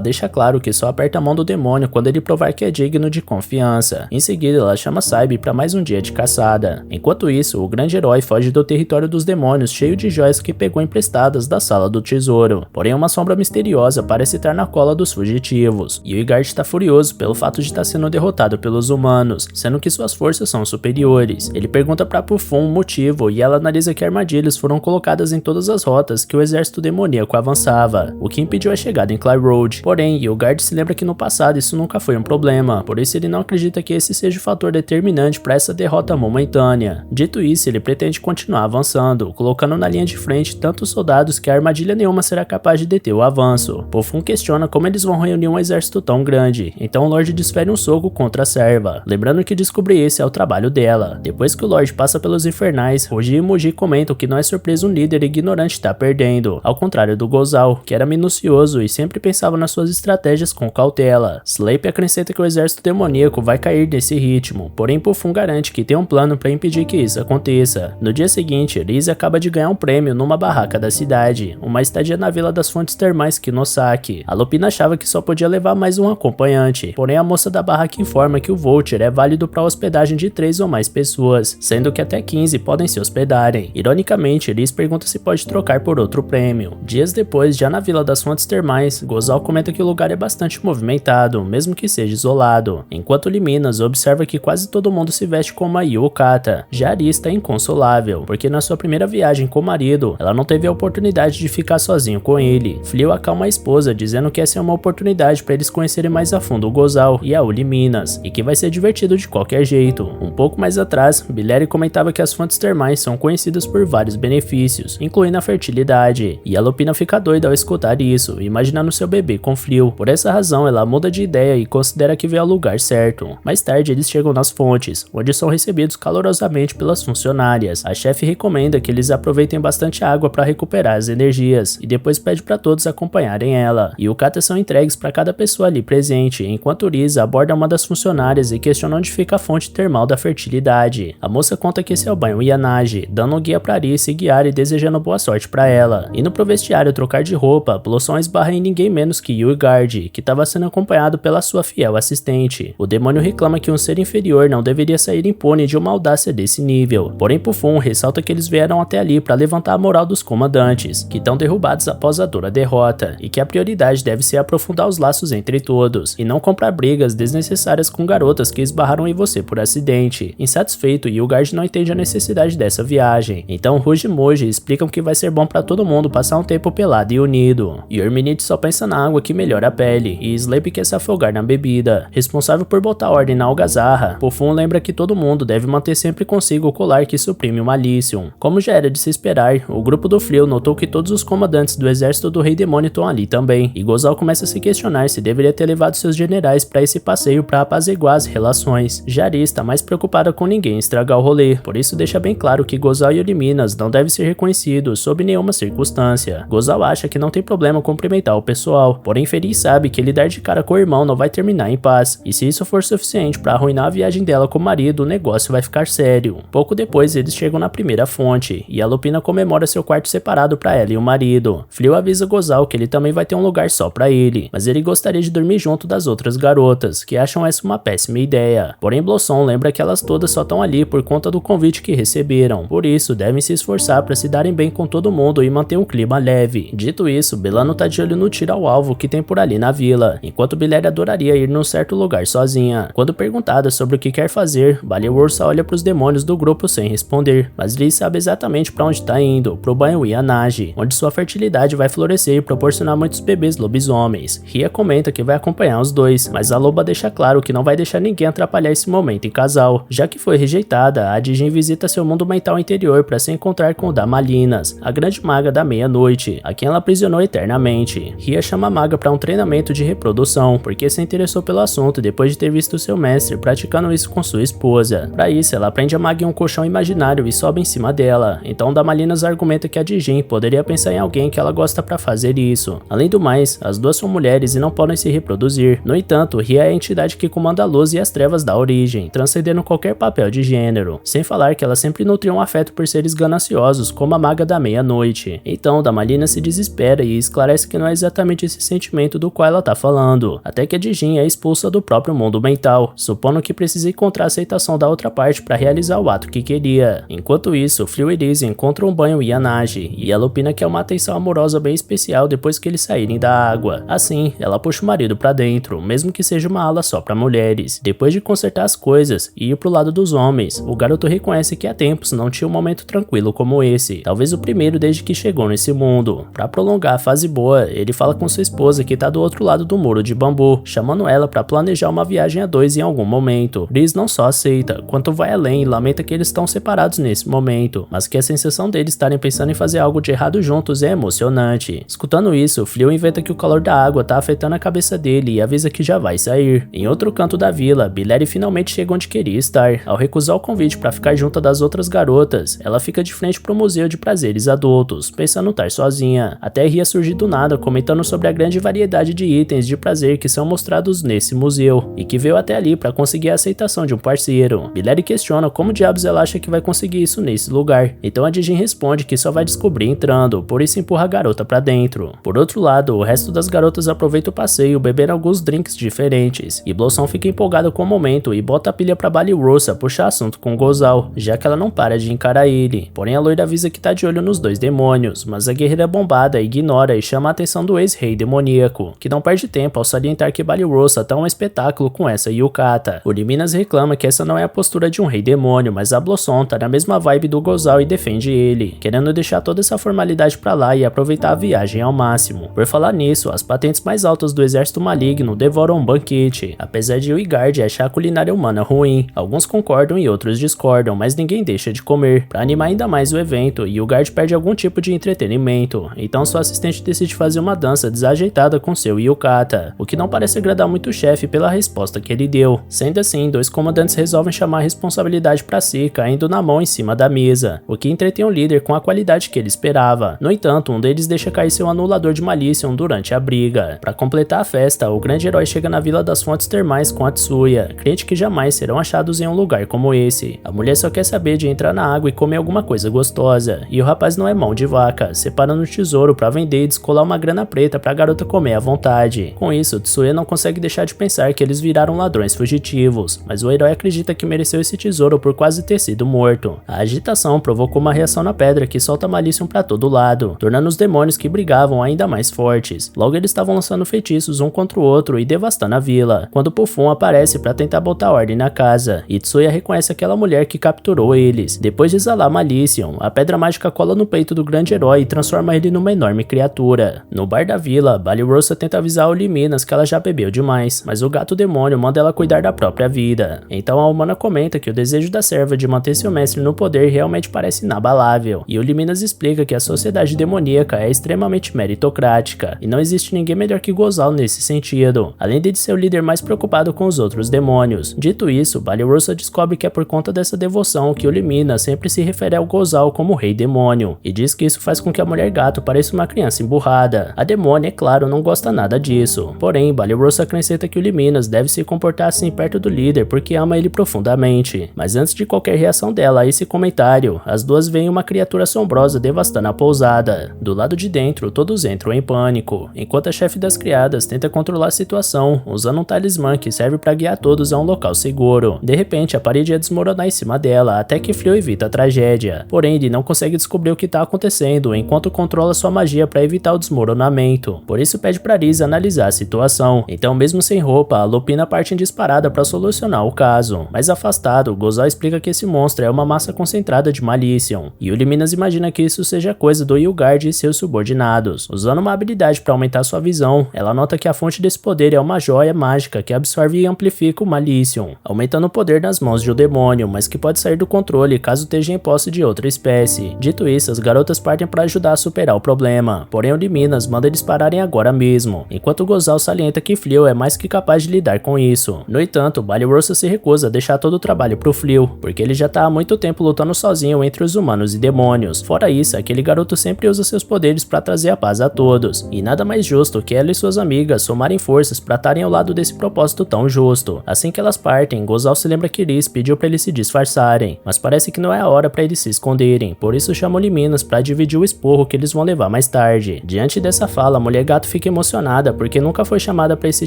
deixa claro que só aperta a mão do demônio quando ele provar que é digno de confiança. Em seguida, ela chama Saibe para mais um dia de caçada. Enquanto isso, o grande herói foge do território dos demônios cheio de joias que pegou emprestadas da sala do tesouro. Porém, uma sombra misteriosa parece estar na cola dos fugitivos. E o Igard está furioso pelo fato de estar sendo derrotado pelos humanos, sendo que suas forças são superiores. Ele pergunta para Pufum o motivo e ela analisa que armadilhas foram colocadas em todas as rotas que o exército demoníaco avançava, o que impediu a chegada em Clyde Road. Porém, Yogard se lembra que no passado isso nunca foi um problema, por isso ele não acredita que esse seja o fator determinante para essa derrota momentânea. Dito isso, ele pretende continuar avançando, colocando na linha de frente tantos soldados que a armadilha nenhuma será capaz de deter o avanço. Pufum questiona como eles vão reunir um exército tão grande, então o Lorde desfere um soco contra a serva, lembrando que descobrir esse é o trabalho dela. Depois que o Lorde passa pelos infernais, Rogi e Muji comentam que não é surpresa um líder ignorante estar perdendo, ao contrário do Gozal, que era minucioso e sempre pensava nas suas estratégias com cautela. Slape acrescenta que o exército demoníaco vai cair nesse ritmo, porém Pufum garante que tem um plano para impedir que isso aconteça. No dia seguinte, Liz acaba de ganhar um prêmio numa barraca da cidade, uma estadia na Vila das Fontes Termais Kinosaki. A Lupina achava que só podia levar mais um acompanhante, porém a moça da barraca informa que o voucher é válido para hospedagem de 3 ou mais pessoas, sendo que até 15 podem se hospedarem. Ironicamente, Liz pergunta se pode trocar por outro prêmio. Dias depois, já na Vila das Fontes Termais, Gozal comenta que o lugar é bastante movimentado, mesmo que seja isolado, enquanto Liminas observa que quase todo mundo se veste como a Yukata. Já Ari está inconsolável, porque na sua primeira viagem com o marido, ela não teve a oportunidade de ficar sozinho com ele. Fleo acalma a esposa, dizendo que essa é uma oportunidade para eles conhecerem mais a fundo o Gozal e a Uliminas, e que vai ser divertido de qualquer jeito. Um pouco mais atrás, Billeri comentava que as fontes termais são conhecidas por vários benefícios, incluindo a fertilidade, e a Lupina fica doida ao escutar isso, imaginando seu bebê com Fleo. Por essa razão, ela muda de ideia e considera que veio ao lugar certo. Mais tarde, eles chegam nas fontes, onde são recebidos calorosamente pelas funcionárias. A chefe recomenda que eles aproveitem bastante água para recuperar as energias, e depois pede para todos acompanharem ela. E Yukatas são entregues para cada pessoa ali presente, enquanto Risa aborda uma das funcionárias e questiona onde fica a fonte termal da fertilidade. A moça conta que esse é o banho Yanagi, dando um guia para Ari se guiar e desejando boa sorte para ela. Indo pro vestiário trocar de roupa, Blossom esbarra em ninguém menos que Yugard, que estava sendo acompanhado pela sua fiel assistente. O demônio reclama que um ser inferior não deveria sair impune de uma audácia desse nível, porém Pufum ressalta que eles vieram até ali para levantar a moral dos comandantes, que estão derrubados após a dura derrota, e que a prioridade deve ser aprofundar os laços entre todos, e não comprar brigas desnecessárias com garotas que esbarraram em você por acidente. Insatisfeito, Yugard não entende a necessidade dessa viagem, então Rouge e Moji explicam que vai ser bom para todo mundo passar um tempo pelado e unido. E Irminite só pensa na água que melhora a pele, e Slape quer se afogar na bebida. Responsável por botar ordem na algazarra, Pufum lembra que todo mundo deve manter sempre consigo o colar que suprime o Malicium. Como já era de se esperar, o grupo do Fleo notou que todos os comandantes do exército do Rei Demônio estão ali também, e Gozal começa a se questionar se deveria ter levado seus generais para esse passeio para apaziguar as relações. Jari está mais preocupada com ninguém estragar o rolê, por isso deixa bem claro que Gozal e Uliminas não devem ser reconhecidos sob nenhuma circunstância. Gozal acha que não tem problema cumprimentar o pessoal, porém Feliz sabe que lidar de cara com o irmão não vai terminar em paz, e se isso for suficiente para arruinar a viagem dela com o marido, o negócio vai ficar sério. Pouco depois eles chegam na primeira fonte, e a Lupina comemora seu quarto separado para ela e o marido. Fleo avisa Gozal que ele também vai ter um lugar só para ele, mas ele gostaria de dormir junto das outras garotas, que acham essa uma péssima ideia. Porém Blossom lembra que elas todas só estão ali por conta do convite que receberam, por isso devem se esforçar para se darem bem com todo mundo e manter um clima leve. Dito isso, Belano tá de olho no tiro ao alvo que tem por ali na vila, enquanto Billeri adoraria ir num certo lugar sozinha. Quando perguntada sobre o que quer fazer, Balioursa olha pros demônios do grupo sem responder, mas Liz sabe exatamente para onde tá indo, pro banho Yanagi, onde sua fertilidade vai florescer e proporcionar muitos bebês lobisomens. Ria comenta que vai acompanhar os dois, mas a loba deixa claro que não vai deixar ninguém atrapalhar esse momento em casal. Já que foi rejeitada, a Dijin visita seu mundo mental interior para se encontrar com Damalinas, a grande maga da meia-noite, a quem ela aprisionou eternamente. Ria chama a maga para um treinamento de reprodução, porque se interessou pelo assunto depois de ter visto seu mestre praticando isso com sua esposa. Para isso, ela prende a maga em um colchão imaginário e sobe em cima dela. Então Damalinas argumenta que a Dijin poderia pensar em alguém que ela gosta para fazer isso. Além do mais, as duas são mulheres e não podem se reproduzir. No entanto, Ria é a entidade que comanda a luz e as trevas da origem, transcendendo qualquer papel de gênero. Sem falar que ela sempre nutriu um afeto por seres gananciosos, como a maga da meia-noite. Então Damalinas se desespera e esclarece que não é exatamente esse sentimento do qual ela tá falando, até que a Dijin é expulsa do próprio mundo mental, supondo que precisa encontrar a aceitação da outra parte para realizar o ato que queria. Enquanto isso, Fliu e Liz encontram um banho Yanagi, e ela opina que é uma atenção amorosa bem especial depois que eles saírem da água. Assim, ela puxa o marido pra dentro, mesmo que seja uma ala só pra mulheres. Depois de consertar as coisas e ir pro lado dos homens, o garoto reconhece que há tempos não tinha um momento tranquilo como esse, talvez o primeiro desde que chegou nesse mundo. Pra prolongar a fase boa, ele fala com sua esposa que tá do outro lado do muro de bambu, chamando ela pra planejar uma viagem a dois em algum momento. Liz não só aceita, quanto vai além e lamenta que eles estão separados nesse momento, mas que a sensação deles estarem pensando em fazer algo de errado juntos é emocionante. Escutando isso, Fliu inventa que o calor da água tá afetando a cabeça dele e avisa que já vai sair. Em outro canto da vila, Bilary finalmente chega onde queria estar. Ao recusar o convite para ficar junto das outras garotas, ela fica de frente pro museu de prazeres adultos, pensando estar sozinha. Até Ria surge do nada, comentando sobre a grande variedade de itens de prazer que são mostrados nesse museu, e que veio até ali para conseguir a aceitação de um parceiro. Bilary questiona como diabos ela acha que vai conseguir isso nesse lugar. Então a Dijin responde que só vai descobrir entrando, por isso empurra a garota pra dentro. Por outro lado, o resto das garotas aproveita o passeio bebendo alguns drinks diferentes, e Blossom fica empolgado com o momento e bota a pilha pra Balirosa puxar assunto com Gozal, já que ela não para de encarar ele. Porém a loira avisa que tá de olho nos dois demônios, mas a guerreira bombada ignora e chama a atenção do ex-rei demoníaco, que não perde tempo ao salientar que Balirosa tá um espetáculo com essa Yukata. O Liminas reclama que essa não é a postura de um rei demônio, mas a Blossom tá na mesma vibe do Gozal e defende ele, querendo deixar toda essa formalidade pra lá e aproveitar a viagem ao máximo. Por falar nisso, as patentes mais altas do exército maligno devoram um banquete, apesar de Uigard achar a culinária humana ruim. Alguns concordam e outros discordam, mas ninguém deixa de comer. Pra animar ainda mais o evento, Uigard perde algum tipo de entretenimento, então sua assistente decide fazer uma dança desajeitada com seu Yukata, o que não parece agradar muito o chefe pela resposta que ele deu. Sendo assim, dois comandantes resolvem chamar a responsabilidade pra si, caindo na mão em cima da mesa, o que entretém o líder com a qualidade que ele esperava. No entanto, um deles deixa cair seu anulador de Malicium durante a briga. Para completar a festa, o grande herói chega na Vila das Fontes Termais com a Tsuya, crente que jamais serão achados em um lugar como esse. A mulher só quer saber de entrar na água e comer alguma coisa gostosa, e o rapaz não é mão de vaca, separando o tesouro para vender e descolar uma grana preta pra garota comer à vontade. Com isso, Tsuya não consegue deixar de pensar que eles viraram ladrões fugitivos, mas o herói acredita que mereceu esse tesouro por quase ter sido morto. A agitação provocou uma reação na pedra que solta Malicium pra todo lado, tornando os demônios que brigavam ainda mais fortes. Logo eles estavam lançando feitiços um contra o outro e devastando a vila, quando Pufum aparece pra tentar botar ordem na casa, e Tsuya reconhece aquela mulher que capturou eles. Depois de exalar Malicium, a pedra mágica cola no peito do grande herói e transforma ele numa enorme criatura. No bar da vila, Balirosa tenta avisar o Liminas que ela já bebeu demais, mas o gato demônio manda ela cuidar da própria vida. Então a humana comenta que o desejo da serva de manter seu mestre no poder realmente parece inabalável, e o Liminas explica que a sociedade demoníaca é extremamente meritocrática, e não existe ninguém melhor que Gozal nesse sentido, além de ser o líder mais preocupado com os outros demônios. Dito isso, Balirosa descobre que é por conta dessa devoção que o Liminas sempre se refere ao Gozal como rei demônio, e diz que isso faz com que a mulher gato pareça uma criança emburrada. A demônia, é claro, não gosta nada disso, porém Balirosa acrescenta que o Liminas deve se comportar assim perto do líder porque ama ele profundamente. Mas antes de qualquer reação dela a esse comentário, as duas veem uma criatura assombrosa devastando a pousada. Do lado de dentro, todos entram em pânico, enquanto a chefe das criadas tenta controlar a situação, usando um talismã que serve para guiar todos a um local seguro. De repente, a parede ia desmoronar em cima dela, até que Fliu evita a tragédia. Porém, ele não consegue descobrir o que está acontecendo, enquanto controla sua magia para evitar o desmoronamento. Por isso pede para Liz analisar a situação. Então, mesmo sem roupa, a Lupina parte em disparada para solucionar o caso. Mais afastado, Gozal explica que esse monstro é uma massa concentrada de Malicium, e o Liminas imagina que isso seja coisa do Hilgard e seus subordinados. Usando uma habilidade para aumentar sua visão, ela nota que a fonte desse poder é uma joia mágica que absorve e amplifica o Malicium, aumentando o poder nas mãos de um demônio, mas que pode sair do controle caso esteja em posse de outra espécie. Dito isso, as garotas partem para ajudar a superar o problema, porém o de Minas manda eles pararem agora mesmo, enquanto Gozal salienta que Fleo é mais que capaz de lidar com isso. No entanto, Balirosa se recusa a deixar todo o trabalho pro Fleo, porque ele já tá há muito tempo lutando sozinho entre os humanos e demônios. Fora isso, aquele garoto sempre usa seus poderes para trazer a paz a todos, e nada mais justo que ela e suas amigas somarem forças para estarem ao lado desse propósito tão justo. Assim que elas partem, Gozal se lembra que Liz pediu para eles se disfarçarem, mas parece que não é a hora para eles se esconderem, por isso chamam Minas para dividir o esporro que eles vão levar mais tarde. Diante dessa fala, a mulher gato fica emocionada porque nunca foi chamada para esse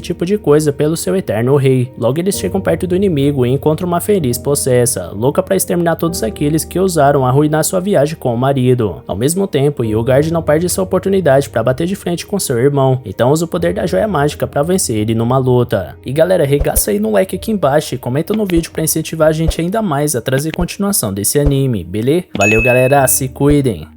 tipo de coisa pelo seu eterno rei. Logo eles chegam perto do inimigo e encontram uma feliz possessa, louca para exterminar todos aqueles que ousaram arruinar sua viagem com o marido. Ao mesmo tempo, Hilgard não perde essa oportunidade para bater de frente com seu irmão, então usa o poder da joia mágica para vencer ele numa luta. E galera, regaça aí no like aqui embaixo e comenta no vídeo para incentivar a gente ainda mais a trazer continuação desse anime, beleza? Valeu galera, se cuidem!